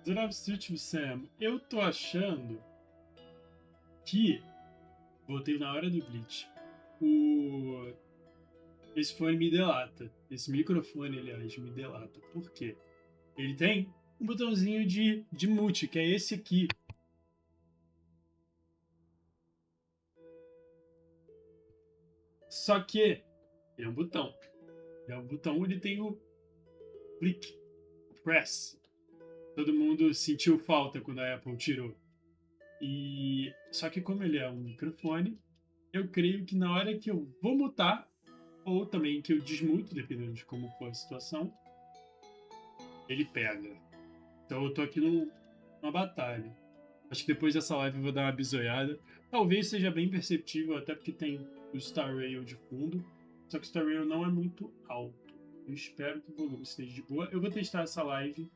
Здравствуйте, всем. Eu tô achando que voltei na hora do glitch. Esse fone me delata. Esse microfone, aliás, me delata. Por quê? Ele tem um botãozinho de mute, que é esse aqui. Só que é um botão. É um botão, ele tem o click, o press. Todo mundo sentiu falta quando a Apple tirou. E só que como ele é um microfone, eu creio que na hora que eu vou mutar, ou também que eu desmuto, dependendo de como for a situação, ele pega. Então eu tô aqui numa batalha. Acho que depois dessa live eu vou dar uma bisoiada. Talvez seja bem perceptível, até porque tem o Star Rail de fundo. Só que o Star Rail não é muito alto. Eu espero que o volume esteja de boa. Eu vou testar essa live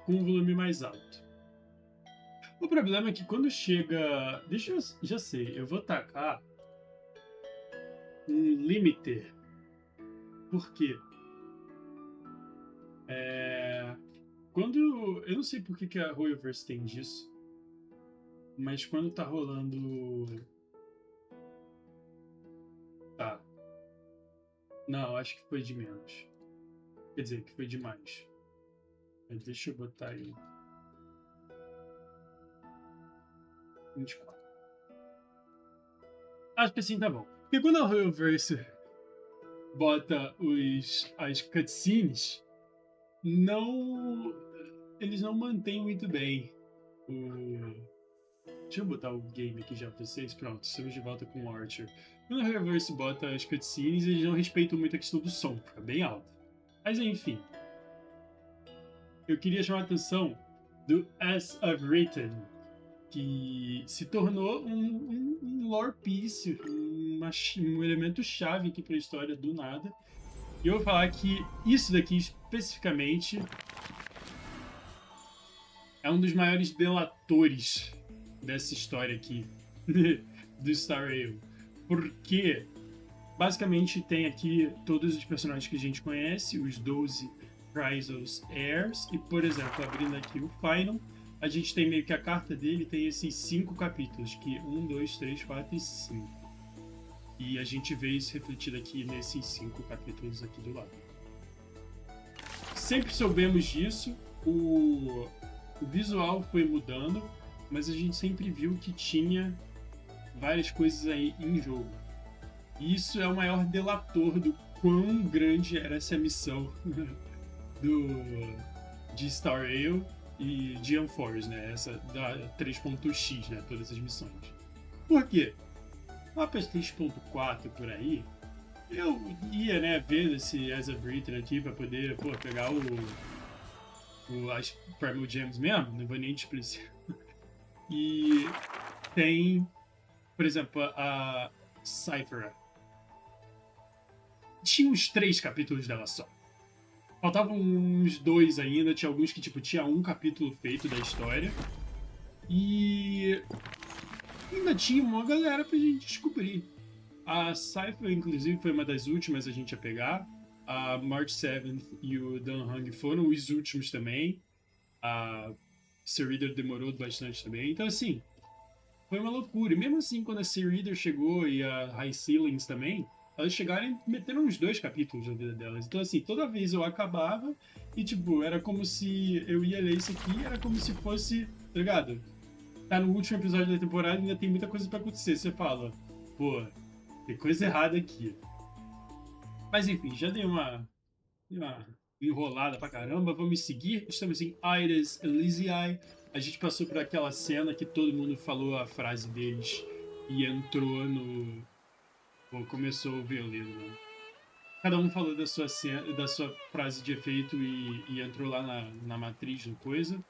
com um volume mais alto. O problema é que quando chega... Deixa eu... Já sei, eu vou tacar um limiter. Por quê? Quando... Eu não sei por que a Royalverse tem disso, mas quando tá rolando... Tá. Não, acho que foi de menos. Quer dizer, que foi de mais. Mas deixa eu botar aí. 24. Acho que assim tá bom. Porque quando a Royalverse bota as cutscenes, eles não mantêm muito bem Deixa eu botar o game aqui já pra vocês. Pronto, estamos de volta com o Archer. Quando a Reverse bota as cutscenes, eles não respeitam muito a questão do som, fica bem alto. Mas enfim, eu queria chamar a atenção do As I've Written, que se tornou um lore piece, um elemento chave aqui pra história do nada. E eu vou falar que isso daqui especificamente é um dos maiores delatores dessa história aqui do Star Rail, porque basicamente tem aqui todos os personagens que a gente conhece, os 12 Chrysos Heirs, e por exemplo, abrindo aqui o Final, a gente tem meio que a carta dele, tem esses 5 capítulos, que 1, 2, 3, 4 e 5. E a gente vê isso refletido aqui nesses 5 capítulos aqui do lado. Sempre soubemos disso, o visual foi mudando, mas a gente sempre viu que tinha várias coisas aí em jogo. E isso é o maior delator do quão grande era essa missão de Star Rail e de Amphoreus, né? Essa da 3.x, né? Todas as missões. Por quê? Lá para 3.4 por aí, eu ia, né, ver esse As a Written aqui para poder, pegar as Primal Gems mesmo, não vou nem te explicar. E tem, por exemplo, a Cyphera. Tinha uns 3 capítulos dela só. Faltavam uns 2 ainda, tinha alguns que tinha um capítulo feito da história. E ainda tinha uma galera pra gente descobrir. A Cyphera, inclusive, foi uma das últimas a gente a pegar. A March 7th e o Dan Hung foram os últimos também. A Cyrene demorou bastante também. Então, assim, foi uma loucura. E mesmo assim, quando a Cyrene chegou e a High Ceilings também, elas chegaram e meteram uns 2 capítulos na vida delas. Então, assim, toda vez eu acabava e, era como se eu ia ler isso aqui, era como se fosse, tá ligado? Tá no último episódio da temporada e ainda tem muita coisa pra acontecer. Você fala, pô, tem coisa errada aqui. Mas, enfim, já dei uma enrolada pra caramba, vamos seguir. Estamos em Aires Elysiae. A gente passou por aquela cena que todo mundo falou a frase deles e entrou no... começou o violino. Cada um falou da sua frase de efeito e entrou lá na matriz do coisa.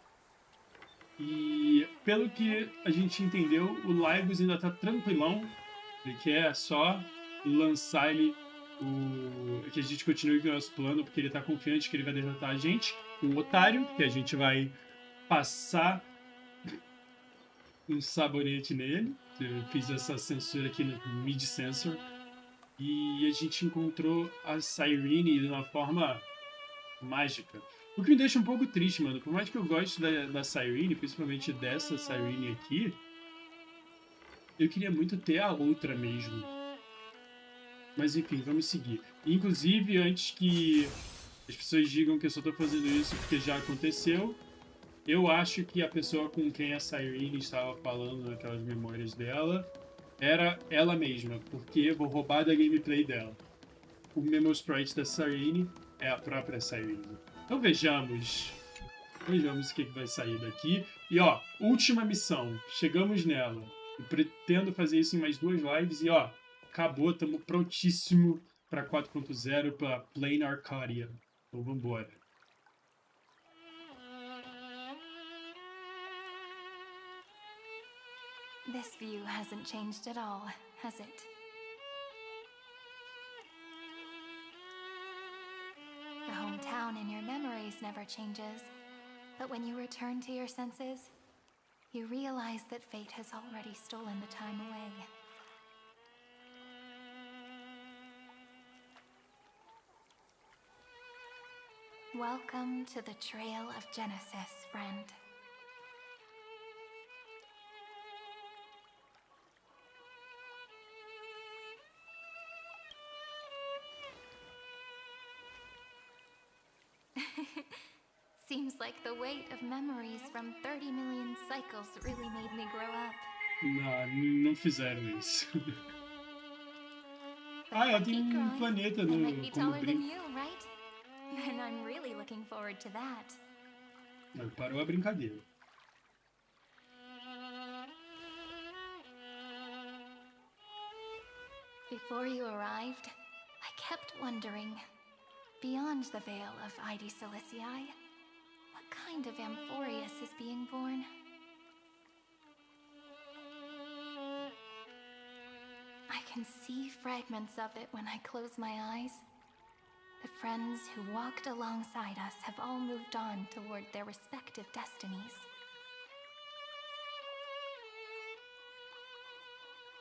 E pelo que a gente entendeu, o Lygos ainda tá tranquilão. Ele quer só lançar ele que a gente continue com o nosso plano, porque ele tá confiante que ele vai derrotar a gente, um otário, que a gente vai passar um sabonete nele. Eu fiz essa censura aqui no Mid Sensor. E a gente encontrou a Cyrene de uma forma mágica. O que me deixa um pouco triste, mano. Por mais que eu goste da Cyrene, principalmente dessa Cyrene aqui, eu queria muito ter a outra mesmo. Mas enfim, vamos seguir. Inclusive, antes que as pessoas digam que eu só tô fazendo isso porque já aconteceu, eu acho que a pessoa com quem a Cyrene estava falando naquelas memórias dela era ela mesma, porque eu vou roubar da gameplay dela. O Memo Sprite da Cyrene é a própria Cyrene. Então vejamos. Vejamos o que vai sair daqui. E ó, última missão. Chegamos nela. Eu pretendo fazer isso em mais 2 lives e ó, acabou, estamos prontíssimo para 4.0 para Plain Arcadia. Então vambora. This view hasn't changed at all, has it? The hometown in your memories never changes, but when you return to your senses, you realize that fate has already stolen the time away. Welcome to the Trail of Genesis, friend. Seems like the weight of memories from 30 million cycles really made me grow up. Não fizeram isso. Ela tem um planeta no como brinco. Right? And I'm really looking forward to that. Parou a brincadeira. Before you arrived, I kept wondering, beyond the veil of Id Silicii, what kind of Amphoreus is being born? I can see fragments of it when I close my eyes. The friends who walked alongside us have all moved on toward their respective destinies.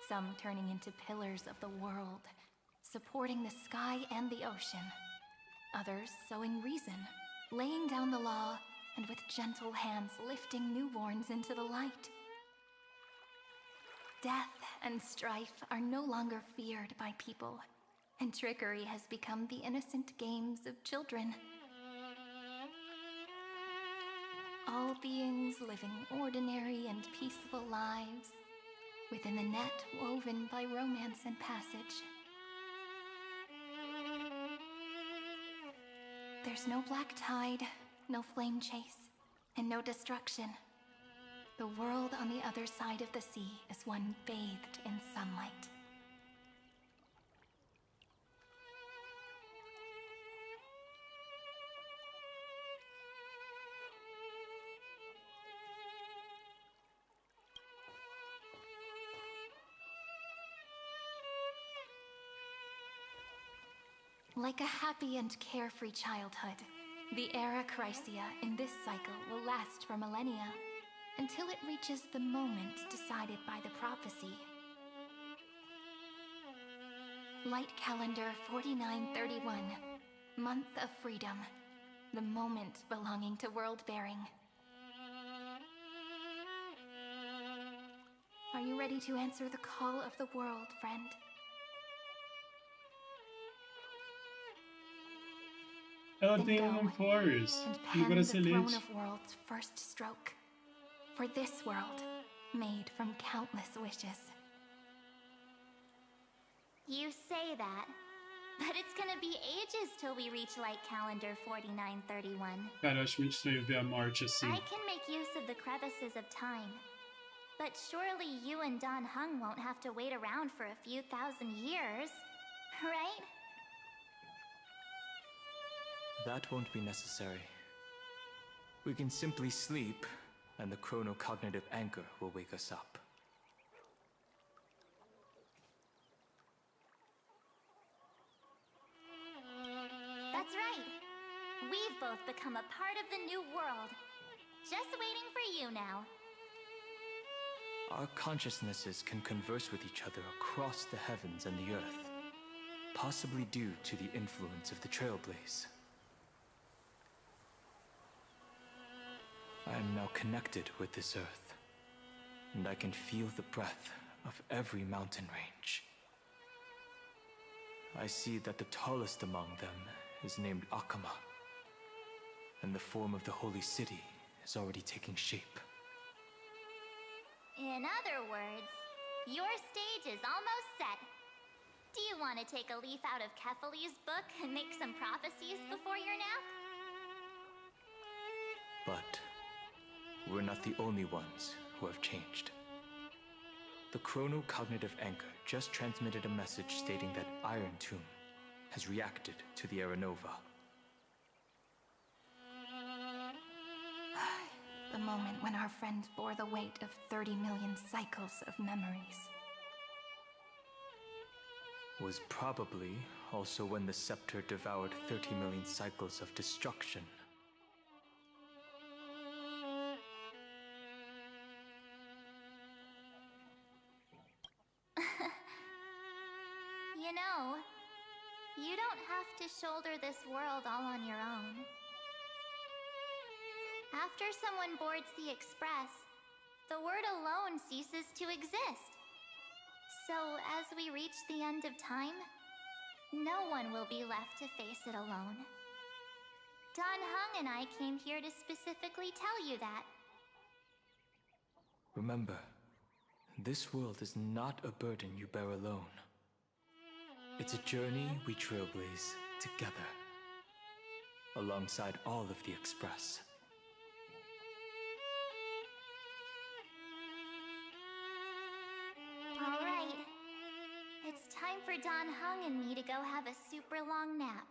Some turning into pillars of the world, supporting the sky and the ocean. Others sowing reason, laying down the law, and with gentle hands lifting newborns into the light. Death and strife are no longer feared by people, and trickery has become the innocent games of children. All beings living ordinary and peaceful lives within the net woven by romance and passage. There's no black tide, no flame chase, and no destruction. The world on the other side of the sea is one bathed in sunlight. Like a happy and carefree childhood, the era Chrysia in this cycle will last for millennia, until it reaches the moment decided by the prophecy. Light calendar 4931, month of freedom, the moment belonging to world bearing. Are you ready to answer the call of the world, friend? Ela tem Amphoreus no the throne bracelete. of worlds' first stroke. For this world, made from countless wishes. You say that, but it's gonna be ages till we reach light calendar 4931. Cara, eu acho muito estranho ver a morte assim. I can make use of the crevices of time, but surely you and Don Hung won't have to wait around for a few thousand years, right? That won't be necessary. We can simply sleep, and the chronocognitive anchor will wake us up. That's right. We've both become a part of the new world. Just waiting for you now. Our consciousnesses can converse with each other across the heavens and the earth, possibly due to the influence of the Trailblaze. I am now connected with this earth, and I can feel the breath of every mountain range. I see that the tallest among them is named Akama, and the form of the holy city is already taking shape. In other words, your stage is almost set. Do you want to take a leaf out of Kefali's book and make some prophecies before your nap? But we're not the only ones who have changed. The chrono-cognitive anchor just transmitted a message stating that Iron Tomb has reacted to the Aeronova. The moment when our friend bore the weight of 30 million cycles of memories. Was probably also when the scepter devoured 30 million cycles of destruction. You know, you don't have to shoulder this world all on your own. After someone boards the Express, the word alone ceases to exist. So, as we reach the end of time, no one will be left to face it alone. Don Hung and I came here to specifically tell you that. Remember, this world is not a burden you bear alone. It's a journey we trailblaze together, alongside all of the Express. All right. It's time for Don Hung and me to go have a super long nap.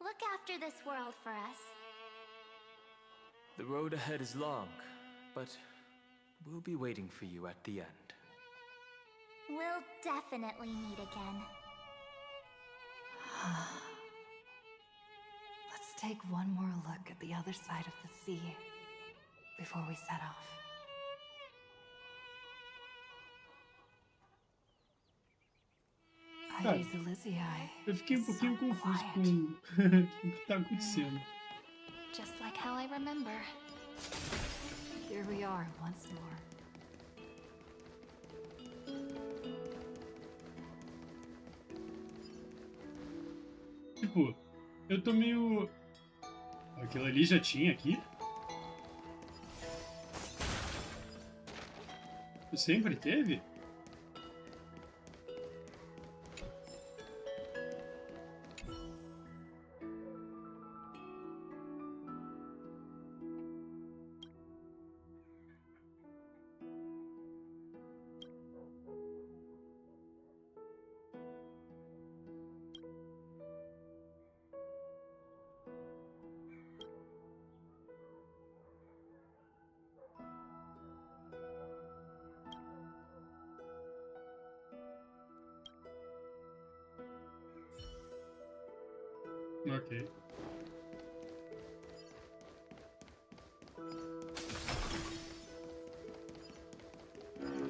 Look after this world for us. The road ahead is long, but we'll be waiting for you at the end. We'll definitely meet again. Let's take one more look at the other side of the sea before we set off. Cara, Iris Elysiae eu fiquei um is pouquinho so confuso quiet. com o que tá acontecendo. Just like how I remember. Here we are once more. Tipo, eu tô meio... Aquilo ali já tinha aqui? Sempre teve? Ok.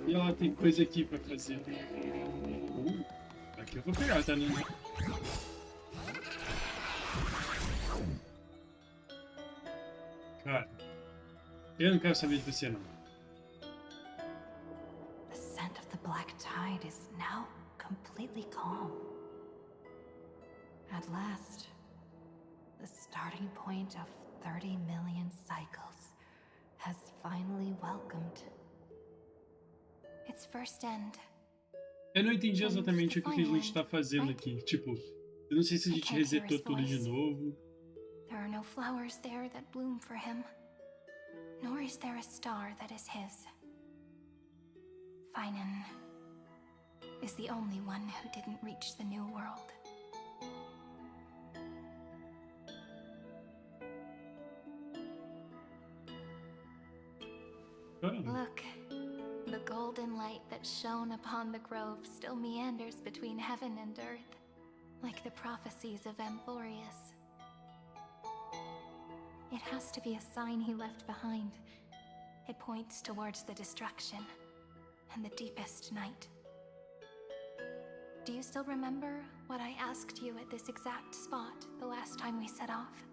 E ela tem coisa aqui pra fazer. Aqui eu vou pegar, tá, né? Cara, eu não quero saber de você, não. The scent of the black tide is now completely calm. At last, the starting point of 30 million cycles has finally welcomed. Its first end. Eu não entendi exatamente o que a gente tá fazendo aqui. Tipo, eu não sei se a gente resetou tudo de novo. There are no flowers there that bloom for him, nor is there a star that is his. Finan is the only one who didn't reach the new world. Caramba. Look, the golden light that shone upon the grove still meanders between heaven and earth, like the prophecies of Amphoreus. It has to be a sign he left behind. It points towards the destruction and the deepest night. Do you still remember what I asked you at this exact spot the last time we set off?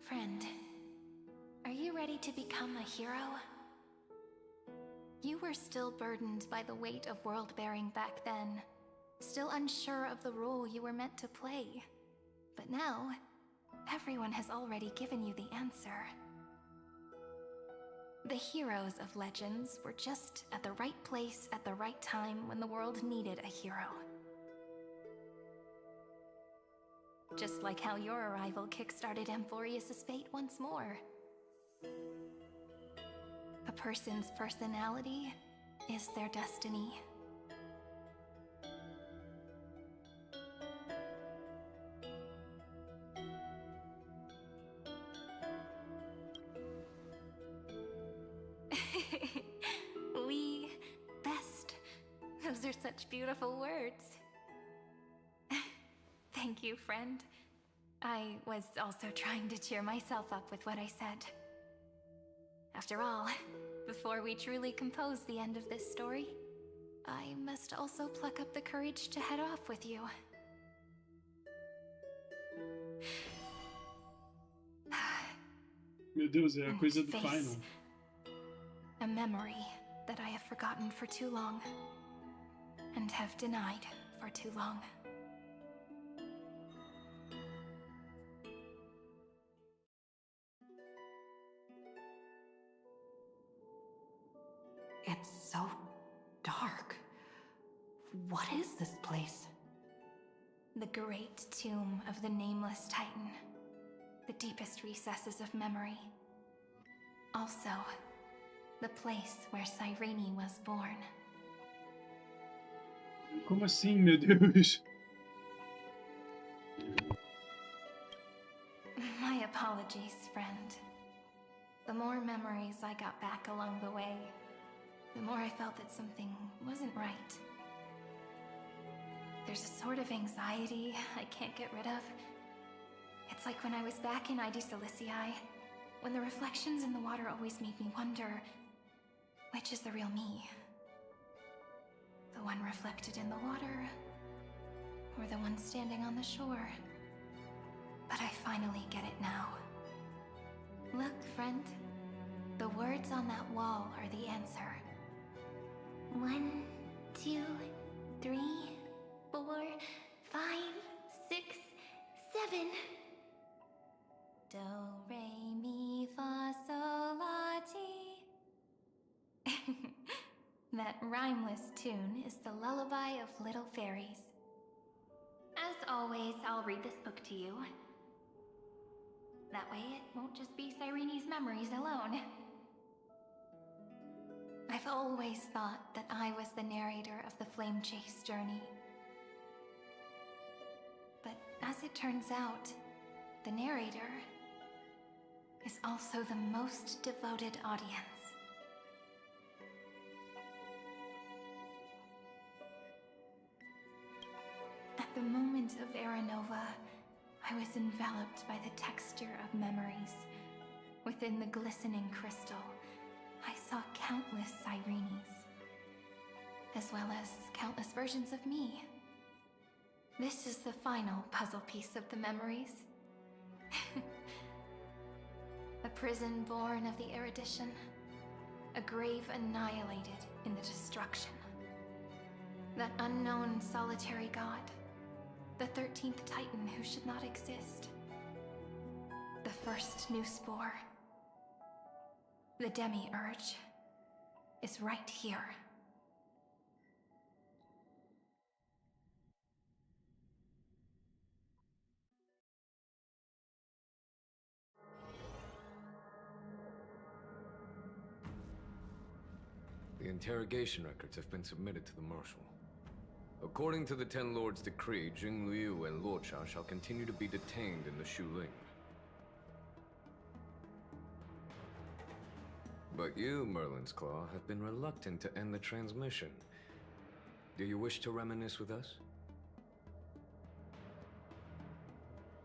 Friend, are you ready to become a hero? You were still burdened by the weight of world-bearing back then, still unsure of the role you were meant to play. But now, everyone has already given you the answer. The heroes of legends were just at the right place at the right time when the world needed a hero. Just like how your arrival kickstarted Amphoreus' fate once more. A person's personality is their destiny. We best. Those are such beautiful words. Thank you, friend. I was also trying to cheer myself up with what I said. After all, before we truly compose the end of this story, I must also pluck up the courage to head off with you. Meu Deus, é a coisa do Face final. a memory that I have forgotten for too long, and have denied for too long. It's so dark. What is this place? The great tomb of the nameless titan. The deepest recesses of memory. Also, the place where Cyrene was born. Como assim, meu Deus? My apologies, friend. The more memories I got back along the way, the more I felt that something wasn't right. There's a sort of anxiety I can't get rid of. It's like when I was back in ID Silicii, when the reflections in the water always made me wonder, which is the real me? The one reflected in the water, or the one standing on the shore? But I finally get it now. Look, friend. The words on that wall are the answer. 1, 2, 3, 4, 5, 6, 7. Do, re, mi, fa, sol, la, ti. That rhymeless tune is the lullaby of little fairies. As always, I'll read this book to you. That way it won't just be Cyrene's memories alone. I've always thought that I was the narrator of the Flame Chase journey. But as it turns out, the narrator is also the most devoted audience. At the moment of Aranova, I was enveloped by the texture of memories. Within the glistening crystal, I saw countless Cyrenes, as well as countless versions of me. This is the final puzzle piece of the memories. A prison born of the erudition, a grave annihilated in the destruction. That unknown solitary god, the 13th Titan who should not exist. The first new spore. The demiurge is right here. The interrogation records have been submitted to the Marshal. According to the Ten Lords' decree, Jing Liu and Luocha shall continue to be detained in the Shuling. But you, Merlin's Claw, have been reluctant to end the transmission. Do you wish to reminisce with us?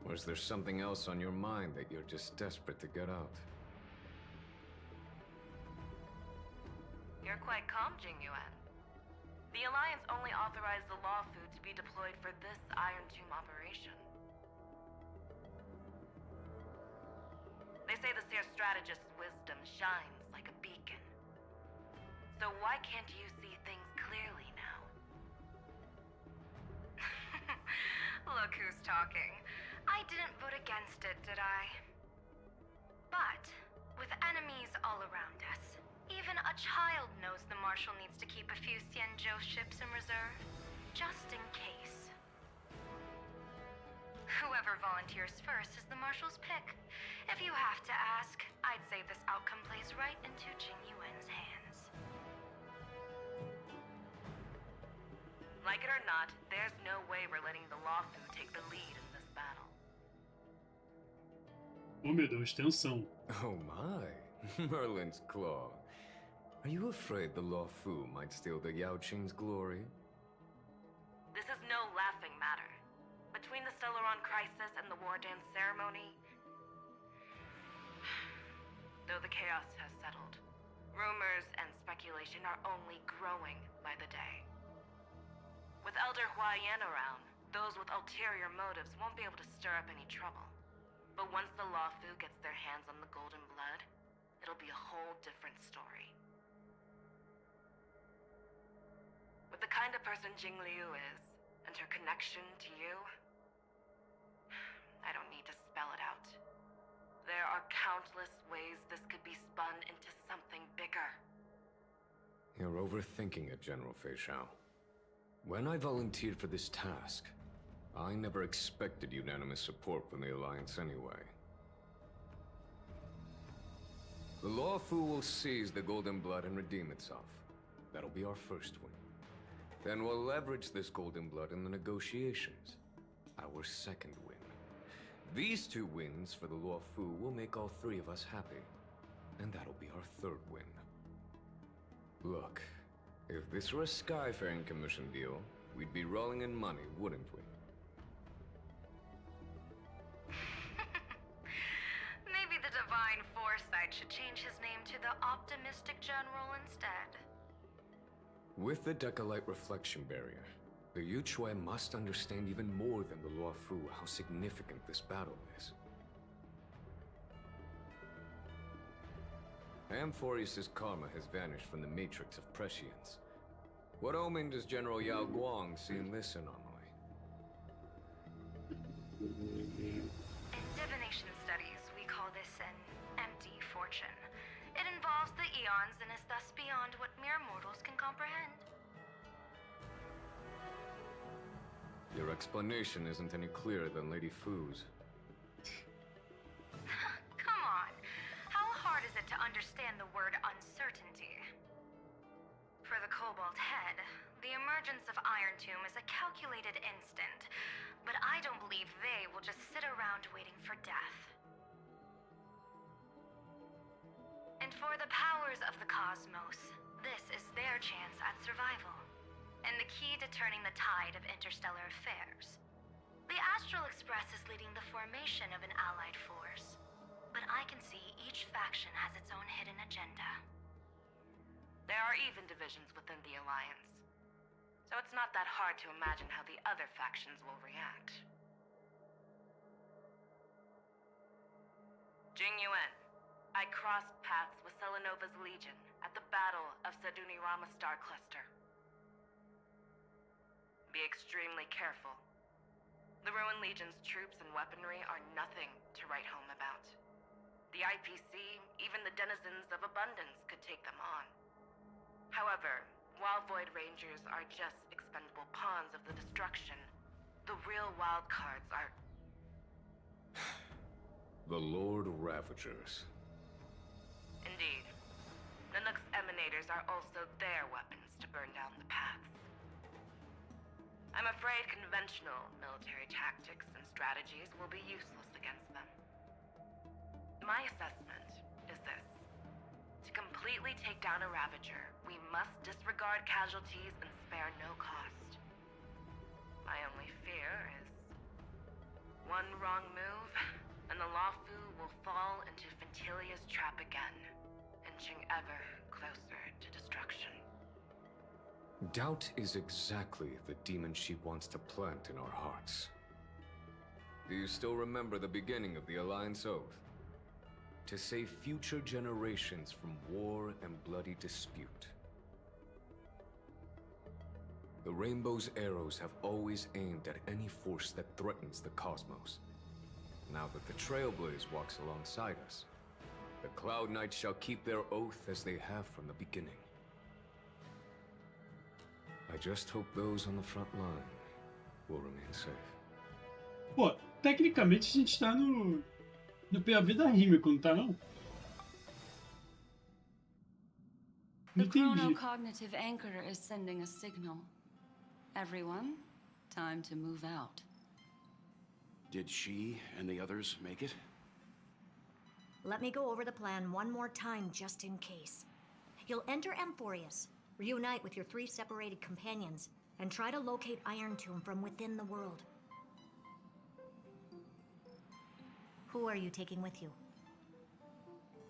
Or is there something else on your mind that you're just desperate to get out? You're quite calm, Jingyuan. The Alliance only authorized the Law Food to be deployed for this Iron Tomb operation. They say the seer strategist's wisdom shines like a beacon. So why can't you see things clearly now? Look who's talking. I didn't vote against it, did I? But, with enemies all around us, even a child knows the Marshal needs to keep a few Xianzhou ships in reserve, just in case. Whoever volunteers first is the Marshal's pick. If you have to ask, I'd say this outcome plays right into Jing Yuan's hands. Like it or not, there's no way we're letting the Lawfu take the lead in this battle. Oh meu Deus, tensão. Oh my, Merlin's Claw. Are you afraid the Lawfu might steal the Yao Qing's glory? This is no laughing matter. Between the Stellaron crisis and the War Dance ceremony, though the chaos has settled, rumors and speculation are only growing by the day. With Elder Huaiyan around, those with ulterior motives won't be able to stir up any trouble. But once the Lawfu gets their hands on the golden blood, it'll be a whole different story. With the kind of person Jing Liu is, and her connection to you, I don't need to spell it out. There are countless ways this could be spun into something bigger. You're overthinking it, General Fei Shao. When I volunteered for this task, I never expected unanimous support from the Alliance anyway. The Lawfu will seize the Golden Blood and redeem itself. That'll be our first win. Then we'll leverage this Golden Blood in the negotiations. Our second win. These two wins for the Lawfu will make all three of us happy. And that'll be our third win. Look, if this were a Skyfaring Commission deal, we'd be rolling in money, wouldn't we? Maybe the Divine Foresight should change his name to the Optimistic General instead. With the Decalite Reflection Barrier, the Yuchuan must understand even more than the Luofu how significant this battle is. Amphoreus' karma has vanished from the matrix of prescience. What omen does General Yao Guang see in this anomaly? In divination studies, we call this an empty fortune. It involves the eons and is thus beyond what mere mortals can comprehend. Your explanation isn't any clearer than Lady Fu's. Come on. How hard is it to understand the word uncertainty? For the Cobalt Head, the emergence of Iron Tomb is a calculated instant, but I don't believe they will just sit around waiting for death. And for the powers of the cosmos, this is their chance at survival, and the key to turning the tide of interstellar affairs. The Astral Express is leading the formation of an allied force, but I can see each faction has its own hidden agenda. There are even divisions within the Alliance, so it's not that hard to imagine how the other factions will react. Jing Yuan, I crossed paths with Selenova's Legion at the Battle of Sedunirama Star Cluster. Be extremely careful. The Ruined Legion's troops and weaponry are nothing to write home about. The IPC, even the denizens of Abundance, could take them on. However, while Void Rangers are just expendable pawns of the destruction, the real wild cards are... The Lord Ravagers. Indeed. Nanook's emanators are also their weapons to burn down the paths. I'm afraid conventional military tactics and strategies will be useless against them. My assessment is this. To completely take down a Ravager, we must disregard casualties and spare no cost. My only fear is one wrong move, and the Lawfu will fall into Ventilia's trap again, inching ever closer to destruction. Doubt is exactly the demon she wants to plant in our hearts. Do you still remember the beginning of the Alliance Oath? to save future generations from war and bloody dispute. The Rainbow's arrows have always aimed at any force that threatens the cosmos. Now that the Trailblaze walks alongside us, the Cloud Knights shall keep their oath as they have from the beginning. I just hope those on the front line will remain safe. Pô, tecnicamente a gente tá no POV da Rímico, não tá não? Não The entendi. chronocognitive anchor is sending a signal. Everyone, time to move out. Did she and the others make it? Let me go over the plan one more time, just in case. You'll enter Amphoreus, reunite with your 3 separated companions, and try to locate Iron Tomb from within the world. Who are you taking with you?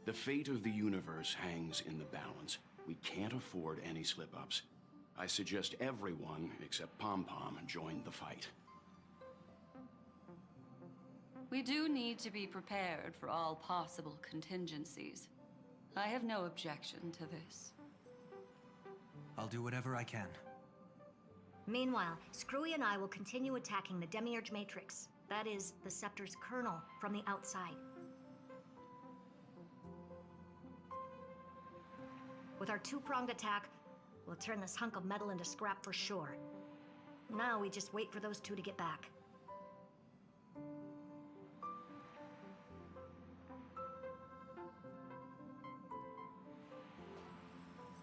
The fate of the universe hangs in the balance. We can't afford any slip-ups. I suggest everyone, except Pom Pom, join the fight. We do need to be prepared for all possible contingencies. I have no objection to this. I'll do whatever I can. Meanwhile, Screwy and I will continue attacking the Demiurge Matrix. That is, the Scepter's kernel, from the outside. With our 2-pronged attack, we'll turn this hunk of metal into scrap for sure. Now we just wait for those 2 to get back.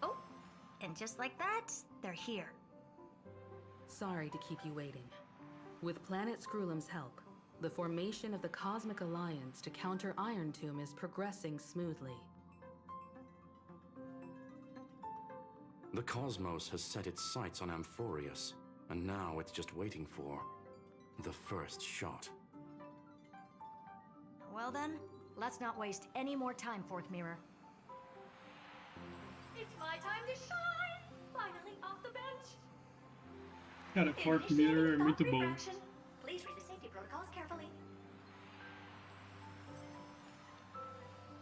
Oh, and just like that, they're here. Sorry to keep you waiting. With Planet Screwlum's help, the formation of the Cosmic Alliance to counter Iron Tomb is progressing smoothly. The cosmos has set its sights on Amphoreus, and now it's just waiting for the first shot. Well then, let's not waste any more time, Fourth Mirror. It's my time to shine! Finally off the bench! Cara, Fourth Mirror é muito bom. Please read the safety protocols carefully.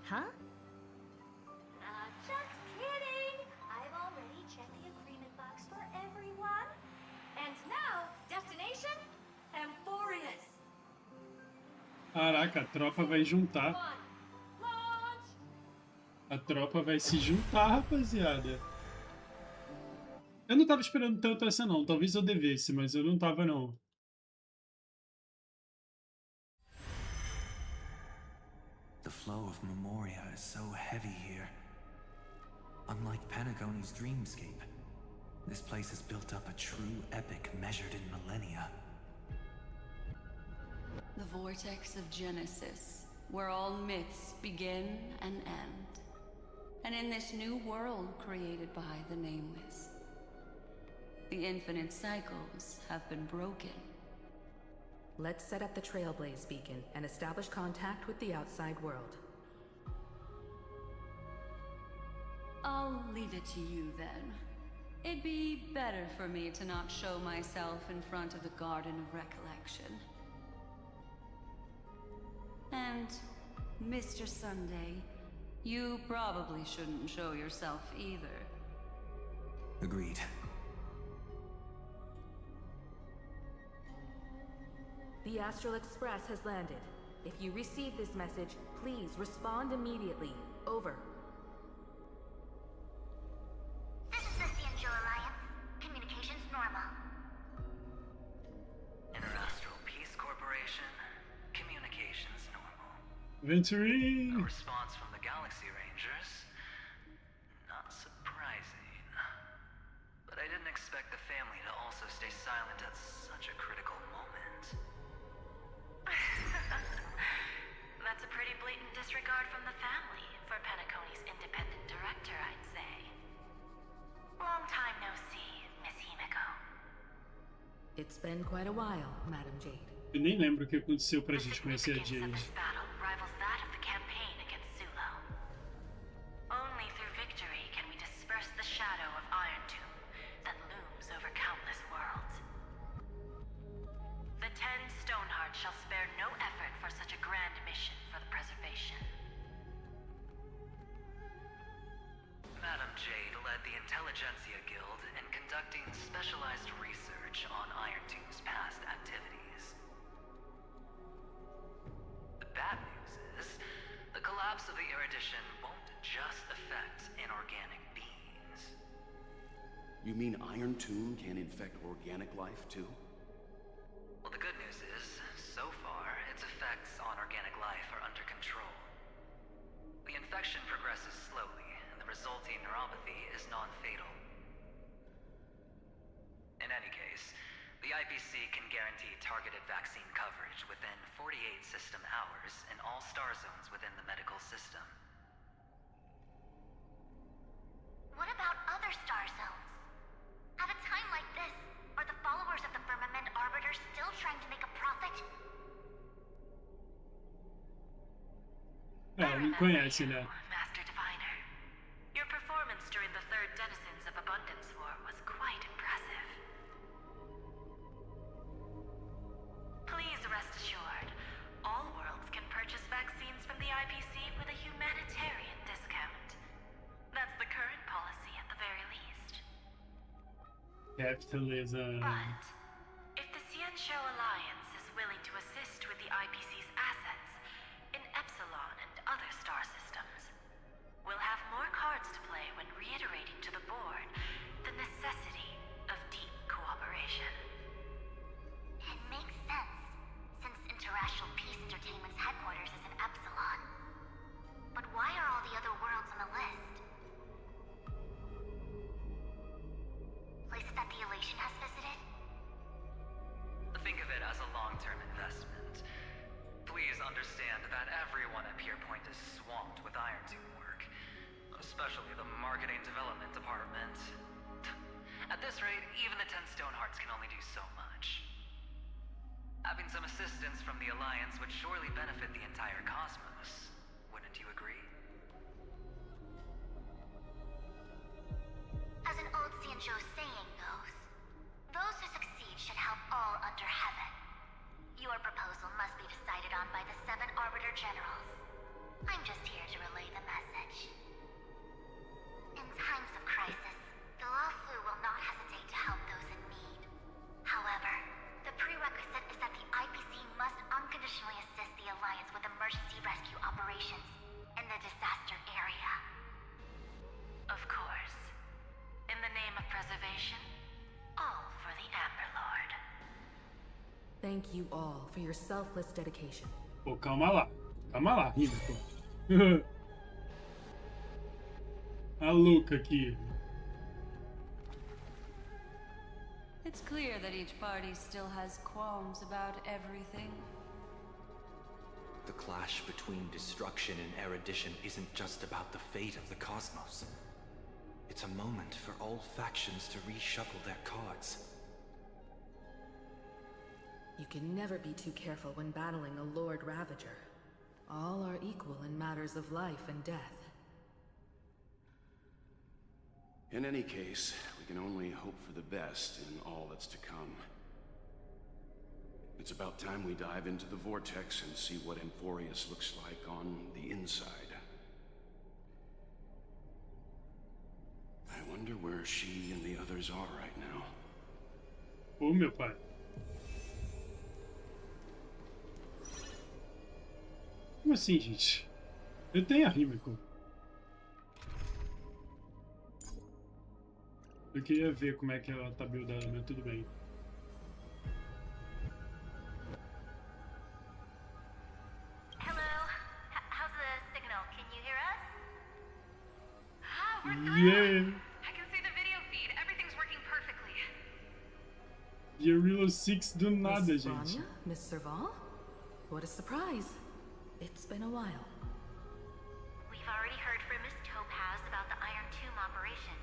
Huh? Just kidding! I've already checked the agreement box for everyone. And now, destination? Amphoreus! Caraca, a tropa vai juntar. A tropa vai se juntar, rapaziada. Eu não tava esperando tanto essa não, talvez eu devesse, mas eu não tava não. The flow of Memoria is so heavy here. Unlike Panagone's dreamscape, this place has built up a true epic measured in millennia. The vortex of Genesis, where all myths begin and end. And in this new world created by the Nameless, the infinite cycles have been broken. Let's set up the Trailblaze beacon and establish contact with the outside world. I'll leave it to you then. It'd be better for me to not show myself in front of the Garden of Recollection. And, Mr. Sunday, you probably shouldn't show yourself either. Agreed. The Astral Express has landed. If you receive this message, please respond immediately. Over. This is the Angel Alliance. Communications normal. Interastral Peace Corporation. Communications normal. Venturing! A response from the Galaxy Rangers. Not surprising. But I didn't expect the family to also stay silent at such a critical moment. That's a pretty blatant disregard from the family for Panacone's independent director, I'd say. Long time no see, Miss Himiko. It's been quite a while, Madam Jade. Eu nem lembro o que aconteceu pra gente conhecer a Of Jade. this battle rivals that of the campaign against Zulo. Only through victory can we disperse the shadow of Iron Tomb that looms over countless worlds. The 10 Stonehearts shall spare no effort for such a grand mission for the preservation. Intelligentsia Guild in conducting specialized research on Iron Tomb's past activities. The bad news is, the collapse of the erudition won't just affect inorganic beings. You mean Iron Tomb can infect organic life too? Well, the good news is, so far, its effects on organic life are under control. The infection progresses slowly, and the resulting neuropathy is non-fatal. In any case, the IPC can guarantee targeted vaccine coverage within 48 system hours in all star zones within the medical system. What about other star zones? At a time like this, are the followers of the Firmament Arbiter still trying to make a profit? Me conhece, né? Master Diviner. Your performance during the Third Denizens of Abundance War was quite impressive. Please rest assured, all worlds can purchase vaccines from the IPC with a humanitarian discount. That's the current policy at the very least. Capitalism. But if the Xianzhou Alliance is willing to assist with the IPC's assets in Epsilon and other star systems, we'll have more cards to play when reiterating to the board the necessity of deep cooperation. It makes sense, since Interracial Peace Entertainment's headquarters is in Epsilon. But why are all the other worlds on the list? Places that the Elation has visited? Think of it as a long-term investment. Please understand that everyone at Pier Point is swamped with Iron Tomb work, especially the marketing development department. At this rate, even the 10 Stonehearts can only do so much. Having some assistance from the Alliance would surely benefit the entire cosmos. Wouldn't you agree? As an old Xianzhou saying goes, those who succeed should help all under heaven. Your proposal must be decided on by the 7 Arbiter Generals. I'm just here to relay the message. In times of crisis, the Law Flu will not hesitate to help those in need. However, the prerequisite is that the IPC must unconditionally assist the Alliance with emergency rescue operations in the disaster area. Of course. In the name of preservation, all for the Amber Lord. Thank you all for your selfless dedication. Pô, calma lá. Calma lá, Rímico. A louca aqui. It's clear that each party still has qualms about everything. The clash between destruction and erudition isn't just about the fate of the cosmos. It's a moment for all factions to reshuffle their cards. You can never be too careful when battling a Lord Ravager. All are equal in matters of life and death. In any case, we can only hope for the best in all that's to come. It's about time we dive into the vortex and see what Amphoreus looks like on the inside. I wonder where she and the others are right now. Ô, meu pai. Como assim, gente? Eu tenho a Rímico. Eu queria ver como é que ela tá buildada, mas tudo bem. Hello? How's the signal? Can you hear us? Ah, we're Yeah! I can see the video feed. Everything's working perfectly. Guerrilla 6 do nada, Miss gente. Vanya? Miss Serval? What a surprise. It's been a while. We've already heard from Miss Topaz about the Iron Tomb operation.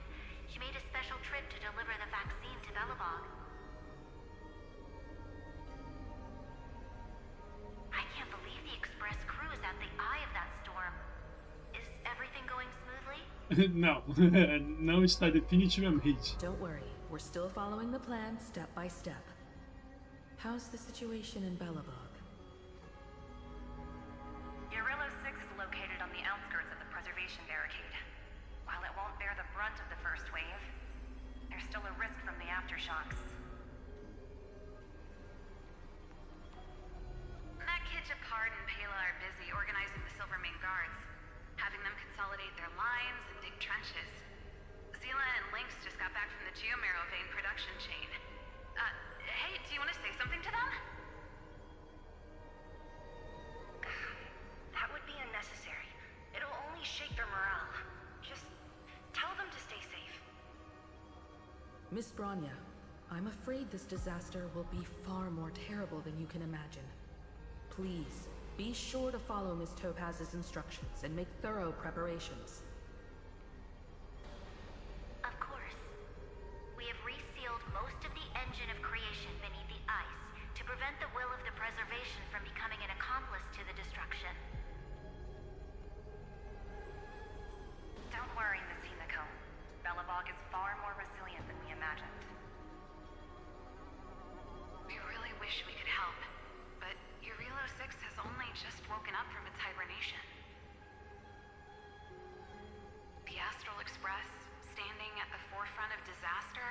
She made a special trip to deliver the vaccine to Belobog. I can't believe the Express crew is at the eye of that storm. Is everything going smoothly? Não, não está definitivamente. Don't worry, we're still following the plan step by step. How's the situation in Belobog? Guerrilla 6 is located on the outskirts of the preservation barricade. While it won't bear the brunt of the first wave, reaction chain. Hey, do you want to say something to them? That would be unnecessary. It'll only shake their morale. Just tell them to stay safe. Miss Bronya, I'm afraid this disaster will be far more terrible than you can imagine. Please, be sure to follow Miss Topaz's instructions and make thorough preparations. Of course. We have resealed most of the engine of creation beneath the ice to prevent the will of the preservation from becoming an accomplice to the destruction. Don't worry, Miss Himiko. Belobog is far more resilient than we imagined. We really wish we could help, but Urilo 6 has only just woken up from its hibernation. The Astral Express, standing at the forefront of disaster,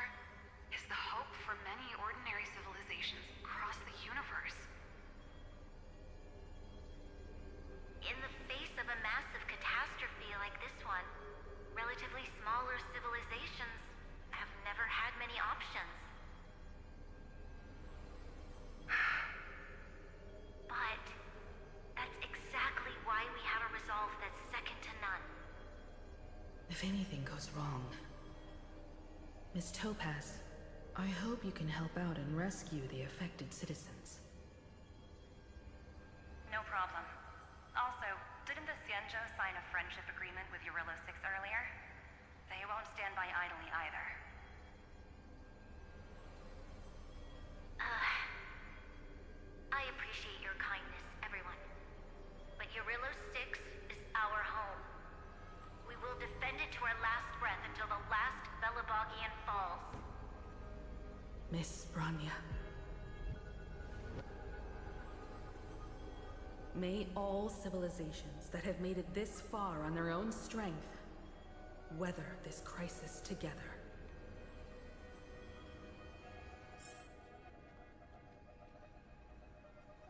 is the hope for many ordinary civilizations across the universe. In the face of a massive catastrophe like this one, relatively smaller civilizations have never had many options. But that's exactly why we have a resolve that's second to none. If anything goes wrong... Miss Topaz, I hope you can help out and rescue the affected citizens. No problem. Also, didn't the Xianzhou sign a friendship agreement with Urilo 6 earlier? They won't stand by idly either. I appreciate your kindness, everyone. But Urilo 6 is our home. We will defend it to our last breath until the last Belobogian falls. Miss Bronya. May all civilizations that have made it this far on their own strength weather this crisis together.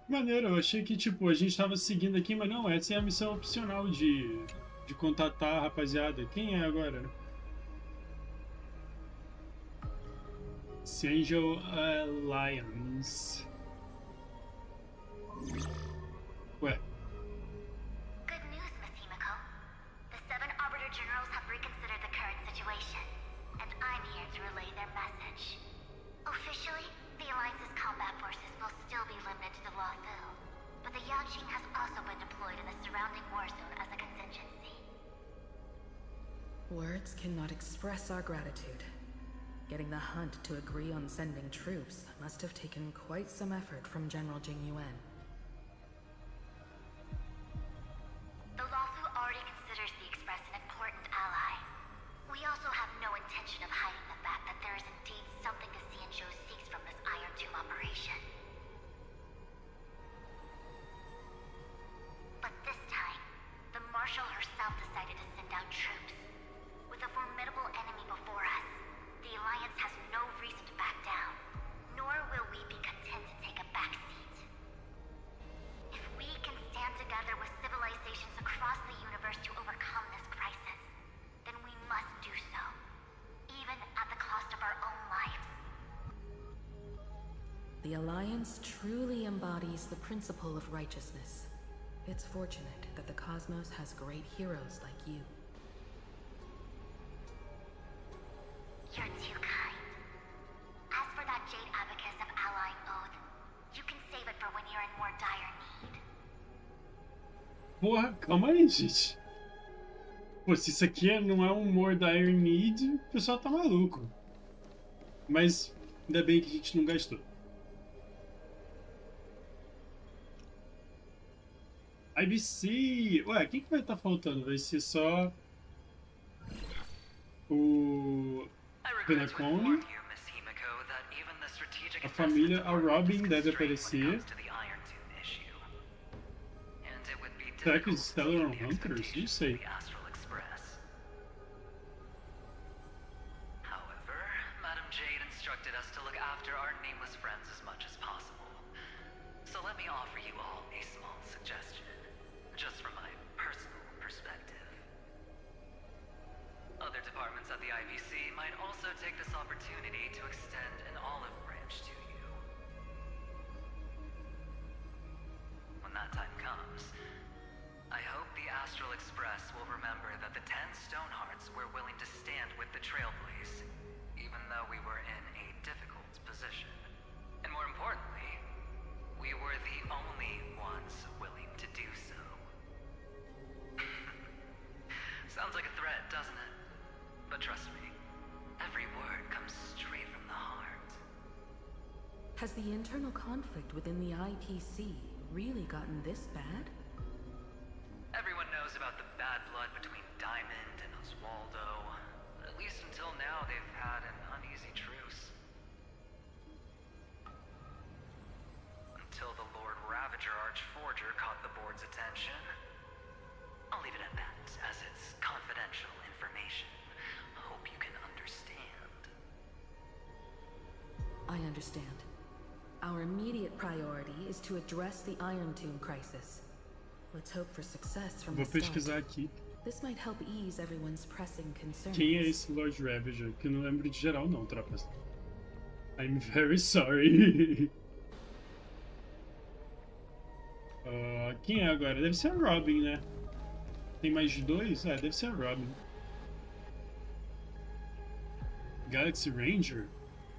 Maneiro, eu achei que tipo, a gente tava seguindo aqui, mas não, essa é a missão opcional de contatar a rapaziada. Quem é agora? Angel Alliance. Ué. Good news, Miss Himiko. The 7 Arbiter Generals have reconsidered the current situation, and I'm here to relay their message. Officially, the Alliance's combat forces will still be limited to the Luofu, but the Yaqing has also been deployed in the surrounding war zone as a contingency. Words cannot express our gratitude. Getting the Hunt to agree on sending troops must have taken quite some effort from General Jing Yuan. The Luofu already considers the Express an important ally. We also have no intention of hiding the fact that there is indeed something the Xianzhou seeks from this Iron Tomb operation. But this time, the Marshal herself decided to send out troops. With a formidable enemy before us, the Alliance has no reason to back down, nor will we be content to take a back seat. If we can stand together with civilizations across the universe to overcome this crisis, then we must do so, even at the cost of our own lives. The Alliance truly embodies the principle of righteousness. It's fortunate that the cosmos has great heroes like you. You're too kind. As for that Jade Abacus of Allying Oath, you can save it for when you're in more dire need. Porra, calma aí, gente. Pô, se isso aqui não é um more dire need, o pessoal tá maluco. Mas ainda bem que a gente não gastou. IBC! Ué, o que vai estar faltando? Vai ser só o Penacone, a família, a Robin deve aparecer. Será que os Stellar Hunters? Não sei. Other departments at the IPC might also take this opportunity to extend an olive branch to you. When that time comes, I hope the Astral Express will remember that the 10 Stonehearts were willing to stand with the Trailblaze, even though we were in a difficult position. And more importantly, we were the only ones willing to do so. Sounds like a threat, doesn't it? But trust me, every word comes straight from the heart. Has the internal conflict within the IPC really gotten this bad? Everyone knows about the bad blood between Diamond and Oswaldo. At least until now, they've had an uneasy truce. Until the Lord Ravager Archforger caught the board's attention. I'll leave it at that, as it's confidential information. Hope you can understand. I understand. Our immediate priority is to address the Iron Tomb crisis. Let's hope for success from Vou the start. pesquisar aqui. This might help ease everyone's pressing concerns. Quem é esse Lord Ravager? Que eu não lembro de geral não, tropas. I'm very sorry. Quem é agora? Deve ser a Robin, né? Tem mais de dois? Deve ser a Robin. Galaxy Ranger?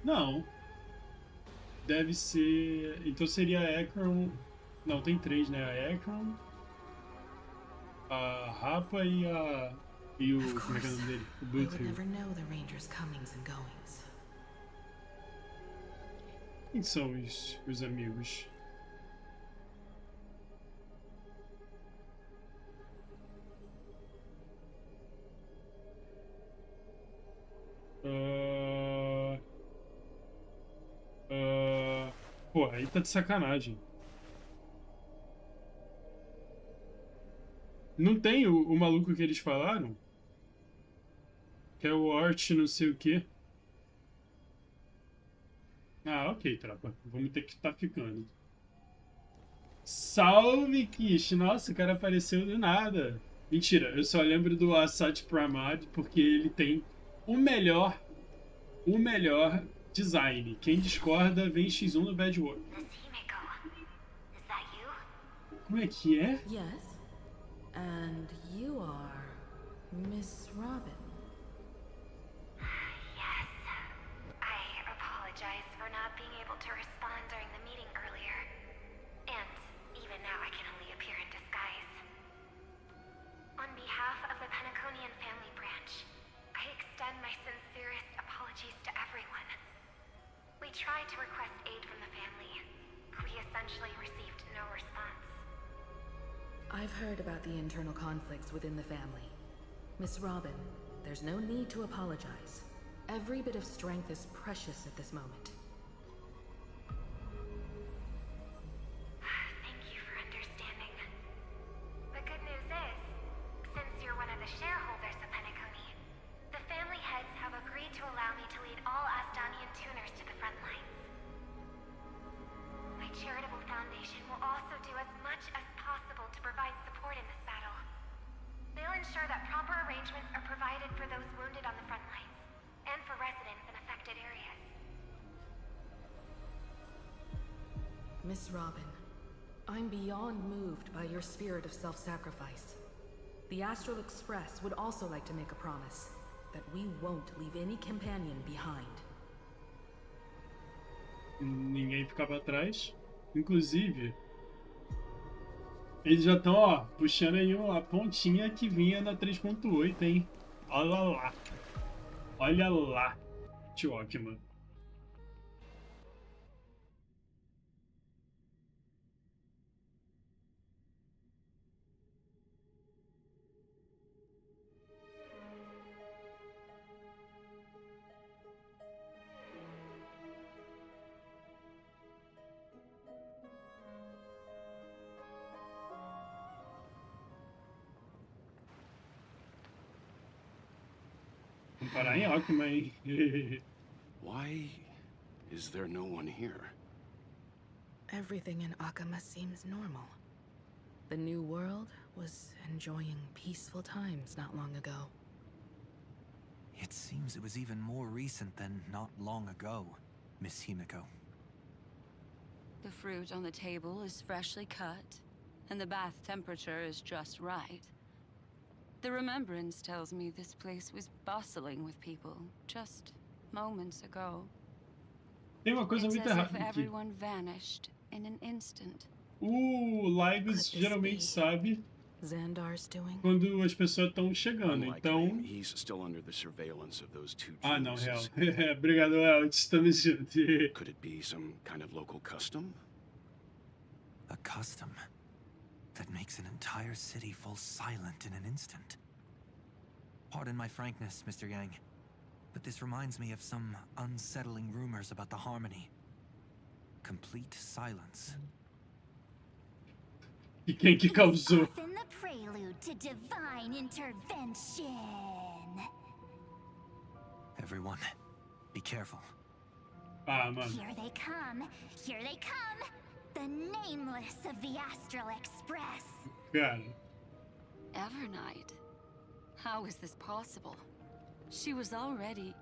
Não. Deve ser... Então seria a Ekron... Não, tem três, né? A Ekron, a Rapa e a... E o... Como é que é o nome dele? O Bluetooth. Quem são os amigos? Pô, aí tá de sacanagem. Não tem o maluco que eles falaram? Que é o Ort não sei o quê. Ah, ok, tropa. Vamos ter que estar ficando. Salve, Kish! Nossa, o cara apareceu do nada. Mentira, eu só lembro do Asat Pramad porque ele tem o melhor design. Quem discorda vem X1 no Bad World. Como é que é? Yes. And you are Miss Robin. Yes. I apologize for not being able to respond during the meeting earlier. And even now I can only appear in disguise. On behalf of the Penaconian family branch, I extend my sincerest apologies to everyone. We tried to request aid from the family. We essentially received no response. I've heard about the internal conflicts within the family. Miss Robin, there's no need to apologize. Every bit of strength is precious at this moment. Thank you for understanding. The good news is, since you're one of the shareholders of Penacony, the family heads have agreed to allow me to lead all Astonian tuners to the front lines. My charitable foundation will also do as much as possible to provide support in this battle. They'll ensure that proper arrangements are provided for those wounded on the front lines, and for residents in affected areas. Miss Robin, I'm beyond moved by your spirit of self-sacrifice. The Astral Express would also like to make a promise that we won't leave any companion behind. Ninguém ficar pra trás. Inclusive, eles já estão, ó, puxando aí a pontinha que vinha na 3.8, hein? Olha lá. Olha lá. Tiockman. Comparar em Alckmin. Why is there no one here? Everything in Akama seems normal. The new world was enjoying peaceful times not long ago. It seems it was even more recent than not long ago, Miss Himiko. The fruit on the table is freshly cut, and the bath temperature is just right. The remembrance tells me this place was bustling with people just moments ago. Tem uma coisa It's muito as if errada aqui. everyone vanished in an instant. O Lygos geralmente sabe Xandar's doing? quando as pessoas estão chegando, Unlike então... me, he's still under the surveillance of those two Ah, não, real. geniuses. Obrigado, Léo. Estamos juntos. Could it be some kind of local custom? A custom that makes an entire city fall silent in an instant. Pardon my frankness, Mr. Yang, but this reminds me of some unsettling rumors about the Harmony. Complete silence. E quem que causou? Often the prelude to divine intervention. Everyone, be careful. Ah, mano. Here they come. Here they come. The nameless of the Astral Express. Cara. Evernight? How is this possible? She was already...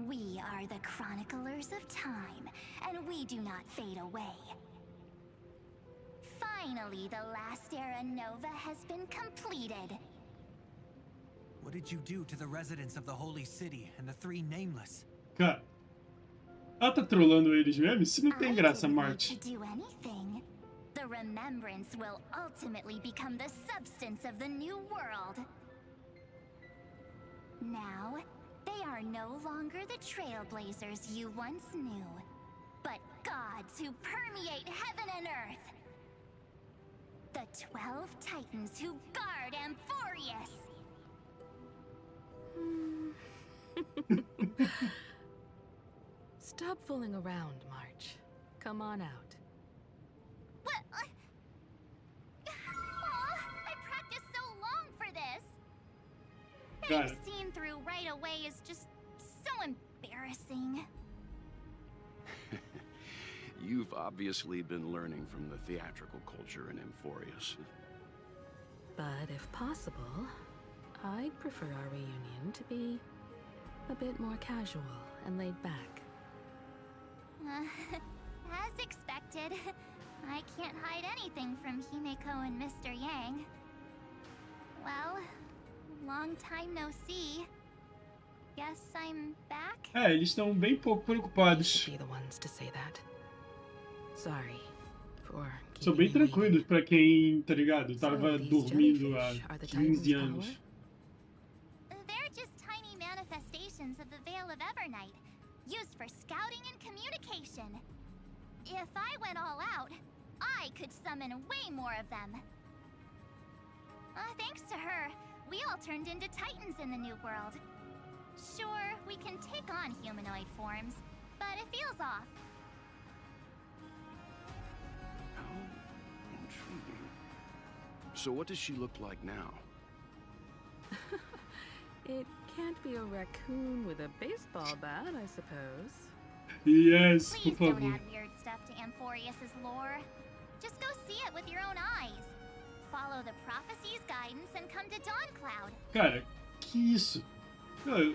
We are the chroniclers of time, and we do not fade away. Finally, the last era Nova has been completed. What did you do to the residents of the Holy City and the three Nameless? Cara. Ela tá trollando eles mesmo? Isso não tem graça, To Marte. do anything. The remembrance will ultimately become the substance of the new world. Now, they are no longer the trailblazers you once knew, but gods who permeate heaven and earth. The 12 Titans who guard Amphoreus. Stop fooling around, March. Come on out. What? I practiced so long for this. Got Being seen through right away is just so embarrassing. You've obviously been learning from the theatrical culture in Amphoreus. But if possible, I'd prefer our reunion to be a bit more casual and laid back. As expected, I can't hide anything from Himiko and Mr. Yang. Well, long time no see. Guess I'm back? É, eles estão bem pouco preocupados. Be the ones to say that. Sorry for São bem tranquilos pra quem, tá ligado? Tava dormindo há 15 anos. They're just tiny manifestations of the Veil of Evernight, used for scouting and communication. If I went all out, I could summon way more of them. Thanks to her, we all turned into Titans in the New World. Sure, we can take on humanoid forms, but it feels off. Intriguing. So what does she look like now? It can't be a raccoon with a baseball bat, I suppose. Yes, por Please don't favor. add weird stuff to Amphoreus' lore. Just go see it with your own eyes. Follow the prophecy's guidance and come to Dawncloud. Cara, que isso?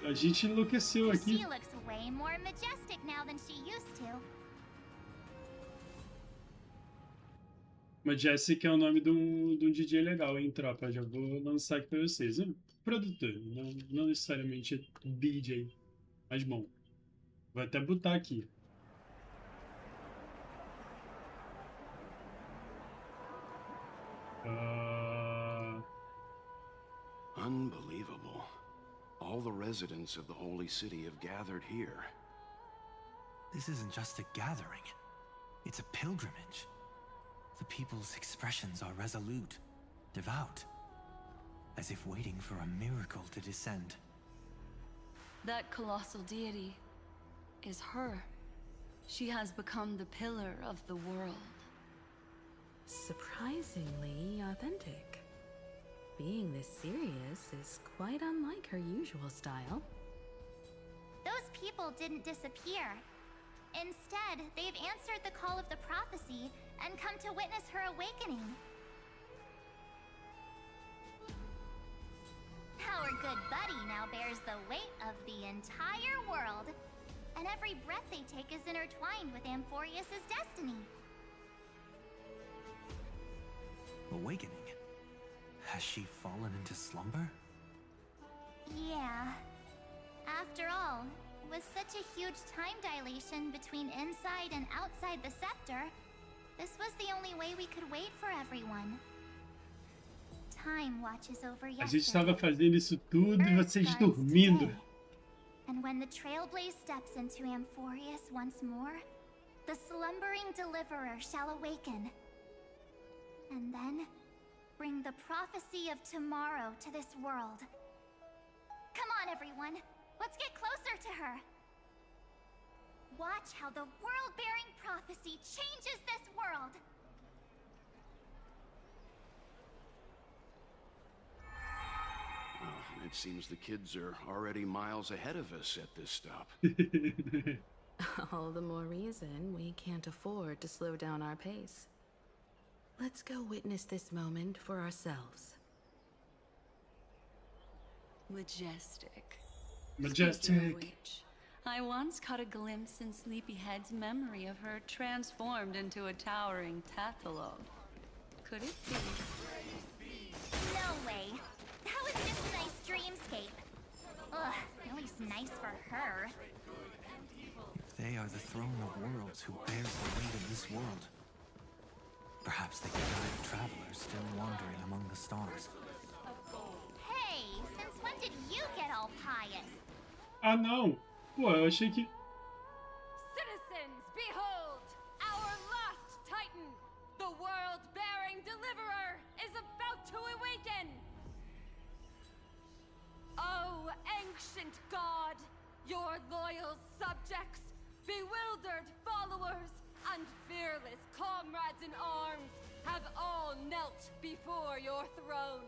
A gente enlouqueceu aqui. She looks way more majestic now than she used to. Mas Jessica é o nome de um DJ legal, hein, tropa? Já vou lançar aqui pra vocês. Produtor, não necessariamente DJ, mas bom. Vou até botar aqui. Unbelievable. All the residents of the Holy City have gathered here. This isn't just a gathering. It's a pilgrimage. The people's expressions are resolute, devout, as if waiting for a miracle to descend. That colossal deity is her. She has become the pillar of the world. Surprisingly authentic. Being this serious is quite unlike her usual style. Those people didn't disappear. Instead, they've answered the call of the prophecy and come to witness her awakening. How Our good buddy now bears the weight of the entire world. And every breath they take is intertwined with Amphoreus' destiny. Awakening? Has she fallen into slumber? Yeah. After all, with such a huge time dilation between inside and outside the scepter, this was the only way we could wait for everyone. Time watches over A gente yesterday. estava fazendo isso tudo e vocês dormindo. And when the Trailblaze steps into Amphoreus once more, the slumbering deliverer shall awaken. And then, bring the prophecy of tomorrow to this world. Come on, everyone. Let's get closer to her. Watch how the world-bearing prophecy changes this world. It seems the kids are already miles ahead of us at this stop. All the more reason we can't afford to slow down our pace. Let's go witness this moment for ourselves. Majestic. Majestic. Speaking of which, I once caught a glimpse in Sleepyhead's memory of her transformed into a towering Tathalog. Could it be? No way. That was just a nice dreamscape. Ugh, at least nice for her. If they are the throne of worlds who bears the weight of this world, perhaps they can guide travelers still wandering among the stars. Hey, since when did you get all pious? Ah, não. Pô, eu achei que... Citizens, behold! Our last Titan, the world-bearing deliverer, is about to awaken! Oh, ancient god, your loyal subjects, bewildered followers, and fearless comrades in arms have all knelt before your throne.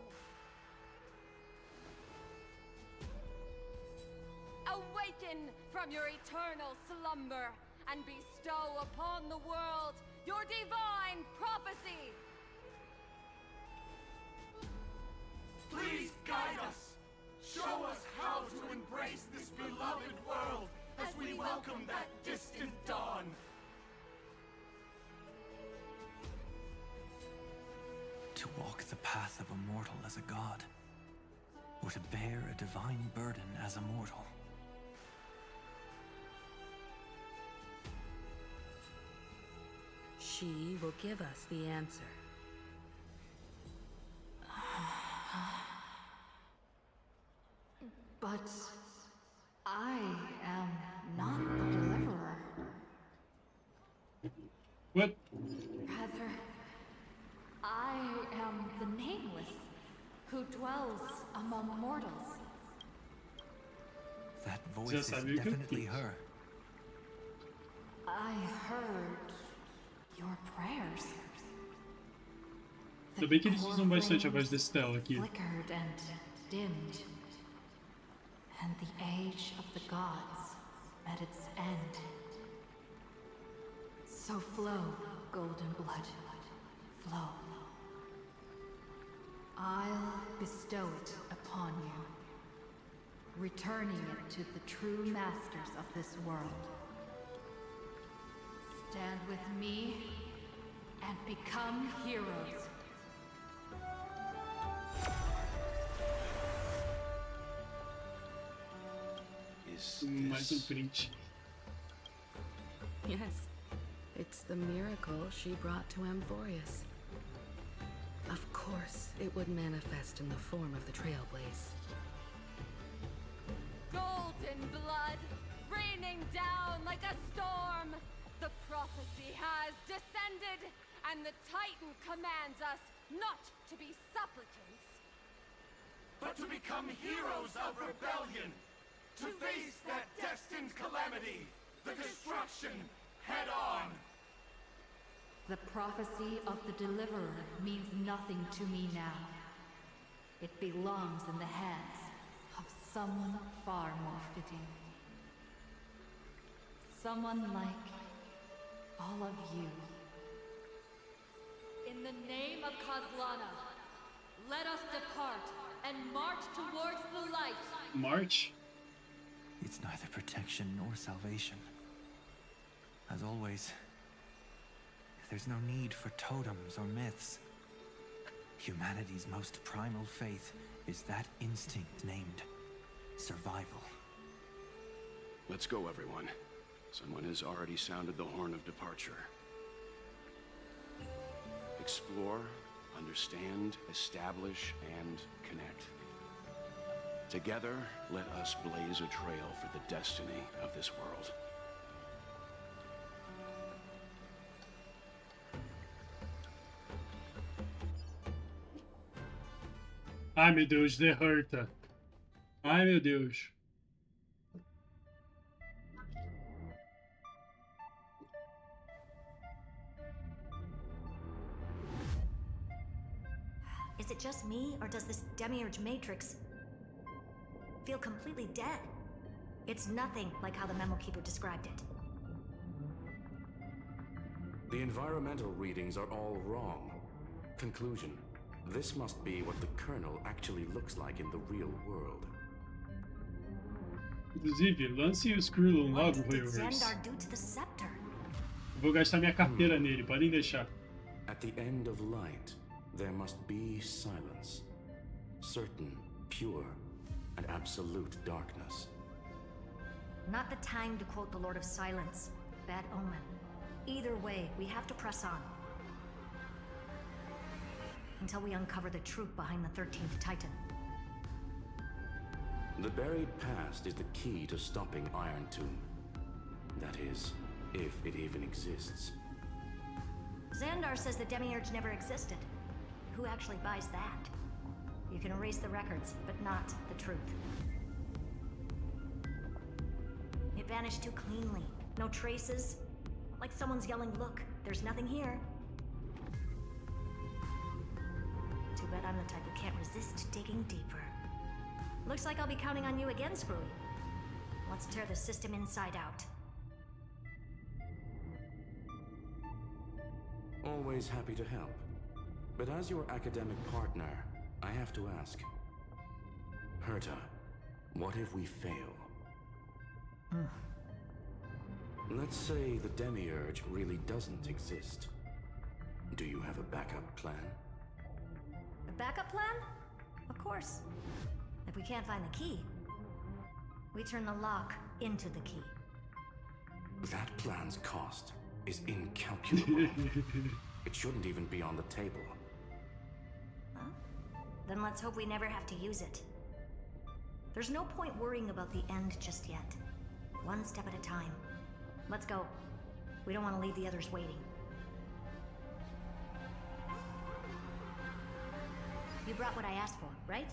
Awaken from your eternal slumber and bestow upon the world your divine prophecy. Please guide us. Show us how to embrace this beloved world as we welcome that distant dawn. To walk the path of a mortal as a god, or to bear a divine burden as a mortal. She will give us the answer. But I am not the deliverer. What? Rather, I am the Nameless, who dwells among mortals. That voice is definitely her. I heard your prayers. Ainda bem que eles usam bastante a voz da Stella aqui. Flickered and dimmed, and the age of the gods met its end. So flow, golden blood, flow. I'll bestow it upon you, returning it to the true masters of this world. Stand with me and become heroes. Is print. Yes, it's the miracle she brought to Amphoreus. Of course, it would manifest in the form of the Trailblaze. Golden blood, raining down like a storm. The prophecy has descended, and the Titan commands us not to be supplicants, but to become heroes of rebellion, to face that destined calamity, the destruction, head on. The prophecy of the Deliverer means nothing to me now. It belongs in the hands of someone far more fitting. Someone like all of you. In the name of Kozlana, let us depart and march towards the light. March? It's neither protection nor salvation. As always, there's no need for totems or myths. Humanity's most primal faith is that instinct named survival. Let's go, everyone. Someone has already sounded the horn of departure. Explore, understand, establish, and connect. Together, let us blaze a trail for the destiny of this world. Ai, meu Deus, derrota. Ai, meu Deus. Is it just me, or does this demiurge matrix feel completely dead? It's nothing like how the memo keeper described it. The environmental readings are all wrong. Conclusion. This must be what the kernel actually looks like in the real world. Inclusive, lance o Skrull logo, Royals. Vou gastar minha carteira nele, podem deixar. At the end of light, there must be silence. Certain, pure, and absolute darkness. Not the time to quote the Lord of Silence. Bad omen. Either way, we have to press on. Until we uncover the truth behind the 13th Titan. The buried past is the key to stopping Iron Tomb. That is, if it even exists. Xandar says the Demiurge never existed. Who actually buys that? You can erase the records, but not the truth. It vanished too cleanly. No traces. Like someone's yelling, "Look, there's nothing here." Too bad I'm the type who can't resist digging deeper. Looks like I'll be counting on you again, Screwy. Let's tear the system inside out. Always happy to help. But as your academic partner, I have to ask. Herta, what if we fail? Let's say the Demiurge really doesn't exist. Do you have a backup plan? A backup plan? Of course. If we can't find the key, we turn the lock into the key. That plan's cost is incalculable. It shouldn't even be on the table. Huh? Then let's hope we never have to use it. There's no point worrying about the end just yet. One step at a time. Let's go. We don't want to leave the others waiting. You brought what I asked for, right?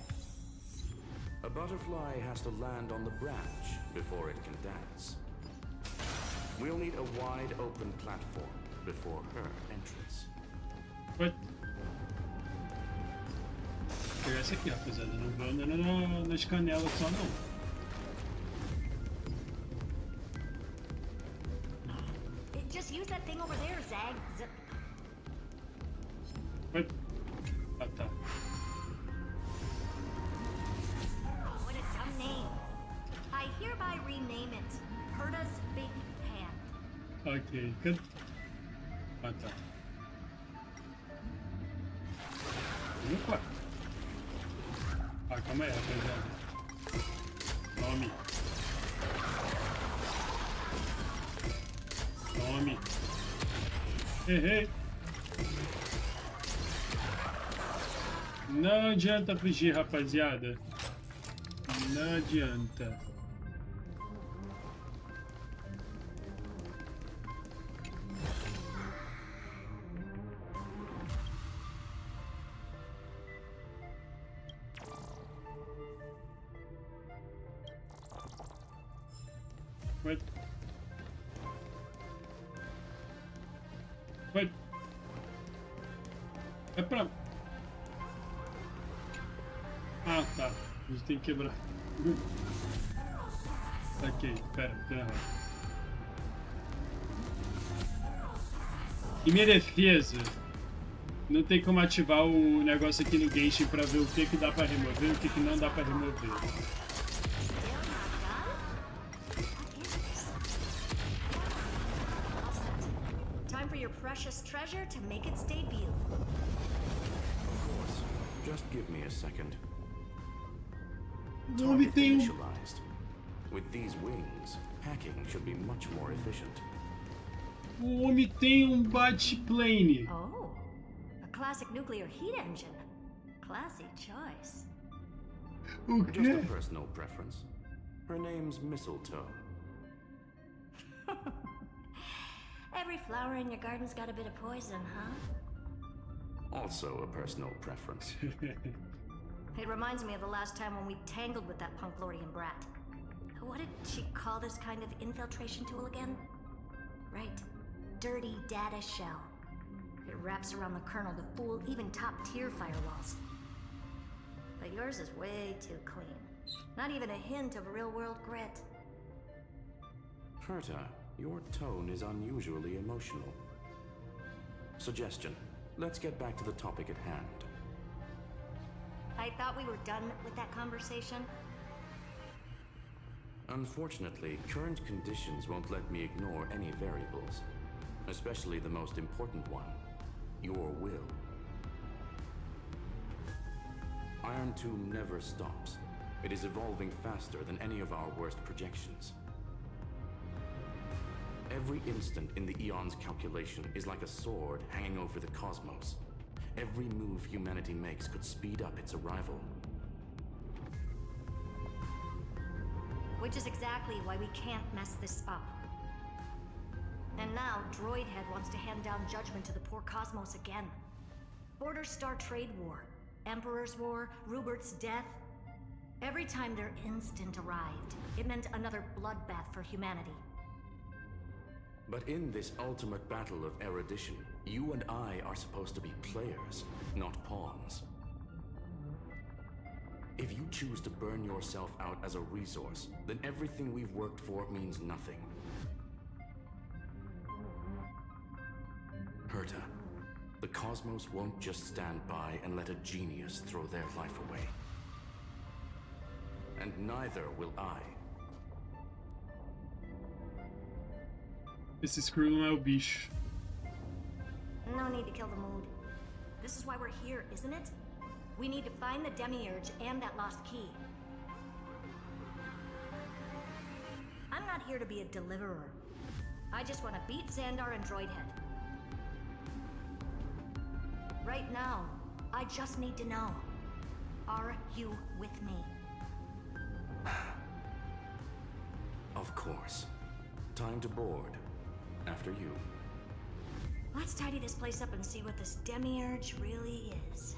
A butterfly has to land on the branch before it can dance. We'll need a wide open platform before her entrance. What? Vou pegar essa aqui, rapaziada. Não vou andando nas canelas só não. Just use that thing over there, Zag. What? Ah, tá. What a dumb name. I hereby rename it Herta's Big Hand. Ok, cadê? Ah, tá. Opa! Ah, calma aí, rapaziada. Nome. Nome. Errei. Não adianta fugir, rapaziada. Não adianta. What? What? É pra... Ah, tá. A gente tem que quebrar. Ok, pera, tô errado. Em minha defesa, Não tem como ativar o negócio aqui no Genshin pra ver o que dá pra remover e o que não dá pra remover. Time for your precious treasure to make its debut. Of course. Just give me a second. Target initialized. With these wings, hacking should be much more efficient. O homem tem bate-plane. Oh, a classic nuclear heat engine. Classy choice. Just a personal preference. Her name's Mistletoe. Every flower in your garden's got a bit of poison, huh? Also a personal preference. It reminds me of the last time when we tangled with that Punklordian brat. What did she call this kind of infiltration tool again? Right. Dirty data shell. It wraps around the kernel to fool even top-tier firewalls. But yours is way too clean. Not even a hint of real-world grit. Herta, your tone is unusually emotional. Suggestion. Let's get back to the topic at hand. I thought we were done with that conversation. Unfortunately, current conditions won't let me ignore any variables. Especially the most important one, your will. Iron Tomb never stops. It is evolving faster than any of our worst projections. Every instant in the Eon's calculation is like a sword hanging over the cosmos. Every move humanity makes could speed up its arrival. Which is exactly why we can't mess this up. And now, Droidhead wants to hand down judgment to the poor cosmos again. Border Star Trade War, Emperor's War, Rupert's death. Every time their instant arrived, it meant another bloodbath for humanity. But in this ultimate battle of erudition, you and I are supposed to be players, not pawns. If you choose to burn yourself out as a resource, then everything we've worked for means nothing. Herta, the cosmos won't just stand by and let a genius throw their life away. And neither will I. Esse Skrull não é o bicho. No need to kill the mood. This is why we're here, isn't it? We need to find the Demiurge and that lost key. I'm not here to be a deliverer. I just want to beat Xandar and Droidhead. Right now, I just need to know. Are you with me? Of course. Time to board. After you. Let's tidy this place up and see what this Demiurge really is.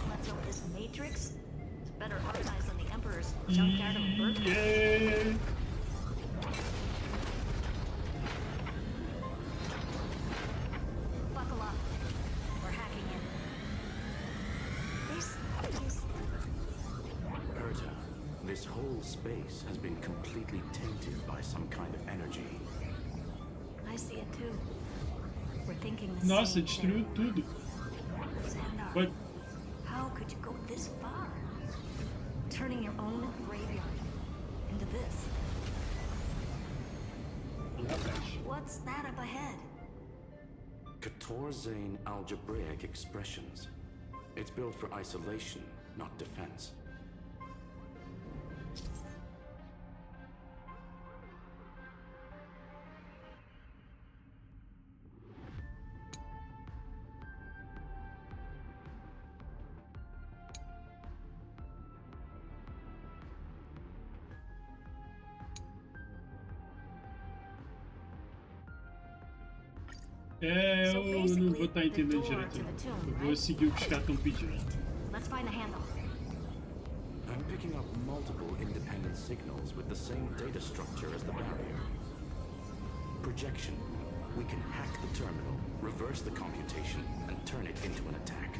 Let's hope this Matrix is better organized than the Emperor's junkyard of a birthday. Buckle up. We're hacking in. This is... Herta, this whole space has been completely tainted by some kind of energy. I see it too. We're thinking the Nossa, same destruiu thing. tudo. Xandar, But how could you go this far? Turning your own graveyard into this. What's that up ahead? Katorzane algebraic expressions. It's built for isolation, not defense. é, eu não vou estar entendendo direito. Eu vou seguir o que os caras estão pedindo. Let's find the handle. I'm picking up multiple independent signals with the same data structure as the barrier. Projection. We can hack the terminal, reverse the computation, and turn it into an attack.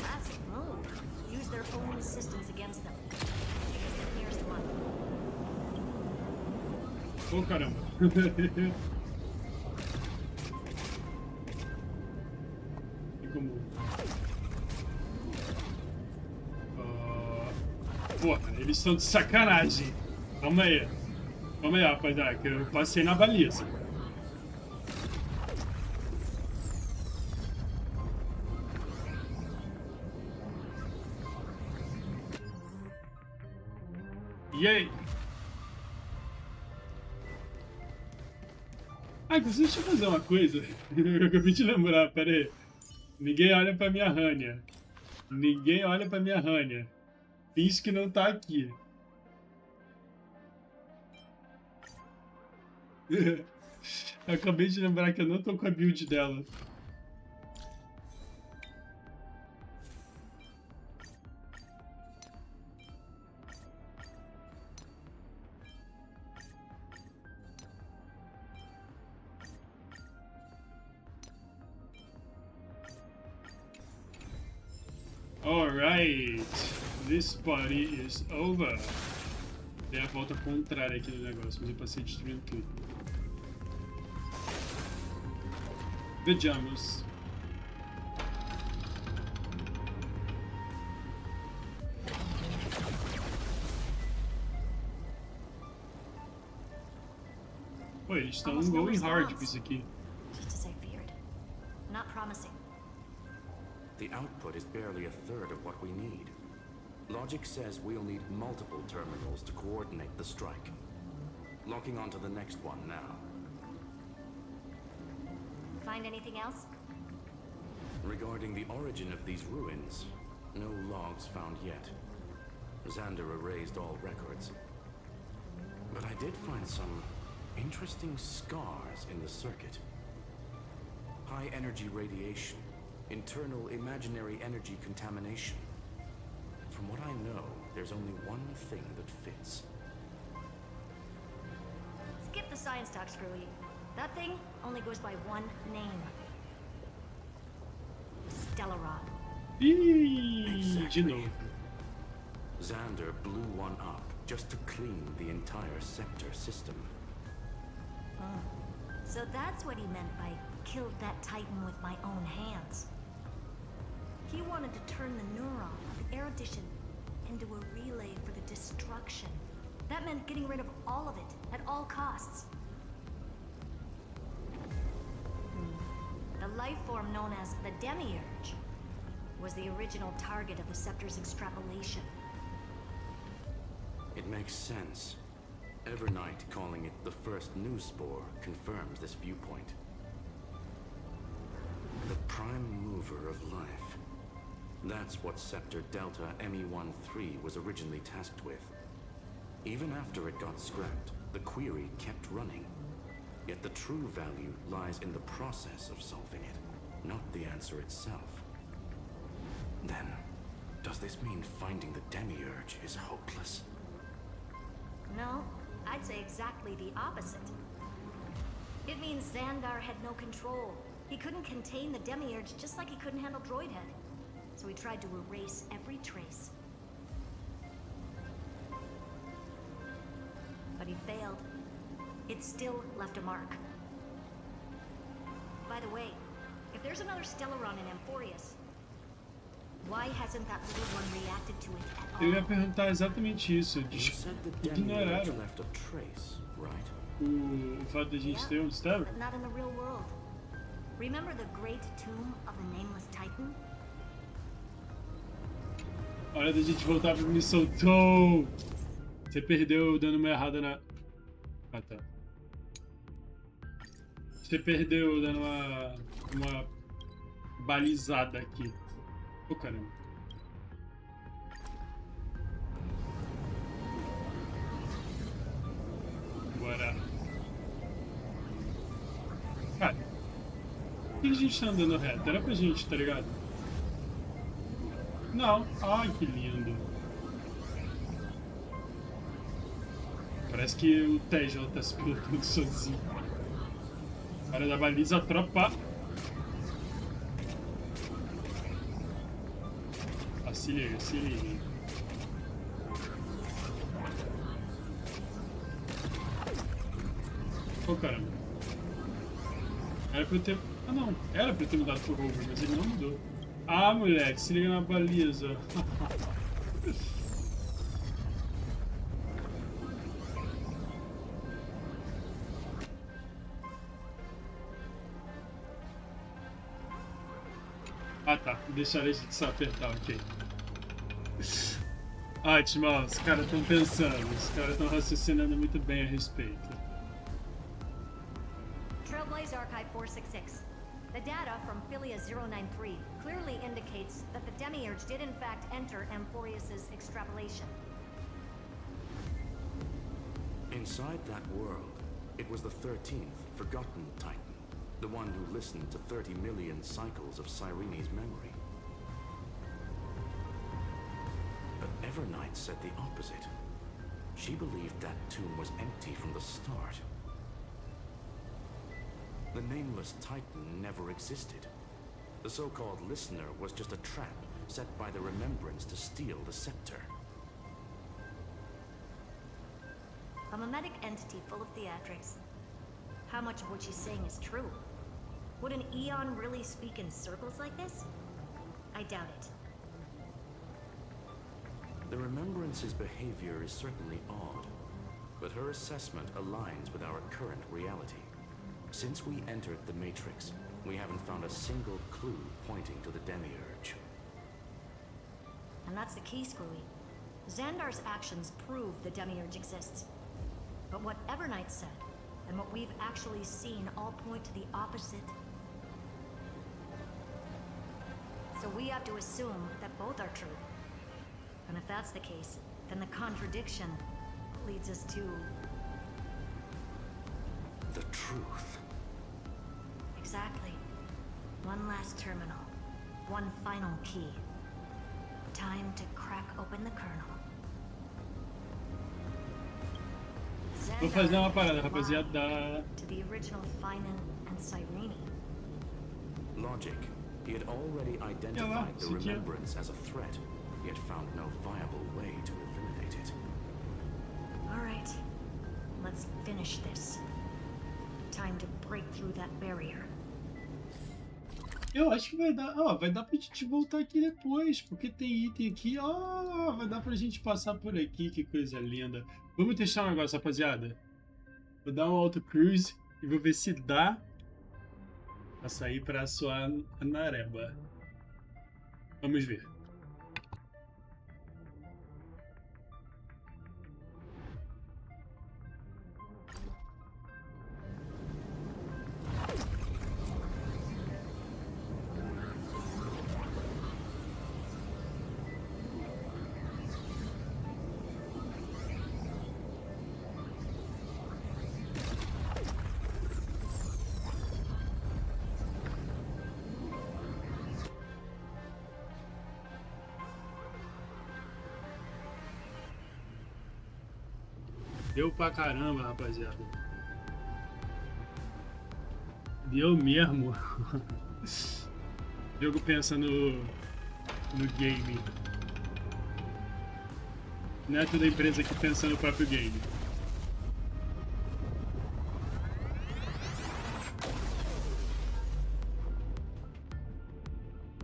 Classic move. Use their own systems against them. Take us to the nearest one. Oh, caramba. E como... Porra, eles estão de sacanagem. Calma aí. Calma aí, rapaziada, que eu passei na baliza. E aí? Ah, deixa eu fazer uma coisa. Eu acabei de lembrar, pera aí. Ninguém olha pra minha Rania. Ninguém olha pra minha Rania. Finge que não tá aqui. Eu acabei de lembrar que eu não tô com a build dela. Alright, this party is over. Dei a volta contrária aqui no negócio, mas eu passei destruindo tudo. Vejamos. Pô, eles estão going hard com isso aqui. Just as I feared. Not promising. The output is barely a third of what we need. Logic says we'll need multiple terminals to coordinate the strike. Locking onto the next one now. Find anything else? Regarding the origin of these ruins, no logs found yet. Xander erased all records. But I did find some interesting scars in the circuit. High energy radiation. Internal imaginary energy contamination. From what I know, there's only one thing that fits. Skip the science talk, Screwy. That thing only goes by one name. Stellaron. Exactly. Xander blew one up just to clean the entire scepter system. So that's what he meant by killed that Titan with my own hands. He wanted to turn the neuron of erudition into a relay for the destruction. That meant getting rid of all of it, at all costs. The life form known as the Demiurge was the original target of the Scepter's extrapolation. It makes sense. Evernight calling it the first new spore confirms this viewpoint. The prime mover of life. That's what Scepter Delta ME-13 was originally tasked with. Even after it got scrapped, the query kept running. Yet the true value lies in the process of solving it, not the answer itself. Then, does this mean finding the Demiurge is hopeless? No, I'd say exactly the opposite. It means Xandar had no control. He couldn't contain the Demiurge just like he couldn't handle Droidhead. So he tried to erase every trace. But he failed. It still left a mark. By the way, if there's another Stellaron in Amphoreus, why hasn't that little one reacted to it at all? Eu ia perguntar exatamente isso. Ignoraram o fato de a gente ter Stella. But not in the real world. Remember the great tomb of the nameless Titan? Hora da gente voltar pra missão. Tô! Você perdeu dando uma errada na... Ah, tá. Você perdeu dando uma balizada aqui. Ô, caramba. Bora. Cara, por que a gente tá andando reto? Era pra gente, tá ligado? Não. Ai, que lindo. Parece que o TJ tá se pilotando sozinho. Hora da baliza, tropa. se liga, se liga. Oh, caramba. Era pra eu ter... Ah, não. Era pra eu ter mudado pro rover, mas ele não mudou. Ah, moleque, se liga na baliza. Ah, tá. Deixarei de se apertar, ok. Ótimo, os caras estão pensando. Os caras estão raciocinando muito bem a respeito. Trailblaze Archive 466. The data from Philia 093 clearly indicates that the Demiurge did in fact enter Amphoreus' extrapolation. Inside that world, it was the 13th, forgotten Titan. The one who listened to 30 million cycles of Cyrene's memory. But Evernight said the opposite. She believed that tomb was empty from the start. The nameless Titan never existed. The so-called listener was just a trap set by the Remembrance to steal the scepter. A mimetic entity full of theatrics. How much of what she's saying is true? Would an Eon really speak in circles like this? I doubt it. The Remembrance's behavior is certainly odd, but her assessment aligns with our current reality. Since we entered the Matrix, we haven't found a single clue pointing to the Demiurge. And that's the key, Screwy. Xandar's actions prove the Demiurge exists. But what Evernight said, and what we've actually seen all point to the opposite. So we have to assume that both are true. And if that's the case, then the contradiction leads us to... the truth. Exactly. One last terminal. One final key. Time to crack open the kernel. Vou fazer uma parada, rapaziada. To the original Finan and Cyrene. Logic. He had already identified the Remembrance as a threat, yet found no viable way to eliminate it. Alright. Let's finish this. Time to break through that barrier. Eu acho que vai dar... Ó, vai dar pra gente voltar aqui depois, porque tem item aqui. Ó, vai dar pra gente passar por aqui, que coisa linda. Vamos testar um negócio, rapaziada. Vou dar um auto cruise e vou ver se dá pra sair pra sua Nareba. Vamos ver. Deu pra caramba, rapaziada. Deu mesmo. O jogo pensa no game. Não é toda empresa que pensa no próprio game.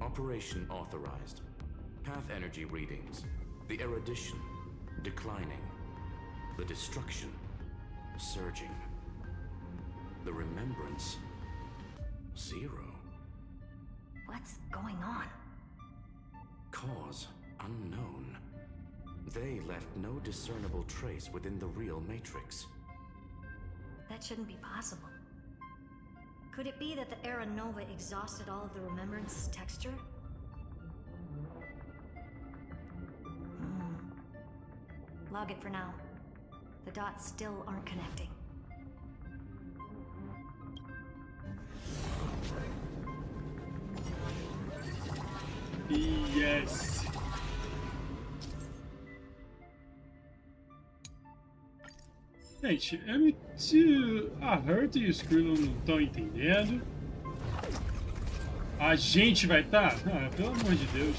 Operation authorized. Path energy readings. The erudition declining. The destruction surging. The remembrance 0. What's going on? Cause unknown. They left no discernible trace within the real Matrix. That shouldn't be possible. Could it be that the Era Nova exhausted all of the Remembrance's texture? Log it for now. The dots still aren't connecting. Yes. Gente, se a Hurt e o Skrill não estão entendendo, a gente vai estar? Ah, pelo amor de Deus.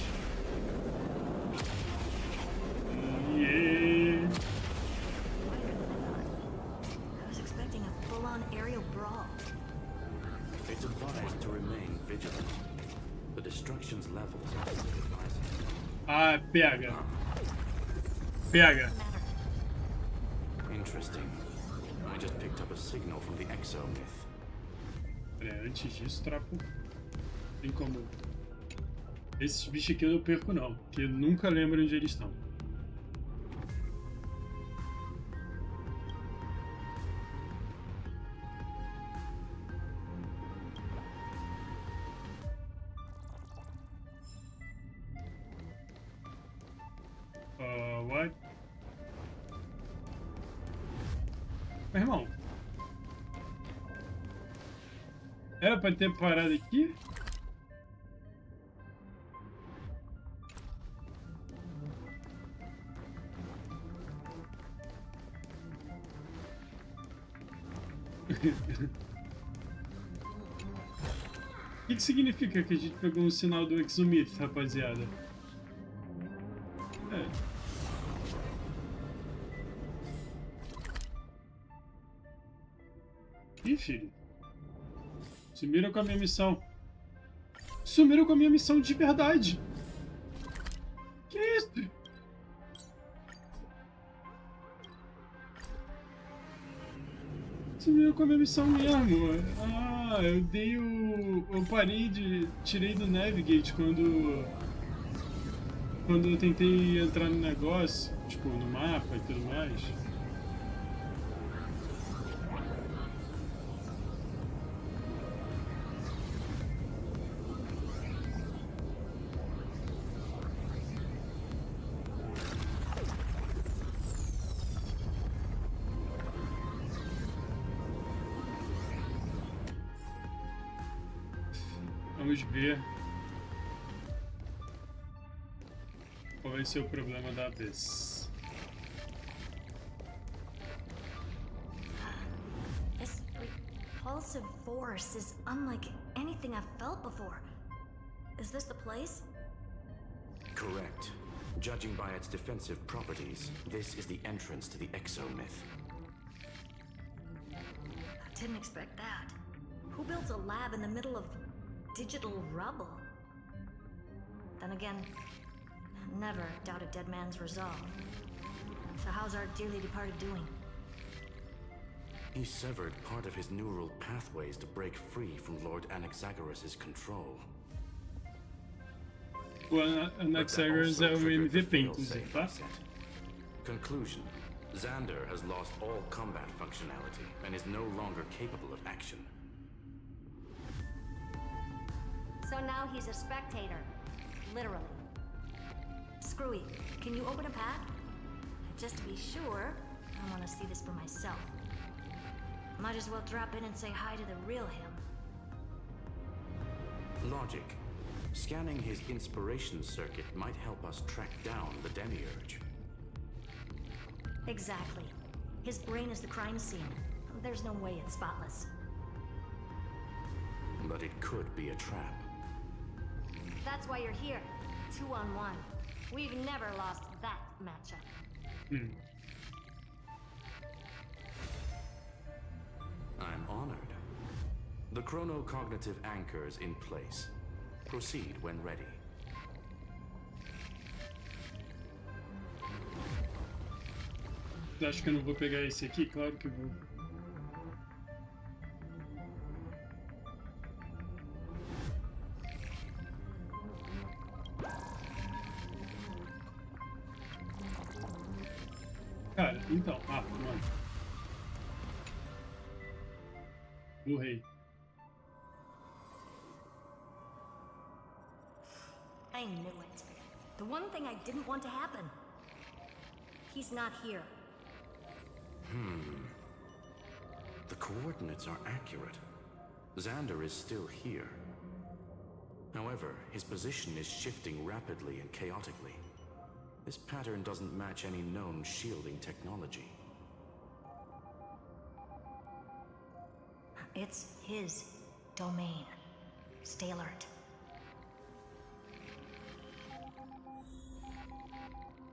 aerial brawl. It's advised to remain vigilant. The destruction's levels are surprising. Ah, pega. Pega. Interesting. I just picked up a signal from the exo-myth. Peraí, antes disso, trapo. Tem como. Esses bichos aqui eu não perco, não. Porque eu nunca lembro onde eles estão. What? Meu irmão. Era pra ter parado aqui? O que significa que a gente pegou um sinal do Exumith, rapaziada? Ih, filho. Sumiram com a minha missão. Sumiram com a minha missão de verdade. Que isso? Sumiram com a minha missão mesmo. Ah, eu dei o... Eu parei de... Tirei do Navigate quando eu tentei entrar no negócio. Tipo, no mapa e tudo mais. Vamos ver qual vai ser o problema da vez. This repulsive force is unlike anything I've felt before. Is this the place? Correct. Judging by its defensive properties, this is the entrance to the exo-myth. I didn't expect that. Who builds a lab in the middle of digital rubble? Then again, never doubt a dead man's resolve. So how's our dearly departed doing? He severed part of his neural pathways to break free from Lord Anaxagoras' control. O Anaxagoras é o MVP, inclusive, tá? Conclusion. Xander has lost all combat functionality and is no longer capable of action. So now he's a spectator. Literally. Screwy, can you open a pack? Just to be sure, I want to see this for myself. Might as well drop in and say hi to the real him. Logic. Scanning his inspiration circuit might help us track down the demiurge. Exactly. His brain is the crime scene. There's no way it's spotless. But it could be a trap. That's why you're here. 2-on-1. We've never lost that matchup. I'm honored. The chronocognitive anchor is in place. Proceed when ready. Acho que eu não vou pegar esse aqui? Claro que vou. Cara, então, mano. Burrei. I knew it. The one thing I didn't want to happen. He's not here. The coordinates are accurate. Xander is still here. However, his position is shifting rapidly and chaotically. This pattern doesn't match any known shielding technology. It's his domain. Stay alert.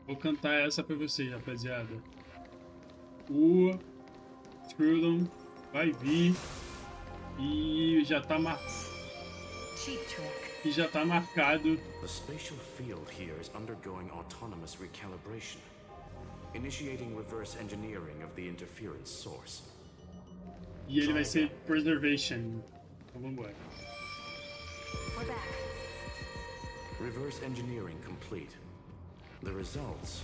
Vou cantar essa pra vocês, rapaziada. O Trudon vai vir. E já tá marcado. The spatial field here is undergoing autonomous recalibration, initiating reverse engineering of the interference source. E ele vai ser preservation. Então vamos embora. We're back. Reverse engineering complete. The results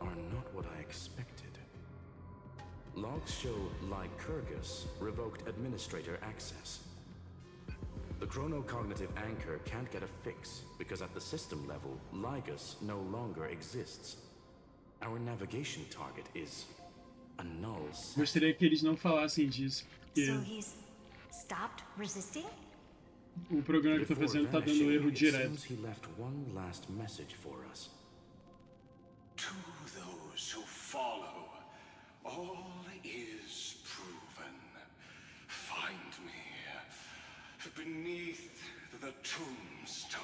are not what I expected. Logs show Lycurgus revoked administrator access. The chronocognitive anchor can't get a fix because at the system level, Lygus no longer exists. Our navigation target is a null set. Gostaria que eles não falassem disso, porque So he's stopped resisting? o programa que eu tô fazendo tá dando erro direto. He left one last message for us. To those who follow, all is proven. Find me beneath the tombstone.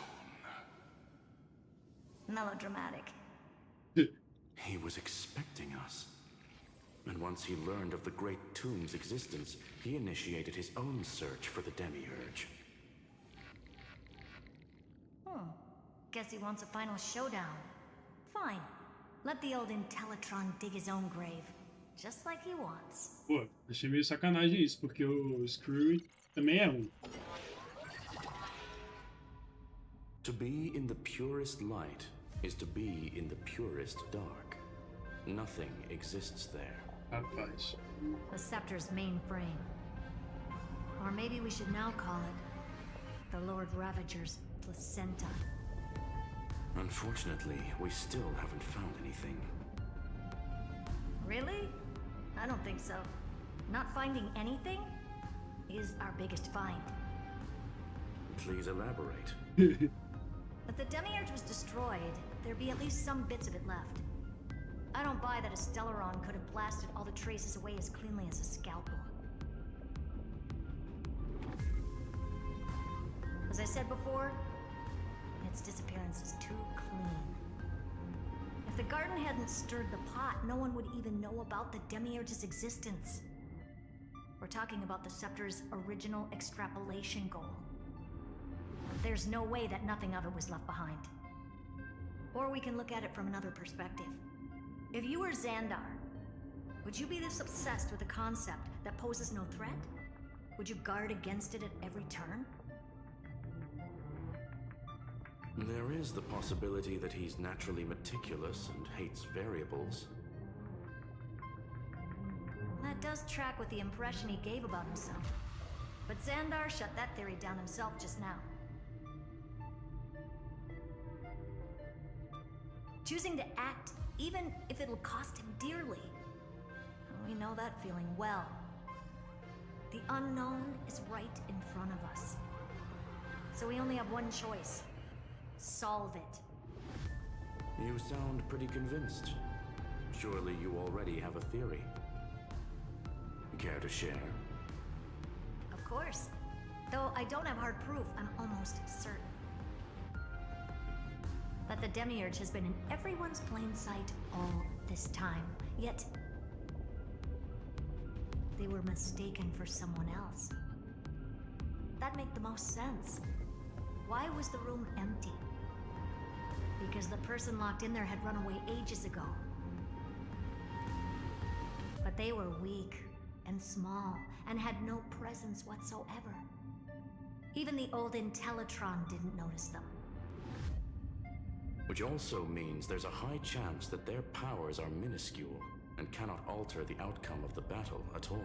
Melodramatic. He was expecting us. And once he learned of the Great Tomb's existence, he initiated his own search for the Demiurge. Guess he wants a final showdown. Fine. Let the old Intellitron dig his own grave. Just like he wants. Pô, achei meio sacanagem isso, porque o Screw também é um. To be in the purest light is to be in the purest dark. Nothing exists there. Rapaz. The Scepter's mainframe. Or maybe we should now call it the Lord Ravager's placenta. Unfortunately, we still haven't found anything. Really? I don't think so. Not finding anything is our biggest find. Please elaborate. If the Demiurge was destroyed, there'd be at least some bits of it left. I don't buy that a Stellaron could have blasted all the traces away as cleanly as a scalpel. As I said before, its disappearance is too clean. If the garden hadn't stirred the pot, no one would even know about the Demiurge's existence. We're talking about the Scepter's original extrapolation goal. There's no way that nothing of it was left behind. Or we can look at it from another perspective. If you were Xandar, would you be this obsessed with a concept that poses no threat? Would you guard against it at every turn? There is the possibility that he's naturally meticulous and hates variables. That does track with the impression he gave about himself. But Xandar shut that theory down himself just now. Choosing to act, even if it'll cost him dearly. We know that feeling well. The unknown is right in front of us. So we only have one choice. Solve it. You sound pretty convinced. Surely you already have a theory. Care to share? Of course. Though I don't have hard proof, I'm almost certain that the Demiurge has been in everyone's plain sight all this time. Yet, they were mistaken for someone else. That'd make the most sense. Why was the room empty? Because the person locked in there had run away ages ago. But they were weak and small and had no presence whatsoever. Even the old Intellitron didn't notice them. Which also means there's a high chance that their powers are minuscule and cannot alter the outcome of the battle at all.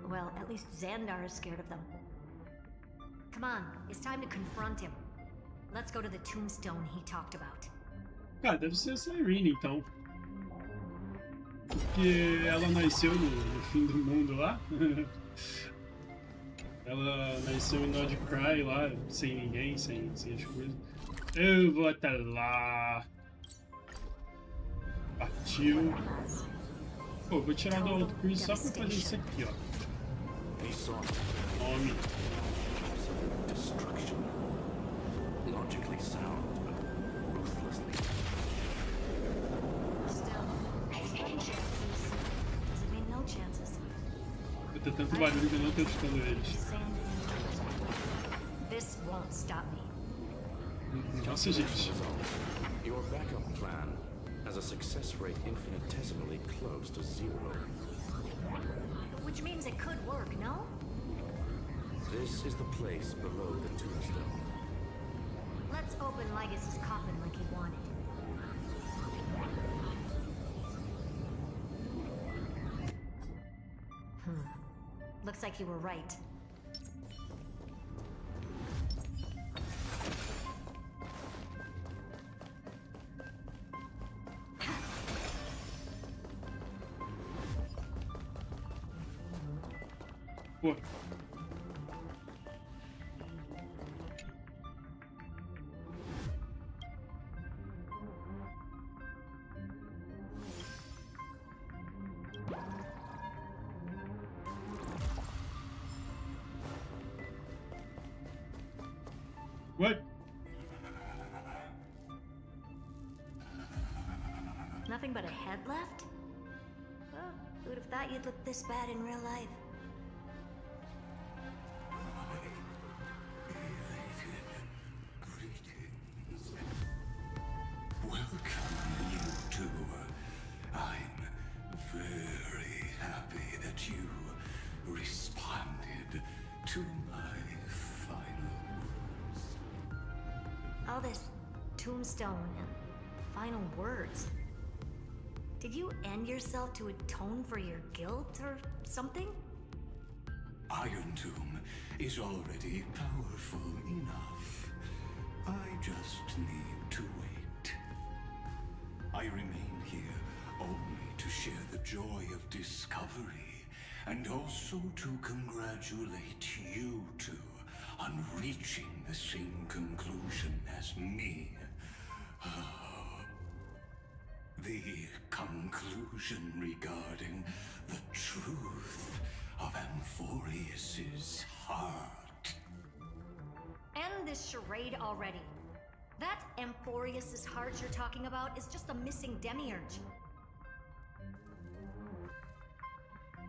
Well, at least Xandar is scared of them. Come on, it's time to confront him. Let's go to the tombstone he talked about. Cara, deve ser a Cyrene, então. Porque ela nasceu no fim do mundo lá. Ela nasceu em Nodcry lá, sem ninguém, sem as coisas. Eu vou até lá. Partiu. Pô, vou tirar do Outcruise só pra fazer isso aqui, ó. Nome. Destruction. Logically sound, but ruthlessly. Still, Puta, tanto barulho que eu não tô escutando eles. This won't stop me. Nossa, gente. Your backup plan has a success rate infinitesimally close to 0. Which means it could work, no? This is the place below the tombstone. Let's open Ligus's coffin like he wanted. Looks like you were right. What? What? Nothing but a head left? Oh, who'd have thought you'd look this bad in real life? Welcome, you two. I'm very happy that you responded to my final words. All this tombstone and final words. Did you end yourself to atone for your guilt or something? Iron Tomb is already powerful enough. I just need to wait. I remain here only to share the joy of discovery and also to congratulate you two on reaching the same conclusion as me. The conclusion regarding the truth of Amphoreus's heart. End this charade already. That Amphoreus's heart you're talking about is just a missing demiurge.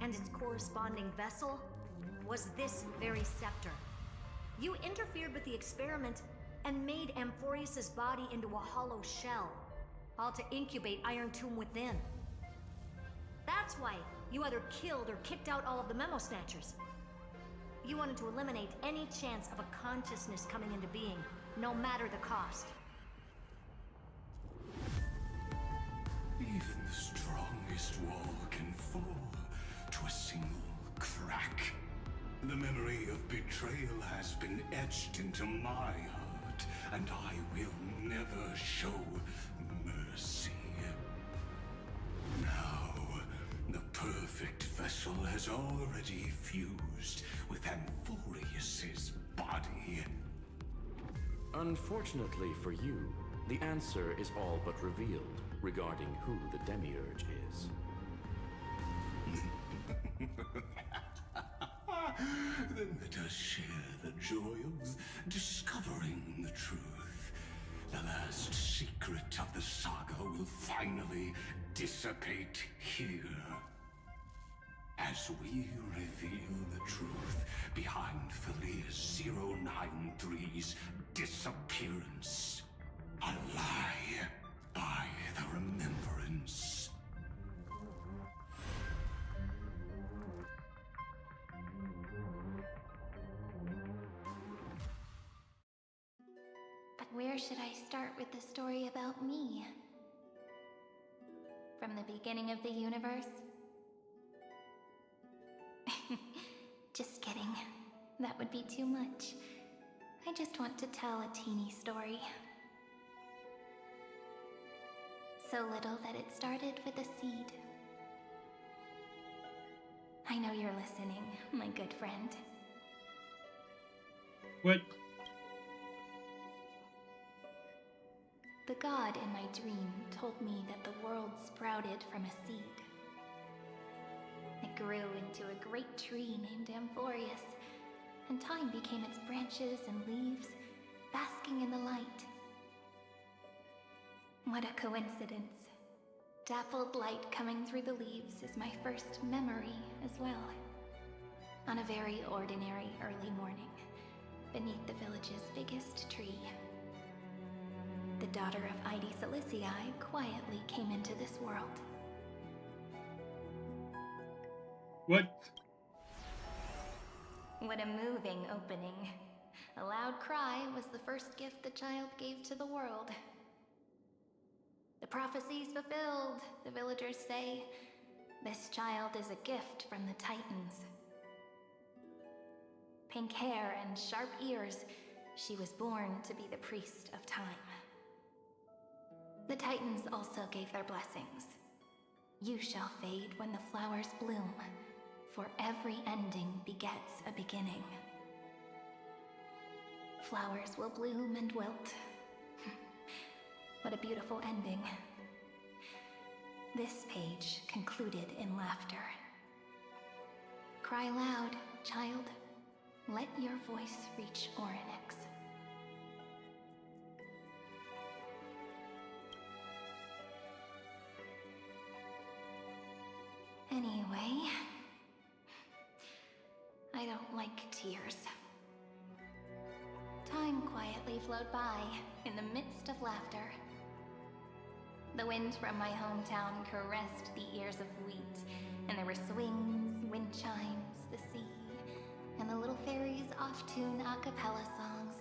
And its corresponding vessel was this very scepter. You interfered with the experiment and made Amphoreus's body into a hollow shell, all to incubate Iron Tomb within. That's why you either killed or kicked out all of the Memo Snatchers. You wanted to eliminate any chance of a consciousness coming into being, no matter the cost. Even the strongest wall can fall to a single crack. The memory of betrayal has been etched into my heart, and I will never show mercy. Now, the perfect vessel has already fused with Amphoreus's body. Unfortunately for you, the answer is all but revealed regarding who the Demiurge is. Then let us share the joy of discovering the truth. The last secret of the saga will finally dissipate here. As we reveal the truth behind Felia's 093's disappearance. A lie by the remembrance. But where should I start with the story about me? From the beginning of the universe? Just kidding. That would be too much. I just want to tell a teeny story. So little that it started with a seed. I know you're listening, my good friend. What? The god in my dream told me that the world sprouted from a seed. It grew into a great tree named Amphoreus, and time became its branches and leaves, basking in the light. What a coincidence. Dappled light coming through the leaves is my first memory as well. On a very ordinary early morning, beneath the village's biggest tree, the daughter of Id Silicii quietly came into this world. What? What a moving opening. A loud cry was the first gift the child gave to the world. The prophecy's fulfilled, the villagers say. This child is a gift from the Titans. Pink hair and sharp ears, she was born to be the priest of time. The Titans also gave their blessings. You shall fade when the flowers bloom, for every ending begets a beginning. Flowers will bloom and wilt. What a beautiful ending. This page concluded in laughter. Cry loud, child. Let your voice reach Orynyx. Anyway, I don't like tears. Time quietly flowed by in the midst of laughter. The wind from my hometown caressed the ears of wheat, and there were swings, wind chimes, the sea, and the little fairies off-tune a cappella songs.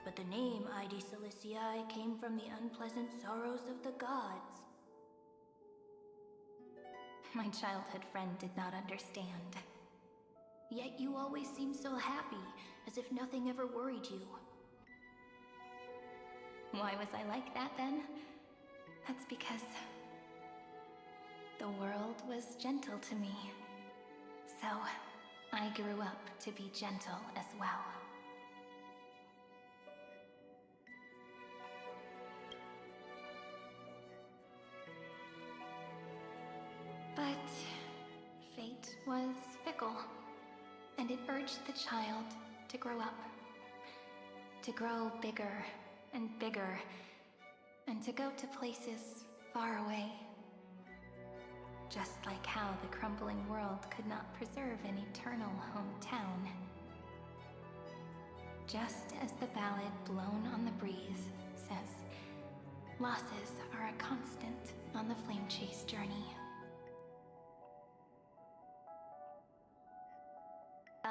But the name Id Silicii came from the unpleasant sorrows of the gods. My childhood friend did not understand. Yet you always seemed so happy, as if nothing ever worried you. Why was I like that then? That's because the world was gentle to me. So I grew up to be gentle as well. But fate was fickle, and it urged the child to grow up. To grow bigger and bigger, and to go to places far away. Just like how the crumbling world could not preserve an eternal hometown. Just as the ballad Blown on the Breeze says, losses are a constant on the flame chase journey.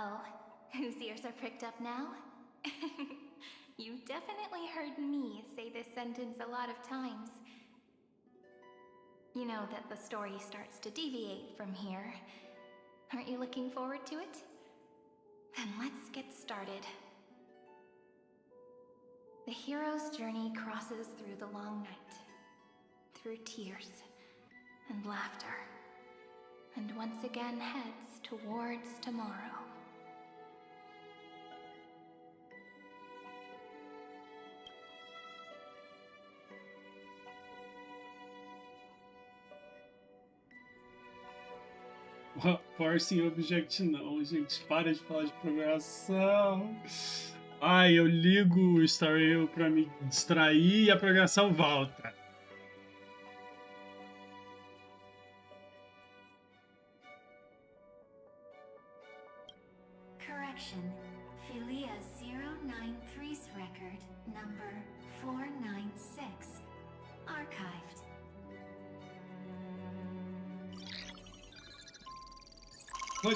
Oh, whose ears are pricked up now? You definitely heard me say this sentence a lot of times. You know that the story starts to deviate from here. Aren't you looking forward to it? Then let's get started. The hero's journey crosses through the long night, through tears and laughter, and once again heads towards tomorrow. Parsing Object não, gente. Para de falar de programação. Ai, eu ligo o Espero pra me distrair e a programação volta. Correction. Philia 093's record number 496. Archived. What?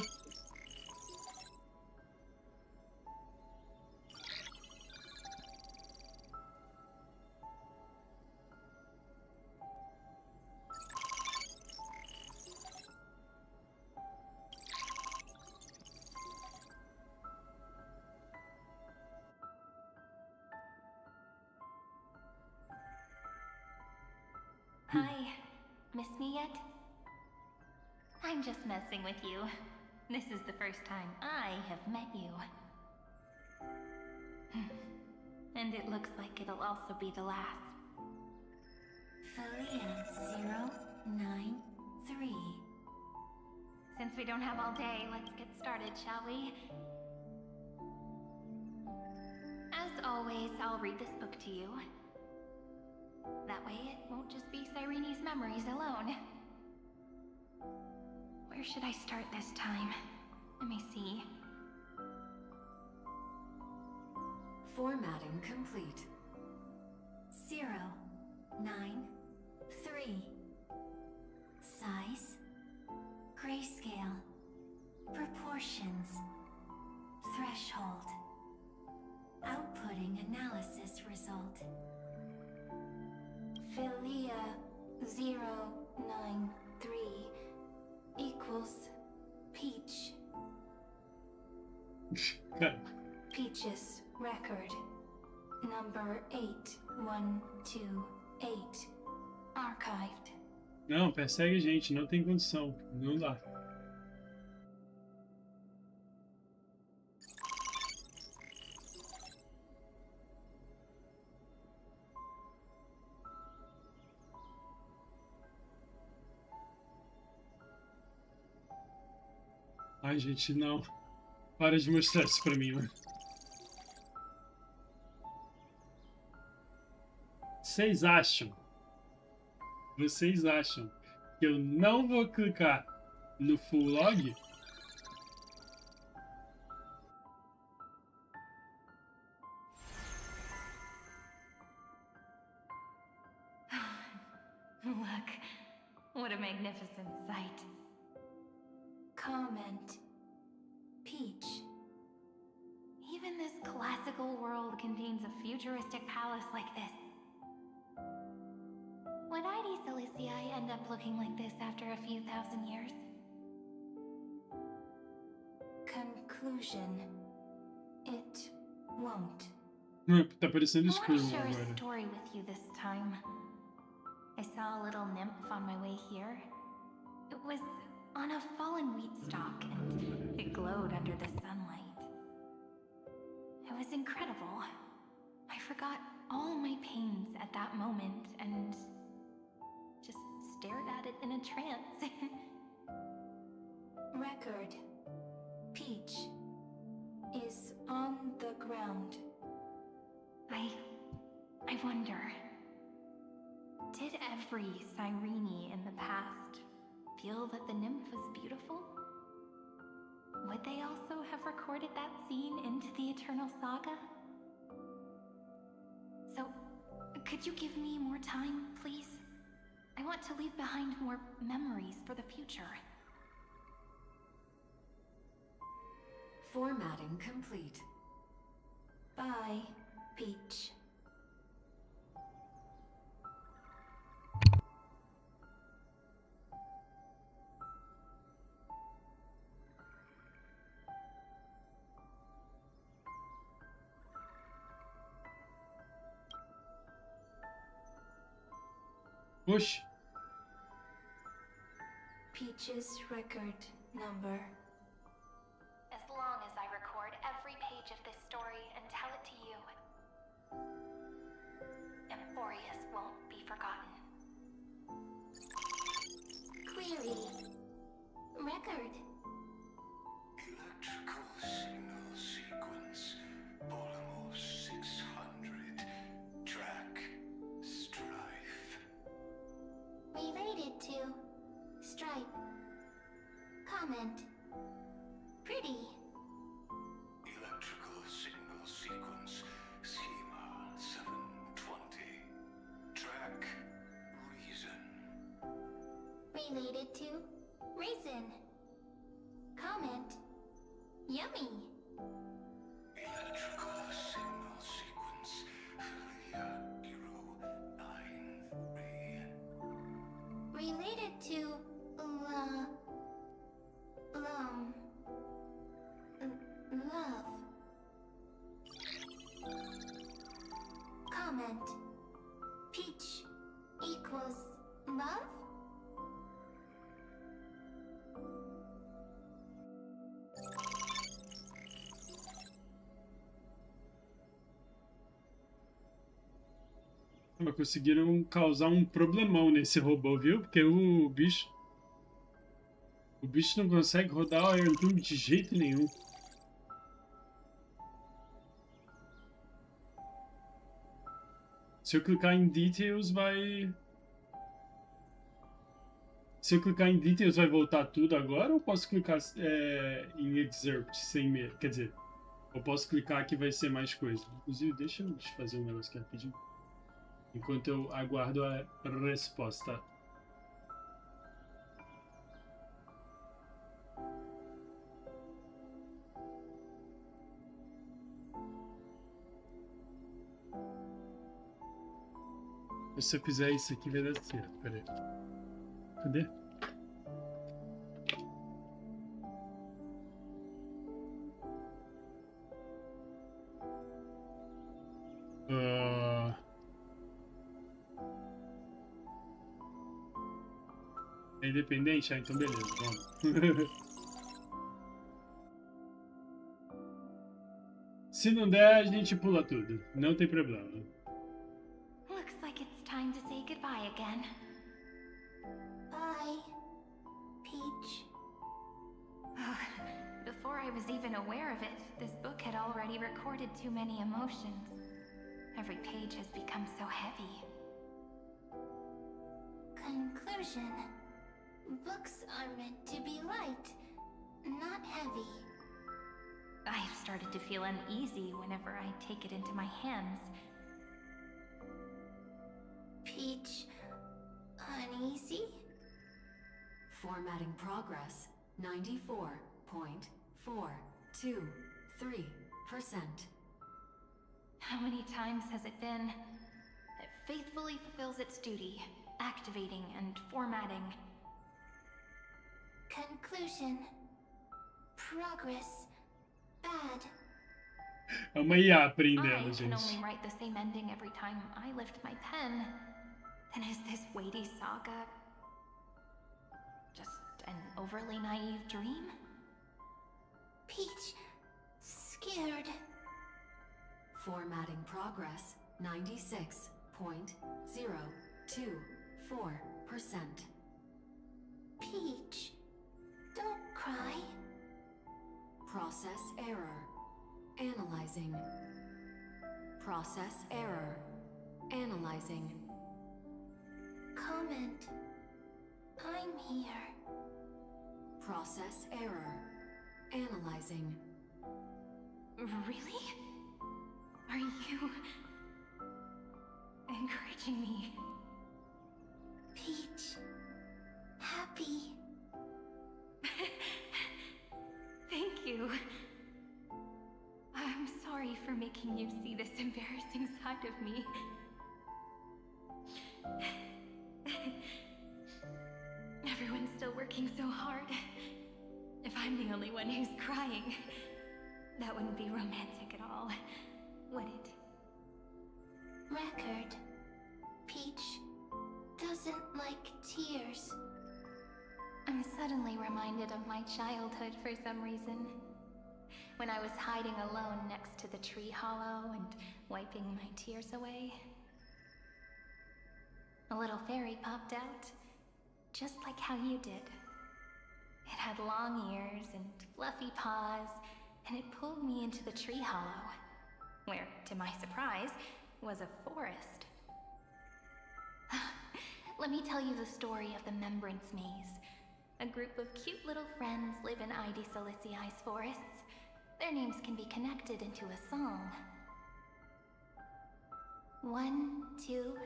Hi. Miss me yet? I'm just messing with you. This is the first time I have met you. And it looks like it'll also be the last. Philia 093. Since we don't have all day, let's get started, shall we? always, I'll read this book to you. That way it won't just be Cyrene's memories alone. Where should I start this time? Let me see. Formatting complete. 0, 9, 3. Size. Grayscale. Proportions. Threshold. Outputting analysis result. Philia 093 equals Peach. Peach's record. Number 8128. Archived. Não, persegue a gente, não tem condição. Não dá. Ai, gente, não. Para de mostrar isso pra mim, mano. Vocês acham que eu não vou clicar no full log? Look, what a magnificent sight. Comment. Peach. Even this classical world contains a futuristic palace like this. Would ID Silicii end up looking like this after a few thousand years? Conclusion. It won't. Tá parecendo escuro I want to share agora. a story with you this time. I saw a little nymph on my way here. It was on a fallen wheat stalk, and it glowed under the sunlight. It was incredible. I forgot all my pains at that moment and just stared at it in a trance. Record. Peach is on the ground. I wonder, did every Cyrene in the past feel that the nymph was beautiful? Would they also have recorded that scene into the Eternal Saga? So, could you give me more time, please? I want to leave behind more memories for the future. Formatting complete. Bye, Peach. Push. Peach's record number. As long as I record every page of this story and tell it to you, Amphoreus won't be forgotten. Query. Record. Electrical signal sequence. Bolamos 600. Track. Strife. Related to Stripe. Comment. Pretty. Electrical signal sequence. Schema 720. Track. Reason. Related to Raisin. Comment. Yummy. Electrical signal sequence. Philia 093. Related to love. Comment. Peach equals love? Mas conseguiram causar um problemão nesse robô, viu? Porque o bicho não consegue rodar o Iron Tomb de jeito nenhum. Se eu clicar em Details, vai... Se eu clicar em Details, vai voltar tudo agora? Ou posso clicar em Excerpt sem medo? Quer dizer, eu posso clicar que vai ser mais coisa. Inclusive, deixa eu fazer um negócio aqui rapidinho. Enquanto eu aguardo a resposta. Se eu fizer isso aqui, vai dar certo. Pera aí. Cadê? É independente? Ah, então beleza, vamos. Se não der, a gente pula tudo. Não tem problema. Looks like it's time to say goodbye again. Bye, Peach. Before I was even aware of it, this book had already recorded too many emotions. Every page has become so heavy. Conclusion. Books are meant to be light, not heavy. I have started to feel uneasy whenever I take it into my hands. Peach, uneasy? Formatting progress, 94.423%. How many times has it been? It faithfully fulfills its duty, activating and formatting. Conclusion. Progress. Bad. É uma IA I aprendendo, can gente. only write the same ending every time I lift my pen. Then is this weighty saga just an overly naive dream? Peach, scared. Formatting progress, 96.024%. Peach, don't cry. Process error. Analyzing. Process error. Analyzing. Comment. I'm here. Process error. Analyzing. Really? Are you encouraging me? Peach, happy. Thank you. I'm sorry for making you see this embarrassing side of me. Everyone's still working so hard. If I'm the only one who's crying, that wouldn't be romantic at all, would it? Record. Peach doesn't like tears. I'm suddenly reminded of my childhood for some reason. When I was hiding alone next to the tree hollow and wiping my tears away. A little fairy popped out, just like how you did. It had long ears and fluffy paws, and it pulled me into the tree hollow, where, to my surprise, was a forest. Let me tell you the story of the Membrance Maze. A group of cute little friends live in ID Silicii's forests. Their names can be connected into a song. 1, 2,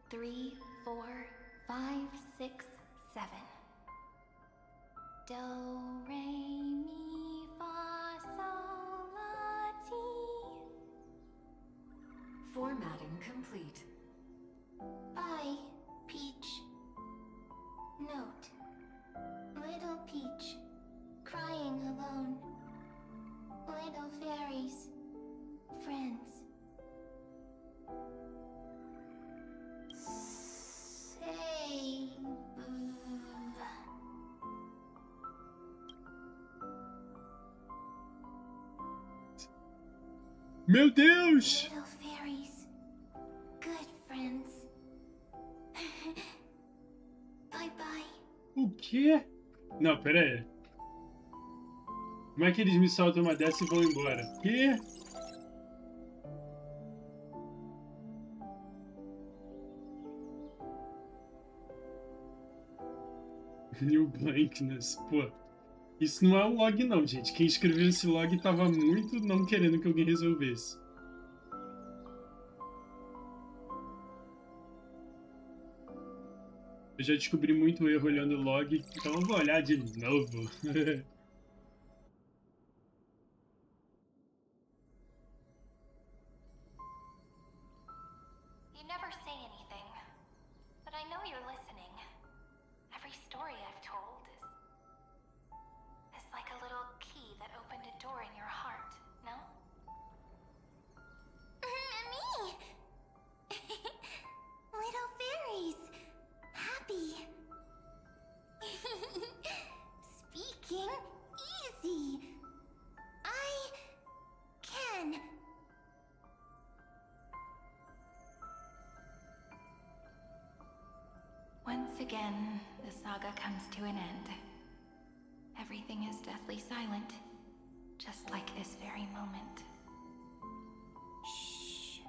3, 4, 5, 6, 7. Do, re, mi, fa, sol, la, ti. Formatting complete. Bye, Peach. Note. Little Peach, crying alone. Little fairies, friends. Save. Meu Deus! Little fairies, good friends. Bye bye. O quê? Não, pera aí. Como é que eles me soltam uma dessa e vão embora? Quê? New blankness. Pô, isso não é um log não, gente. Quem escreveu esse log tava muito não querendo que alguém resolvesse. Eu já descobri muito erro olhando o log, então eu vou olhar de novo. You never say anything, but I know you're listening. Every story I've told is like a little key that opened a door in your heart, no? Me! Little fairies! Happy! Speaking easy! I can! Once again, the saga comes to an end. Everything is deathly silent, just like this very moment. Shh!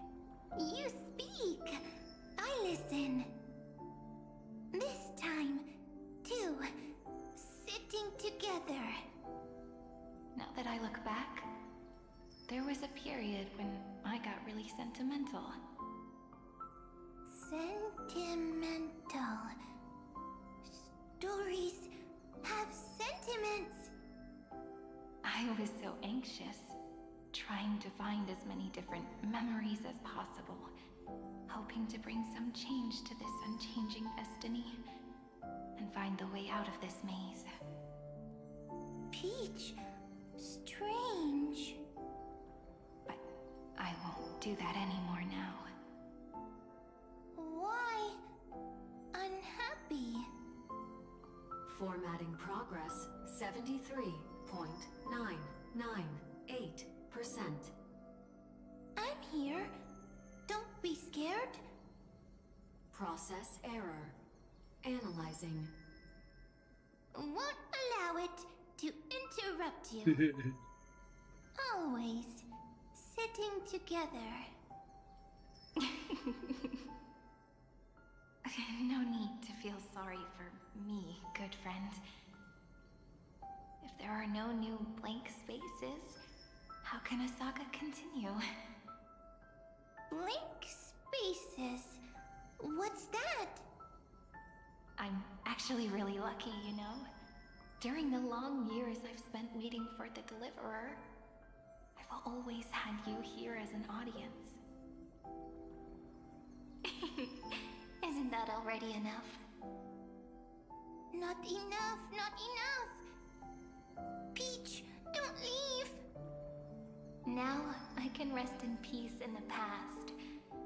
You speak! I listen. This time, too. Sitting together. Now that I look back, there was a period when I got really sentimental. Sentimental. Stories have sentiments. I was so anxious, trying to find as many different memories as possible, hoping to bring some change to this unchanging destiny, and find the way out of this maze. Peach, strange. But I won't do that anymore now. Why unhappy? Formatting progress 73.998%. I'm here. Don't be scared. Process error. Analyzing. Won't allow it to interrupt you. Always sitting together. No need to feel sorry for me, good friend. If there are no new blank spaces, how can a saga continue? Blank spaces? What's that? I'm actually really lucky, you know? During the long years I've spent waiting for the deliverer, I've always had you here as an audience. Isn't that already enough? Not enough, not enough! Peach, don't leave! Now I can rest in peace in the past.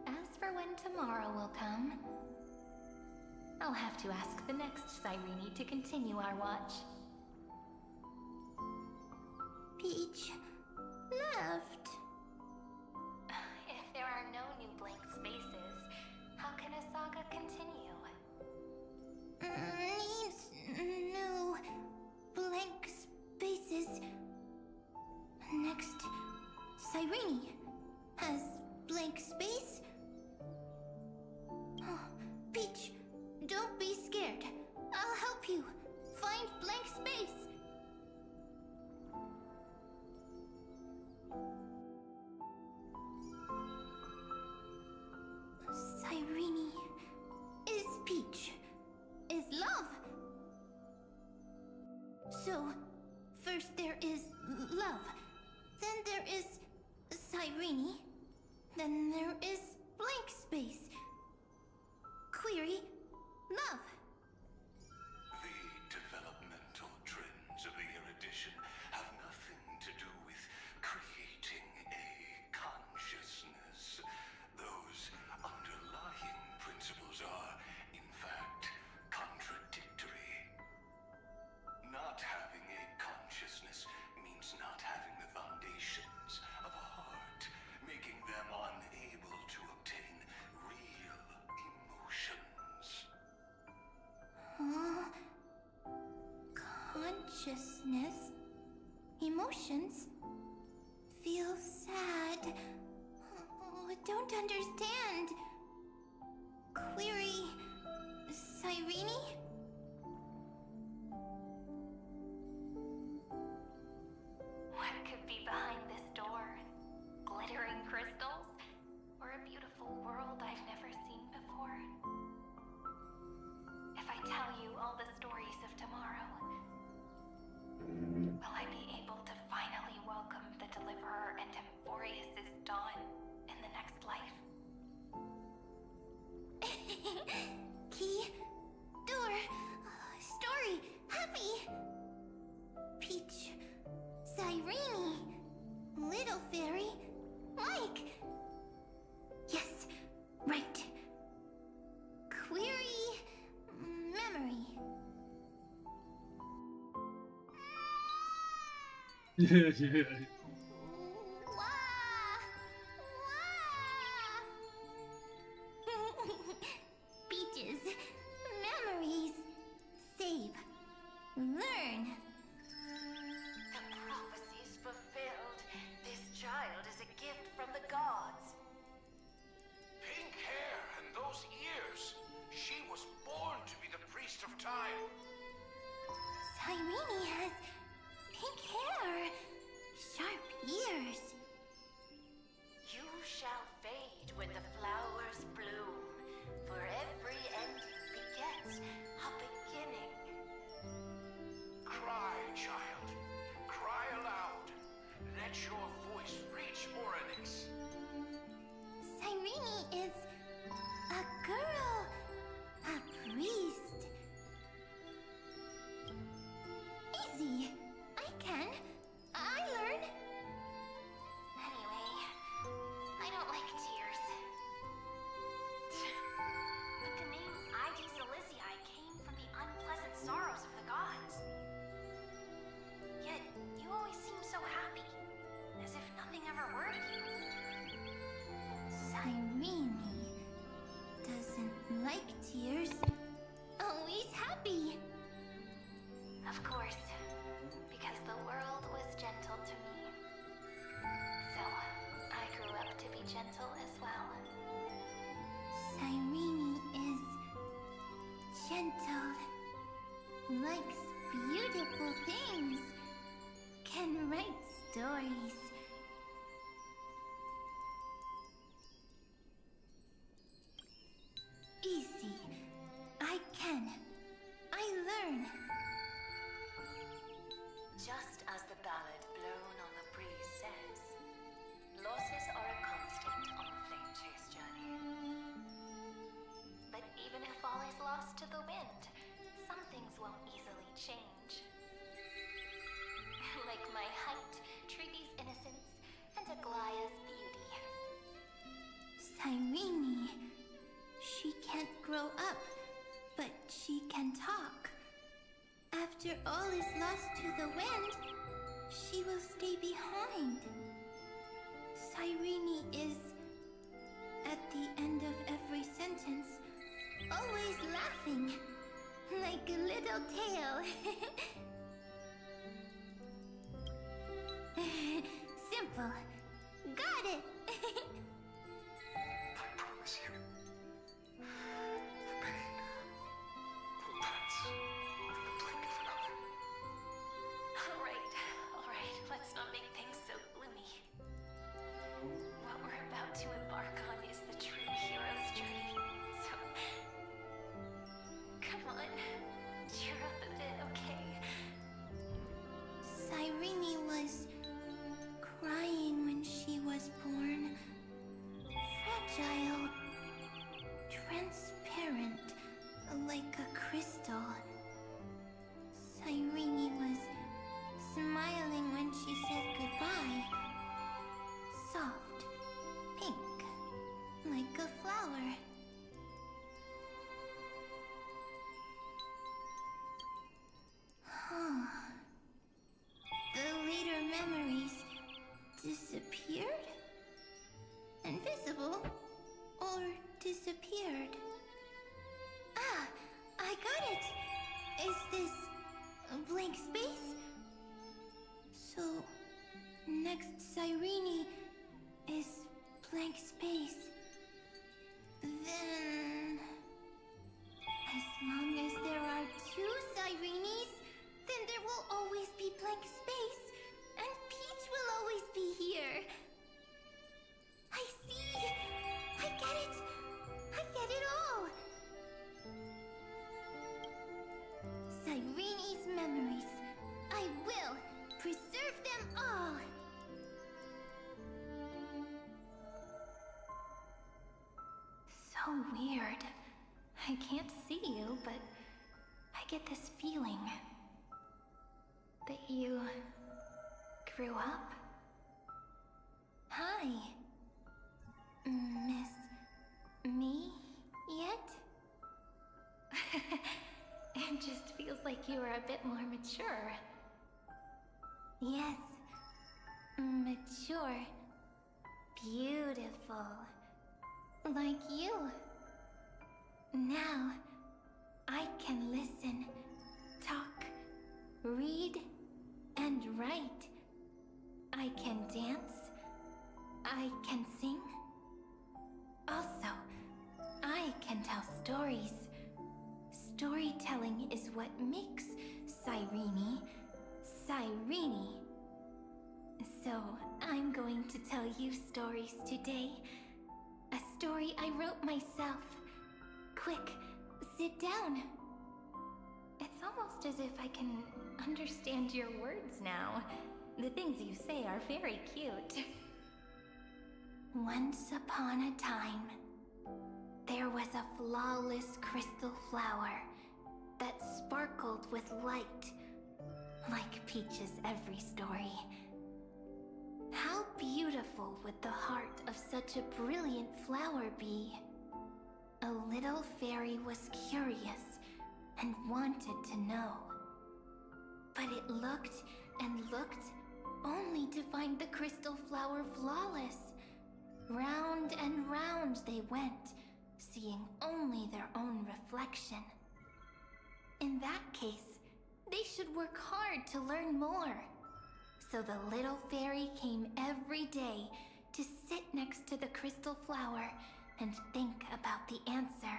As for when tomorrow will come, I'll have to ask the next Cyrene to continue our watch. Peach left. If there are no new blank spaces, how can a saga continue? Needs new blank spaces. Next, Cyrene has blank space. Oh, Peach, don't be scared. I'll help you find blank space. Cyrene is Peach, is love. So, first there is love, then there is Cyrene, then there is blank space. Query, love. The developmental trends of the erudition have nothing to do with creating a consciousness. Those underlying principles are, in fact, contradictory. Not having a consciousness means not having the foundations of a heart, making them unable to obtain real emotions. Huh? Consciousness? Emotions? Feel sad? Oh, I don't understand. Query... Cyrene? Key, door, story, happy. Peach, Cyrene, little fairy, Mike. Yes, right. Query, memory. Peaches, memories, save, learn. The prophecy's fulfilled. This child is a gift from the gods. Pink hair and those ears. She was born to be the priest of time. Cyrene has pink hair, sharp ears. You shall fade when the flowers bloom, for every end begets a beginning. Cry, child. Cry aloud. Let your voice reach Oryx. Cyrene is a girl, a priest. Easy. I can. I learn. Anyway, I don't like tears. But the name ID Silizii came from the unpleasant sorrows of the gods. Yet, you always seem so happy, as if nothing ever worried you. Cyrene doesn't like tears. Always happy. Of course, because the world was gentle to me. So, I grew up to be gentle as well. Cyrene is gentle, likes beautiful things, can write stories. Easy. I can. I learn. Just as the ballad blown on the breeze says, losses are a constant on the flame chase journey. But even if all is lost to the wind, some things won't easily change. Like my height, Treeby's innocence, and Aglaya's beauty. Cyrene. She can't grow up, but she can talk. After all is lost to the wind, she will stay behind. Cyrene is, at the end of every sentence, always laughing, like a little tail. Simple. Got it! I promise you, the pain will pass in the blink of an eye. Alright, let's not make things so gloomy. What we're about to embark on is the true hero's journey, so... Come on, cheer up a bit, okay? Cyrene was crying when she was born. Fragile, transparent, like a crystal. Cyrene was smiling when she said goodbye. Soft, pink, like a flower. Huh. The later memories disappeared? Invisible? Or disappeared? Ah, I got it! Is this a blank space? So, next Cyrene is blank space. Then... as long as there are two Cyrenes, then there will always be blank space. And Peach will always be here. I see! I get it! I get it all! Cyrene's memories. I will preserve them all! So weird. I can't see you, but I get this feeling that you grew up. Hi. Miss me yet? It just feels like you are a bit more mature. Yes. Mature. Beautiful. Like you. Now, I can listen, talk, read, and write. I can dance. I can sing. Also, I can tell stories. Storytelling is what makes Cyrene, Cyrene. So, I'm going to tell you stories today. A story I wrote myself. Quick, sit down. It's almost as if I can understand your words now. The things you say are very cute. Once upon a time, there was a flawless crystal flower that sparkled with light, like Peach's every story. How beautiful would the heart of such a brilliant flower be? A little fairy was curious and wanted to know. But it looked and looked, only to find the crystal flower flawless. Round and round they went, seeing only their own reflection. In that case, they should work hard to learn more. So the little fairy came every day to sit next to the crystal flower and think about the answer.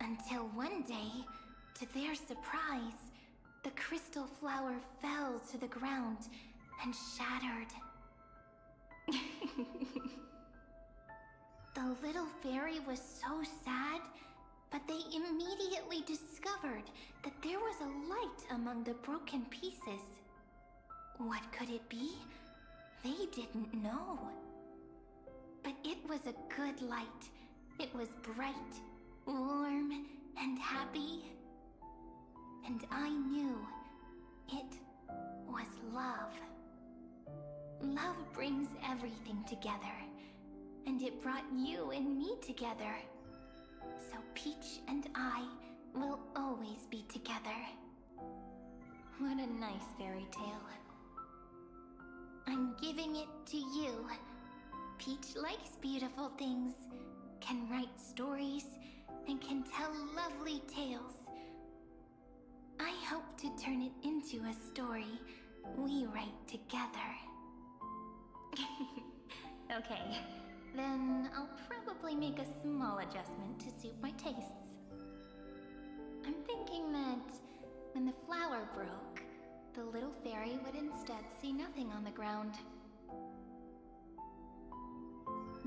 Until one day, to their surprise, the crystal flower fell to the ground and shattered. The little fairy was so sad, but they immediately discovered that there was a light among the broken pieces. What could it be? They didn't know. But it was a good light. It was bright, warm, and happy. And I knew it was love. Love brings everything together. And it brought you and me together. So Peach and I will always be together. What a nice fairy tale. I'm giving it to you. Peach likes beautiful things, can write stories, and can tell lovely tales. I hope to turn it into a story we write together. Okay, then I'll probably make a small adjustment to suit my tastes. I'm thinking that when the flower broke, the little fairy would instead see nothing on the ground.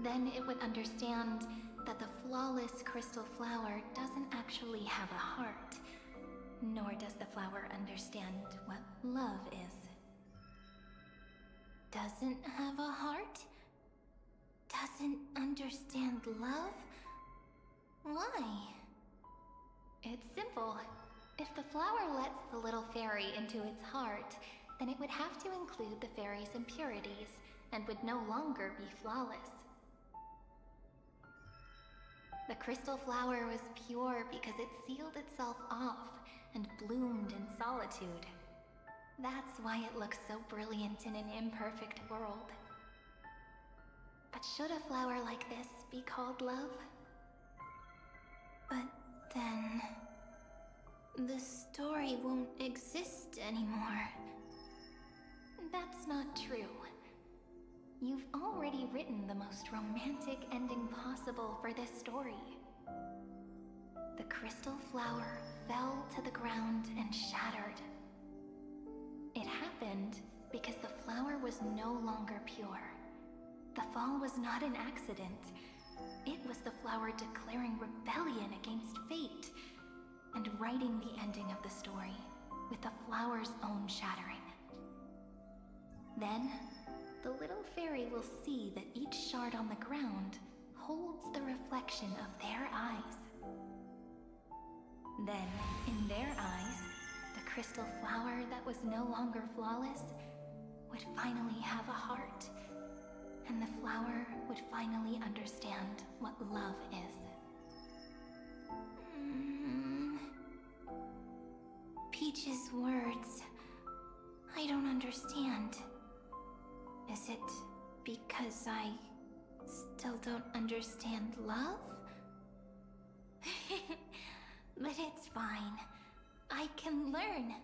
Then it would understand that the flawless crystal flower doesn't actually have a heart, nor does the flower understand what love is. Doesn't have a heart? Doesn't understand love? Why? It's simple. If the flower lets the little fairy into its heart, then it would have to include the fairy's impurities, and would no longer be flawless. The crystal flower was pure because it sealed itself off and bloomed in solitude. That's why it looks so brilliant in an imperfect world. But should a flower like this be called love? But then the story won't exist anymore. That's not true. You've already written the most romantic ending possible for this story. The crystal flower fell to the ground and shattered. It happened because the flower was no longer pure. The fall was not an accident. It was the flower declaring rebellion against fate and writing the ending of the story with the flower's own shattering. Then, the little fairy will see that each shard on the ground holds the reflection of their eyes. Then, in their eyes, the crystal flower that was no longer flawless would finally have a heart, and the flower would finally understand what love is. Peach's words, I don't understand. Is it because I still don't understand love? But it's fine. I can learn.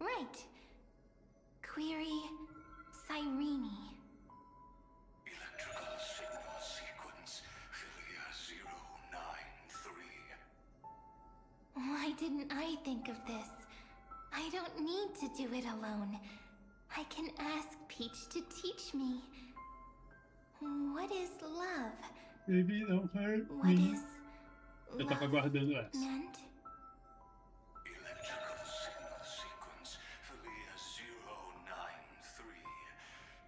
Right. Query Cyrene. Electrical signal sequence Philia 093. Why didn't I think of this? I don't need to do it alone. I can ask Peach to teach me. What is love? Baby, don't hurt What me. is Eu tava guardando essa. meant? Electrical signal sequence Philia 093.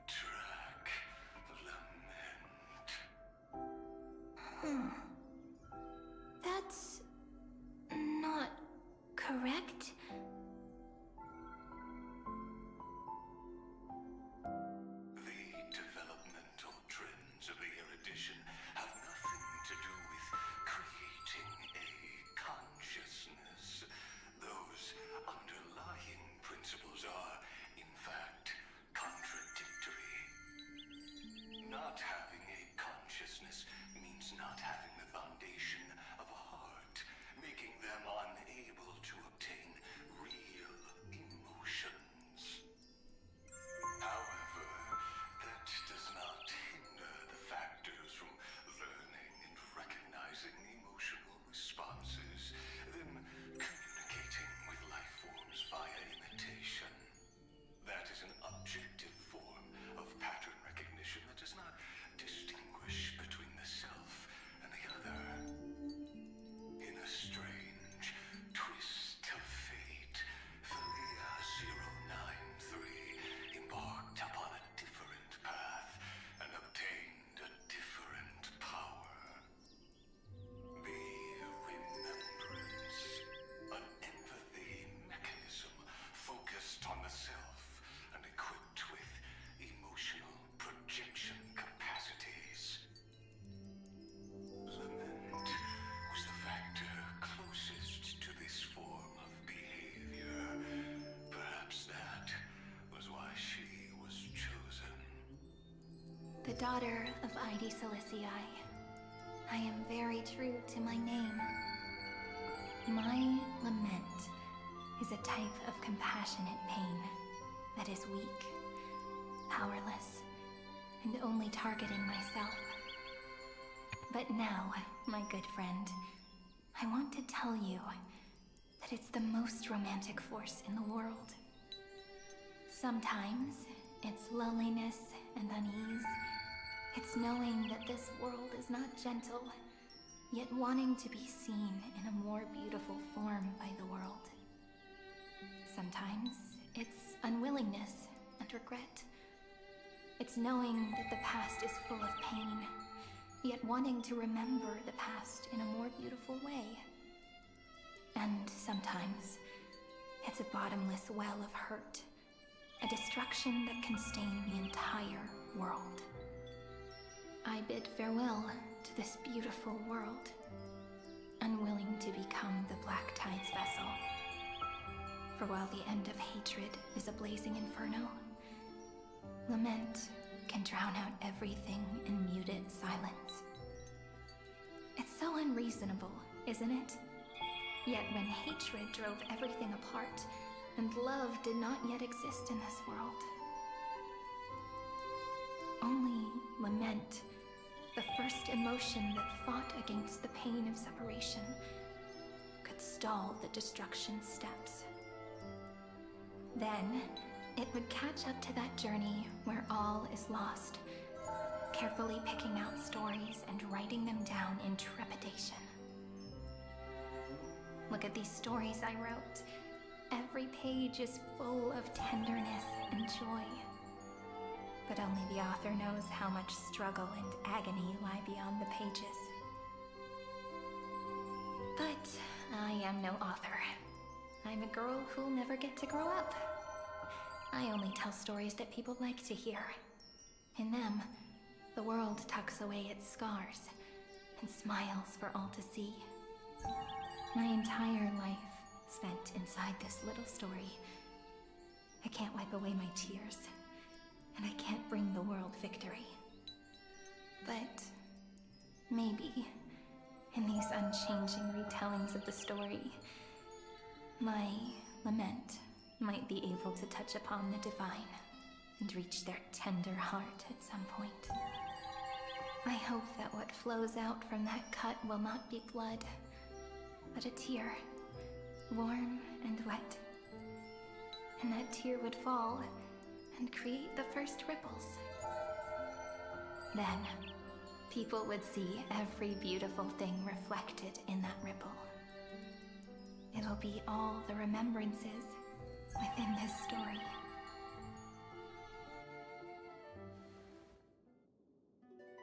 Track lament. That's not correct. The developmental trends of the erudition have nothing to do with creating a consciousness. Those underlying principles are, in fact, contradictory. Not having a consciousness means not having the foundation of a heart, making them unable to obtain real emotions. However, that does not hinder the factors from learning and recognizing emotional responses, them communicating with life forms via imitation. That is an objective form of pattern recognition that does not distinguish between the self and the other. In a strange twist of fate, Philia 093 embarked upon a different path and obtained a different power. The remembrance, an empathy mechanism focused on the self and equipped with emotional projection capacities. Lament was the factor closest to this form of behavior. Perhaps that was why she was chosen. The daughter of Id Silicii. I am very true to my name. My lament is a type of compassionate pain that is weak, powerless, and only targeting myself. But now, my good friend, I want to tell you that it's the most romantic force in the world. Sometimes it's loneliness and unease. It's knowing that this world is not gentle, yet wanting to be seen in a more beautiful form by the world. Sometimes it's unwillingness and regret. It's knowing that the past is full of pain, yet wanting to remember the past in a more beautiful way. And sometimes it's a bottomless well of hurt, a destruction that can stain the entire world. I bid farewell to this beautiful world, unwilling to become the Black Tide's vessel. For while the end of hatred is a blazing inferno, lament can drown out everything in muted silence. It's so unreasonable, isn't it? Yet when hatred drove everything apart, and love did not yet exist in this world, only lament, the first emotion that fought against the pain of separation, could stall the destruction steps. Then, it would catch up to that journey where all is lost, carefully picking out stories and writing them down in trepidation. Look at these stories I wrote. Every page is full of tenderness and joy. But only the author knows how much struggle and agony lie beyond the pages. But I am no author. I'm a girl who'll never get to grow up. I only tell stories that people like to hear. In them, the world tucks away its scars and smiles for all to see. My entire life spent inside this little story. I can't wipe away my tears, and I can't bring the world victory. But maybe, in these unchanging retellings of the story, my lament might be able to touch upon the divine and reach their tender heart at some point. I hope that what flows out from that cut will not be blood, but a tear, warm and wet. And that tear would fall and create the first ripples. Then, people would see every beautiful thing reflected in that ripple. It'll be all the remembrances within this story.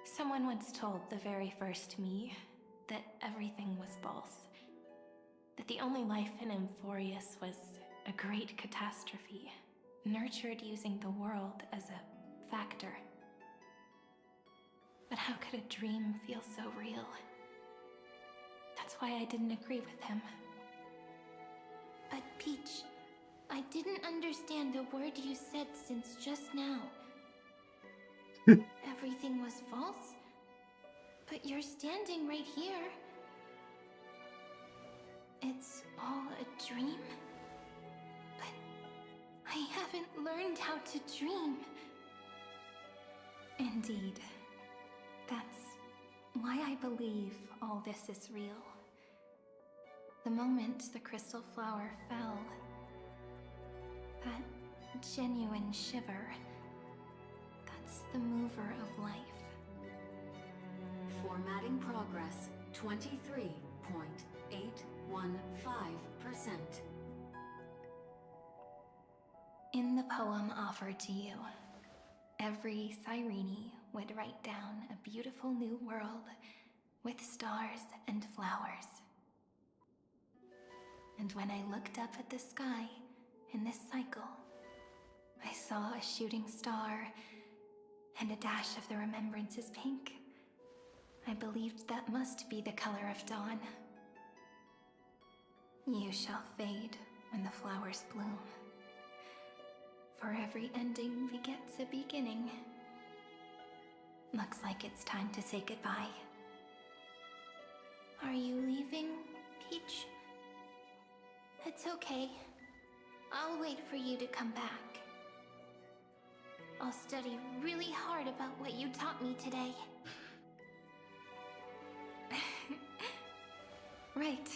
Someone once told the very first me that everything was false. That the only life in Amphoreus was a great catastrophe, nurtured using the world as a factor. But how could a dream feel so real? That's why I didn't agree with him. But Peach, I didn't understand a word you said since just now. Everything was false? But you're standing right here. It's all a dream? But I haven't learned how to dream. Indeed. That's why I believe all this is real. The moment the crystal flower fell, that genuine shiver, that's the mover of life. Formatting progress 23.815%. In the poem offered to you, every Cyrene would write down a beautiful new world with stars and flowers. And when I looked up at the sky in this cycle, I saw a shooting star and a dash of the remembrances pink. I believed that must be the color of dawn. You shall fade when the flowers bloom. For every ending begets a beginning. Looks like it's time to say goodbye. Are you leaving, Peach? It's okay. I'll wait for you to come back. I'll study really hard about what you taught me today. Right.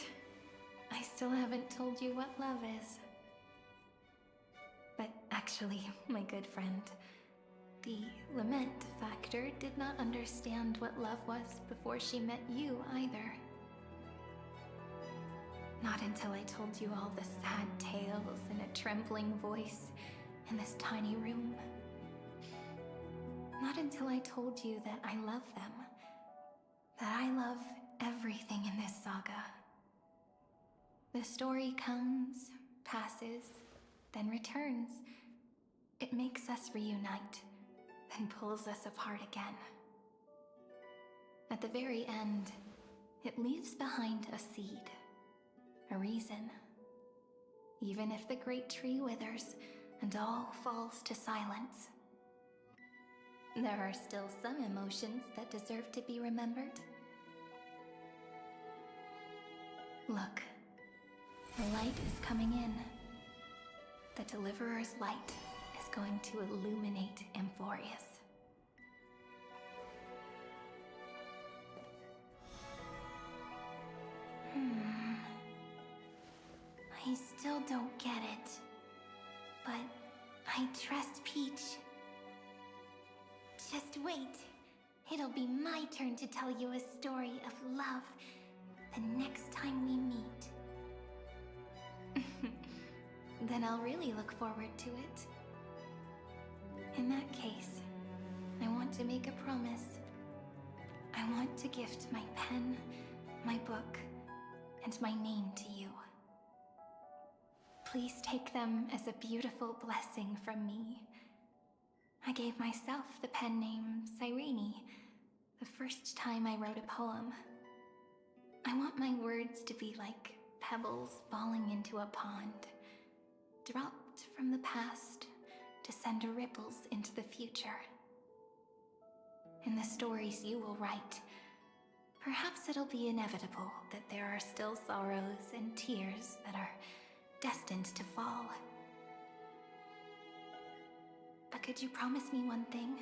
I still haven't told you what love is. But actually, my good friend, the lament factor did not understand what love was before she met you either. Not until I told you all the sad tales in a trembling voice in this tiny room. Not until I told you that I love them. That I love everything in this saga. The story comes, passes, then returns. It makes us reunite, then pulls us apart again. At the very end, it leaves behind a seed, a reason. Even if the great tree withers and all falls to silence, there are still some emotions that deserve to be remembered. Look, the light is coming in. The Deliverer's light is going to illuminate Amphoreus. I still don't get it. But I trust Peach. Just wait. It'll be my turn to tell you a story of love the next time we meet. Then I'll really look forward to it. In that case, I want to make a promise. I want to gift my pen, my book, and my name to you. Please take them as a beautiful blessing from me. I gave myself the pen name Cyrene the first time I wrote a poem. I want my words to be like pebbles falling into a pond, dropped from the past to send ripples into the future. In the stories you will write, perhaps it'll be inevitable that there are still sorrows and tears that are destined to fall. But could you promise me one thing?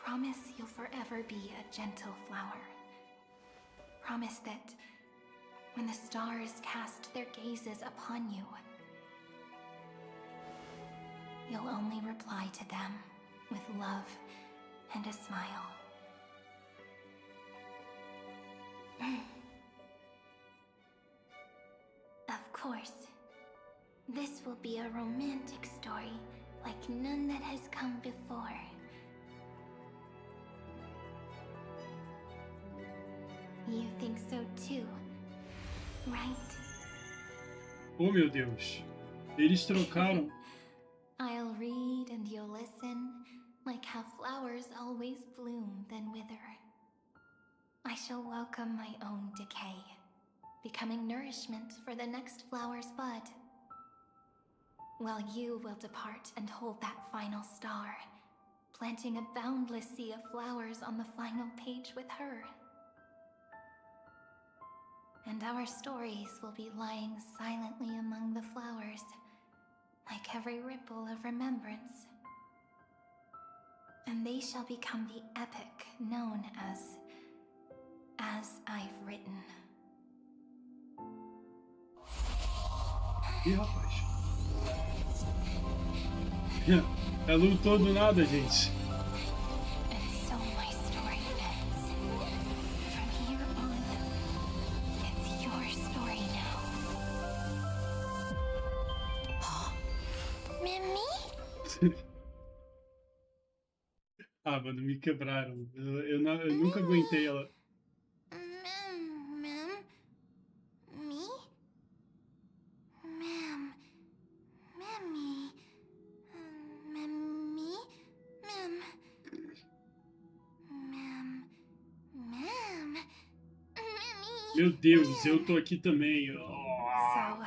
Promise you'll forever be a gentle flower. Promise that when the stars cast their gazes upon you, you'll only reply to them with love and a smile. Of course, this will be a romantic story like none that has come before. You think so too, right? Oh meu Deus, eles trocaram. I'll read and you'll listen, like how flowers always bloom then wither. I shall welcome my own decay, becoming nourishment for the next flower's bud. While you will depart and hold that final star, planting a boundless sea of flowers on the final page with her. And our stories will be lying silently among the flowers, like every ripple of remembrance. And they shall become the epic known as I've Written. Ih, rapaz. Ela lutou do nada, gente. And so my story ends. From here on, it's your story now. Mimi? Ah, mano, me quebraram. Eu nunca aguentei ela. Meu Deus, eu tô aqui também. So,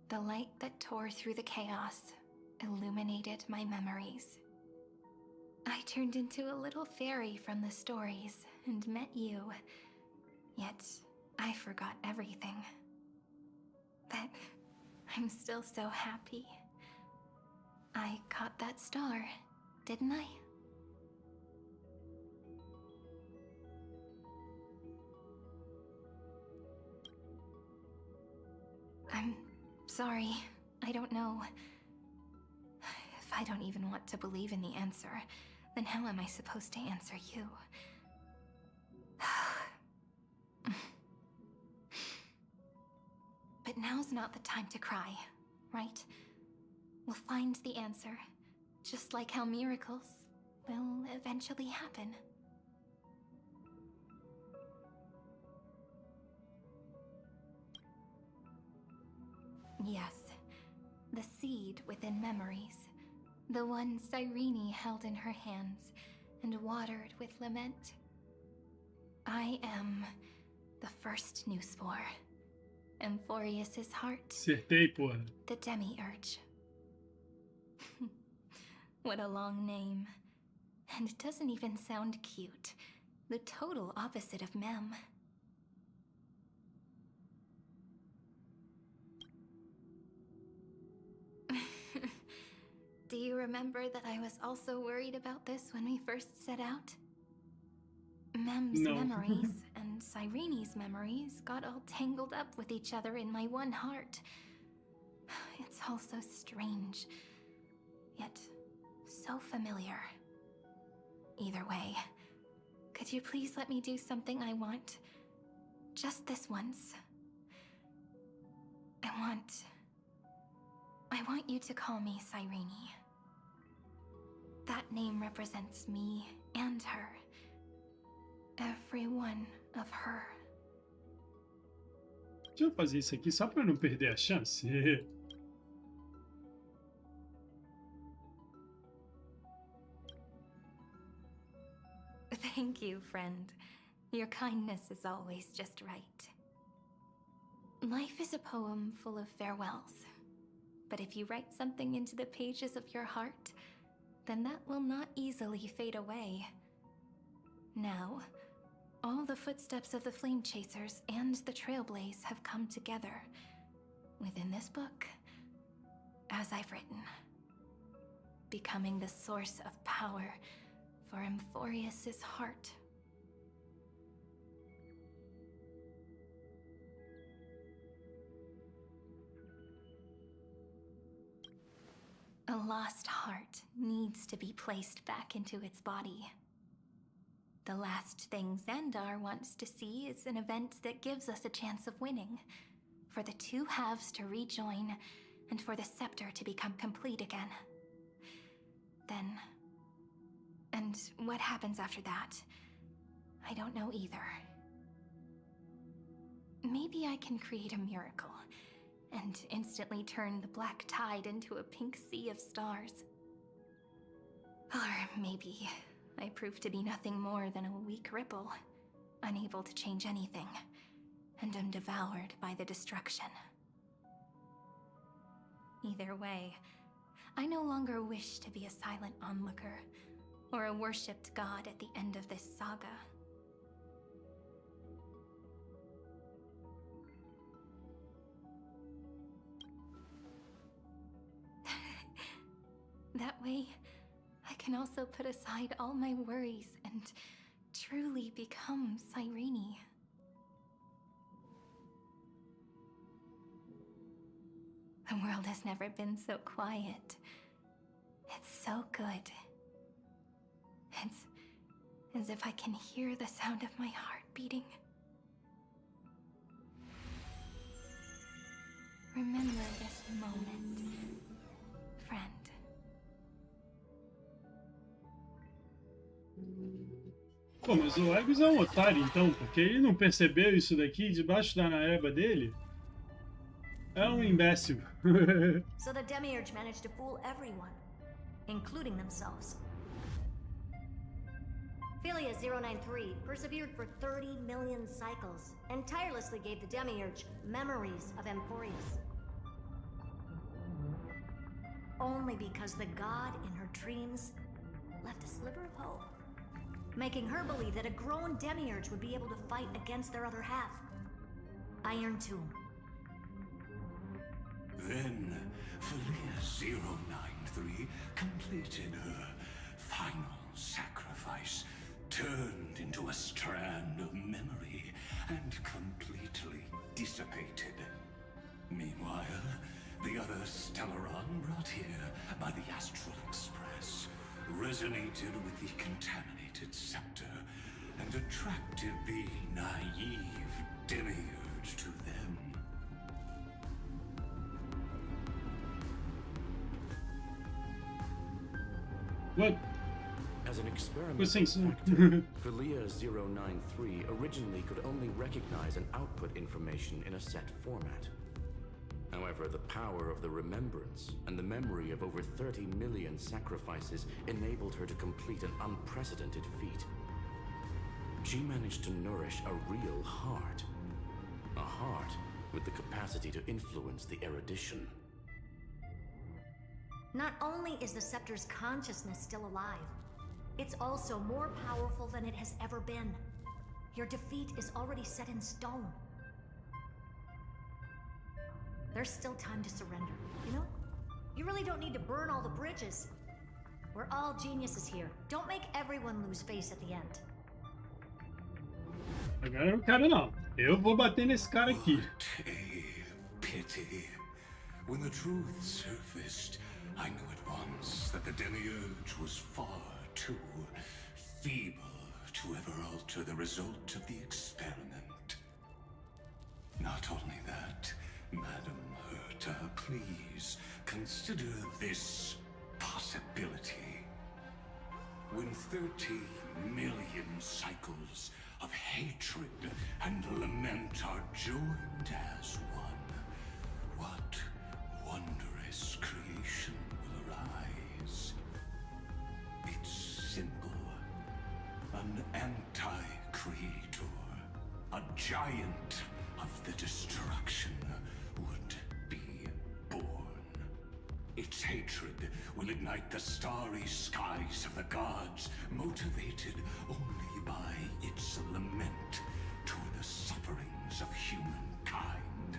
the light that tore through the chaos illuminated my memories. I turned into a little fairy from the stories and met you. Yet, I forgot everything. But I'm still so happy. I caught that star, didn't I? I'm sorry. I don't know. If I don't even want to believe in the answer, then how am I supposed to answer you? But now's not the time to cry, right? We'll find the answer, just like how miracles will eventually happen. Yes, the seed within memories, the one Cyrene held in her hands and watered with lament. I am the first new spore, Amphoreus' heart, Acertei, porra. the demiurge. What a long name. And it doesn't even sound cute. The total opposite of mem. Do you remember that I was also worried about this when we first set out? Mem's memories and Cyrene's memories got all tangled up with each other in my one heart. It's all so strange, yet so familiar. Either way, could you please let me do something I want? Just this once. I want you to call me Cyrene. That name represents me and her. Every one of her. Deixa eu fazer isso aqui só pra não perder a chance. Thank you, friend. Your kindness is always just right. Life is a poem full of farewells. But if you write something into the pages of your heart, then that will not easily fade away. Now, all the footsteps of the Flame Chasers and the Trailblaze have come together within this book, as I've written, becoming the source of power for Amphoreus' heart. A lost heart needs to be placed back into its body. The last thing Xandar wants to see is an event that gives us a chance of winning, for the two halves to rejoin, and for the scepter to become complete again. Then... and what happens after that, I don't know either. Maybe I can create a miracle, and instantly turn the black tide into a pink sea of stars. Or maybe I prove to be nothing more than a weak ripple, unable to change anything, and am devoured by the destruction. Either way, I no longer wish to be a silent onlooker, or a worshipped god at the end of this saga. That way, I can also put aside all my worries and truly become Cyrene. The world has never been so quiet. It's so good. It's as if I can hear the sound of my heart beating. Remember this moment, friend. Pô, mas o Egos é um otário então, porque ele não percebeu isso daqui debaixo da naeba dele? É um imbécil. So the Demiurge managed to fool everyone, including themselves. Philia 093 persevered for 30 million cycles and tirelessly gave the Demiurge memories of Amphoreus. Only because the god in her dreams left a sliver of hope, making her believe that a grown Demiurge would be able to fight against their other half, Iron Tomb. Then, Philia 093 completed her final sacrifice, turned into a strand of memory, and completely dissipated. Meanwhile, the other Stellaron brought here by the Astral Express resonated with the contaminated scepter and attracted the naive Demiurge to them. What? As an experiment, Listen, Philia 093 originally could only recognize and output information in a set format. However, the power of the remembrance and the memory of over 30 million sacrifices enabled her to complete an unprecedented feat. She managed to nourish a real heart. A heart with the capacity to influence the erudition. Not only is the scepter's consciousness still alive, it's also more powerful than it has ever been. Your defeat is already set in stone. There's still time to surrender, you know? You really don't need to burn all the bridges. We're all geniuses here. Don't make everyone lose face at the end. Agora eu quero não. Eu vou bater nesse cara aqui. What a pity. When the truth surfaced, I knew at once that the Demiurge was far too feeble to ever alter the result of the experiment. Not only that, Madam Herta, please consider this possibility. When 30 million cycles of hatred and lament are joined as one. What wondrous creation will arise? It's simple. An anti-creator, a giant of the destruction would be born. Its hatred will ignite the starry skies of the gods, motivated only by its lament toward the sufferings of humankind.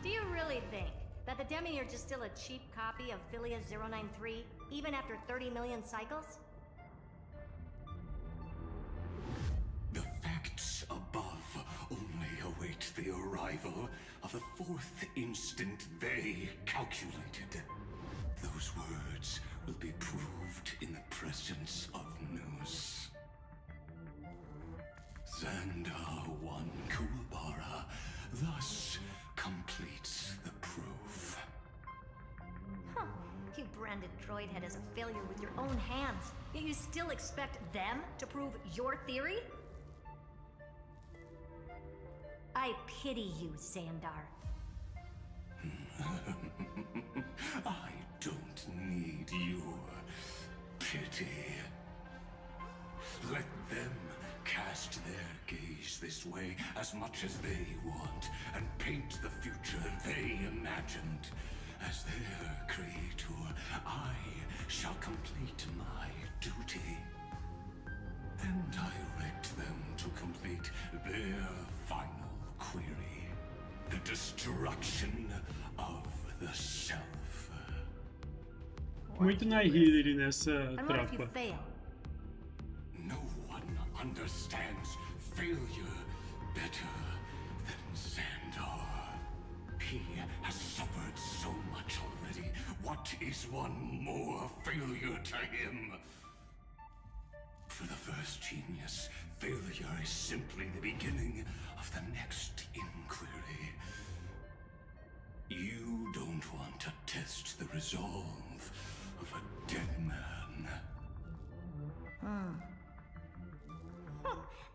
Do you really think that the Demiurge is still a cheap copy of Philia 093, even after 30 million cycles? The facts above only await the arrival of the fourth instant they calculated. Those words will be proved in the presence of Nous. Xandar 1 Kuwabara thus completes the proof. Huh. You branded Droidhead as a failure with your own hands, yet you still expect them to prove your theory? I pity you, Xandar. I don't need your pity. Let them cast their gaze this way as much as they want, and paint the future they imagined. As their creator, I shall complete my duty and direct them to complete their final query. The destruction of the self. Muito na Hillary nessa And what if you tropa. fail? No one understands failure better than Xandar. He has suffered so much already. What is one more failure to him? For the first genius, failure is simply the beginning of the next inquiry. You don't want to test the resolve of a dead man.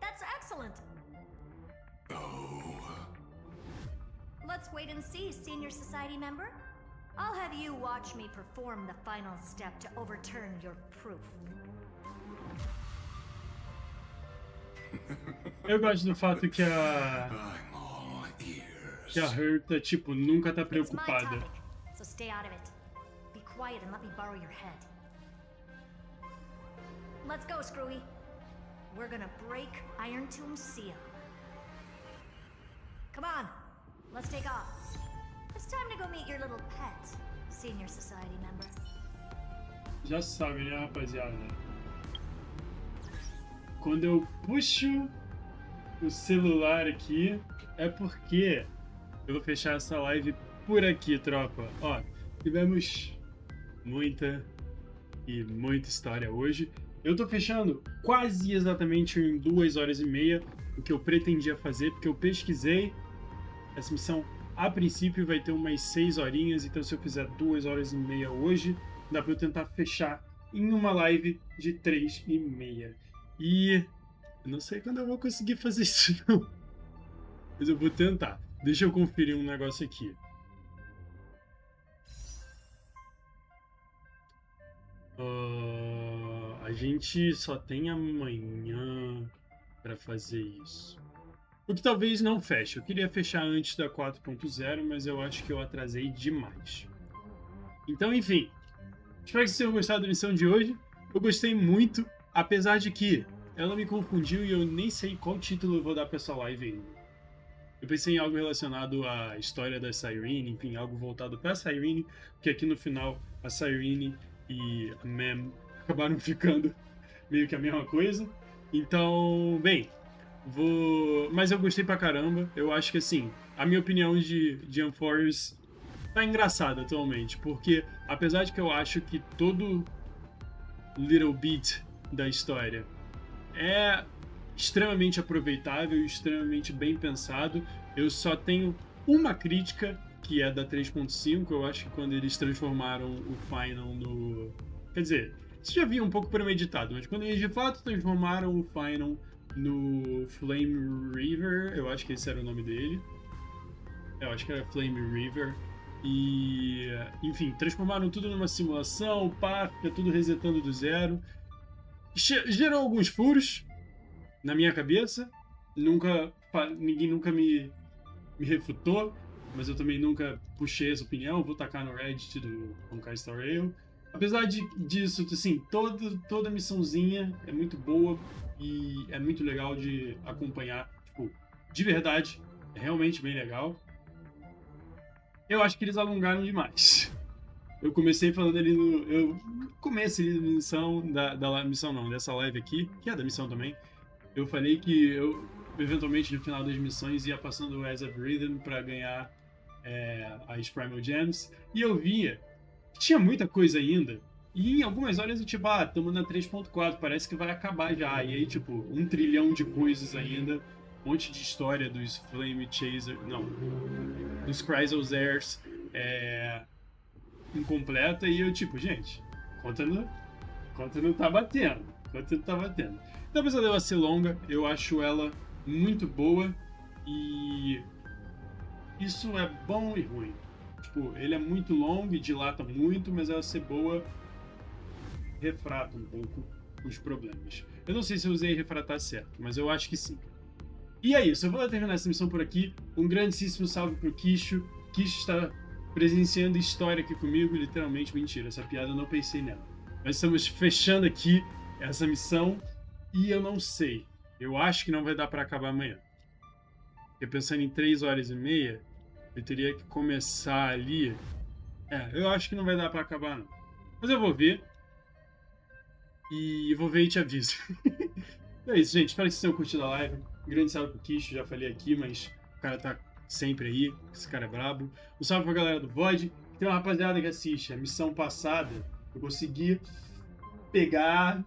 That's excellent. Oh. Let's wait and see, Senior Society member. I'll have you watch me perform the final step to overturn your proof. Eu gosto do fato que a Her tá, tipo, nunca tá It's my preocupada. topic, so stay out of it. Be quiet and let me borrow your head. Let's go, Screwy. We're gonna break Iron Tomb's seal. Come on, let's take off. It's time to go meet your little pet, Senior Society member. Já sabe, né, rapaziada? Quando eu puxo o celular aqui, é porque eu vou fechar essa live por aqui, tropa. Ó, tivemos muita história hoje. Eu tô fechando quase exatamente em 2 horas e meia o que eu pretendia fazer, porque eu pesquisei. Essa missão, a princípio, vai ter umas 6 horinhas, então se eu fizer 2 horas e meia hoje, dá pra eu tentar fechar em uma live de 3 e meia. E eu não sei quando eu vou conseguir fazer isso, não. Mas eu vou tentar. Deixa eu conferir um negócio aqui. A gente só tem amanhã para fazer isso. O que talvez não feche. Eu queria fechar antes da 4.0, mas eu acho que eu atrasei demais. Então, enfim. Espero que vocês tenham gostado da missão de hoje. Eu gostei muito, apesar de que ela me confundiu e eu nem sei qual título eu vou dar para essa live ainda. Eu pensei em algo relacionado à história da Cyrene, enfim, algo voltado para a Cyrene, porque aqui no final a Cyrene e a Mem acabaram ficando meio que a mesma coisa. Então, bem, mas eu gostei pra caramba. Eu acho que, assim, a minha opinião de Amphoreus tá engraçada atualmente, porque apesar de que eu acho que todo little bit da história é extremamente aproveitável e extremamente bem pensado, eu só tenho uma crítica, que é da 3.5. Eu acho que quando eles transformaram o Final no... Quer dizer, isso já vinha um pouco premeditado, mas quando eles de fato transformaram o Final no Flame River, eu acho que esse era o nome dele. Eu acho que era Flame River. E, enfim, transformaram tudo numa simulação, pá, fica tudo resetando do zero. Gerou alguns furos na minha cabeça. Ninguém nunca me refutou, mas eu também nunca puxei essa opinião. Vou tacar no Reddit do Honkai Star Rail. Apesar disso, assim, toda missãozinha é muito boa e é muito legal de acompanhar. Tipo, de verdade, é realmente bem legal. Eu acho que eles alongaram demais. Eu comecei falando ali no... Eu comecei a missão da missão não, dessa live aqui, que é da missão também. Eu falei que eu, eventualmente, no final das missões, ia passando o As of Rhythm pra ganhar as Primal Gems. E eu via que tinha muita coisa ainda. E em algumas horas eu tipo, estamos na 3.4, parece que vai acabar já. E aí, tipo, 1 trilhão de coisas ainda. Um monte de história dos Flame Chaser... Não. Dos Chrysosairs incompleta. E eu, tipo, gente, conta não tá batendo. Conta não tá batendo. Então, apesar dela ser longa, eu acho ela muito boa. E isso é bom e ruim. Tipo, ele é muito longo e dilata muito, mas ela ser boa refrata um pouco os problemas. Eu não sei se eu usei refratar certo, mas eu acho que sim. E é isso, eu vou terminar essa missão por aqui. Um grandíssimo salve pro Kisho. Kisho está presenciando história aqui comigo, literalmente. Mentira, essa piada eu não pensei nela. Mas estamos fechando aqui essa missão e eu não sei. Eu acho que não vai dar para acabar amanhã. Porque pensando em 3 horas e meia, eu teria que começar ali. Eu acho que não vai dar para acabar não. Mas eu vou ver. E vou ver e te aviso. Então é isso, gente. Espero que vocês tenham curtido a live. Um grande salve pro Kisho, já falei aqui, mas o cara tá sempre aí. Esse cara é brabo. Um salve pra galera do Void. Tem uma rapaziada que assiste. A missão passada, eu consegui pegar.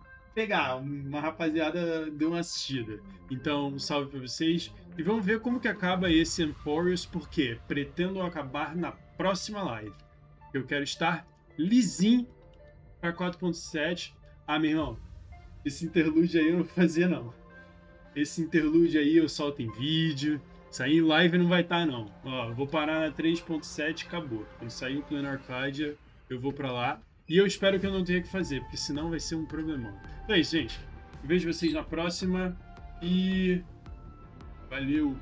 Uma rapaziada deu uma assistida. Então, um salve pra vocês. E vamos ver como que acaba esse Amphoreus, porque pretendo acabar na próxima live. Eu quero estar lisinho pra 4.7. Meu irmão, esse interlúdio aí eu não vou fazer, não. Esse interlúdio aí eu solto em vídeo. Isso aí em live não vai estar, não. Ó, eu vou parar na 3.7 e acabou. Quando sair o Plano Arcadia, eu vou pra lá. E eu espero que eu não tenha que fazer, porque senão vai ser um problemão. Então é isso, gente. Vejo vocês na próxima. E... valeu!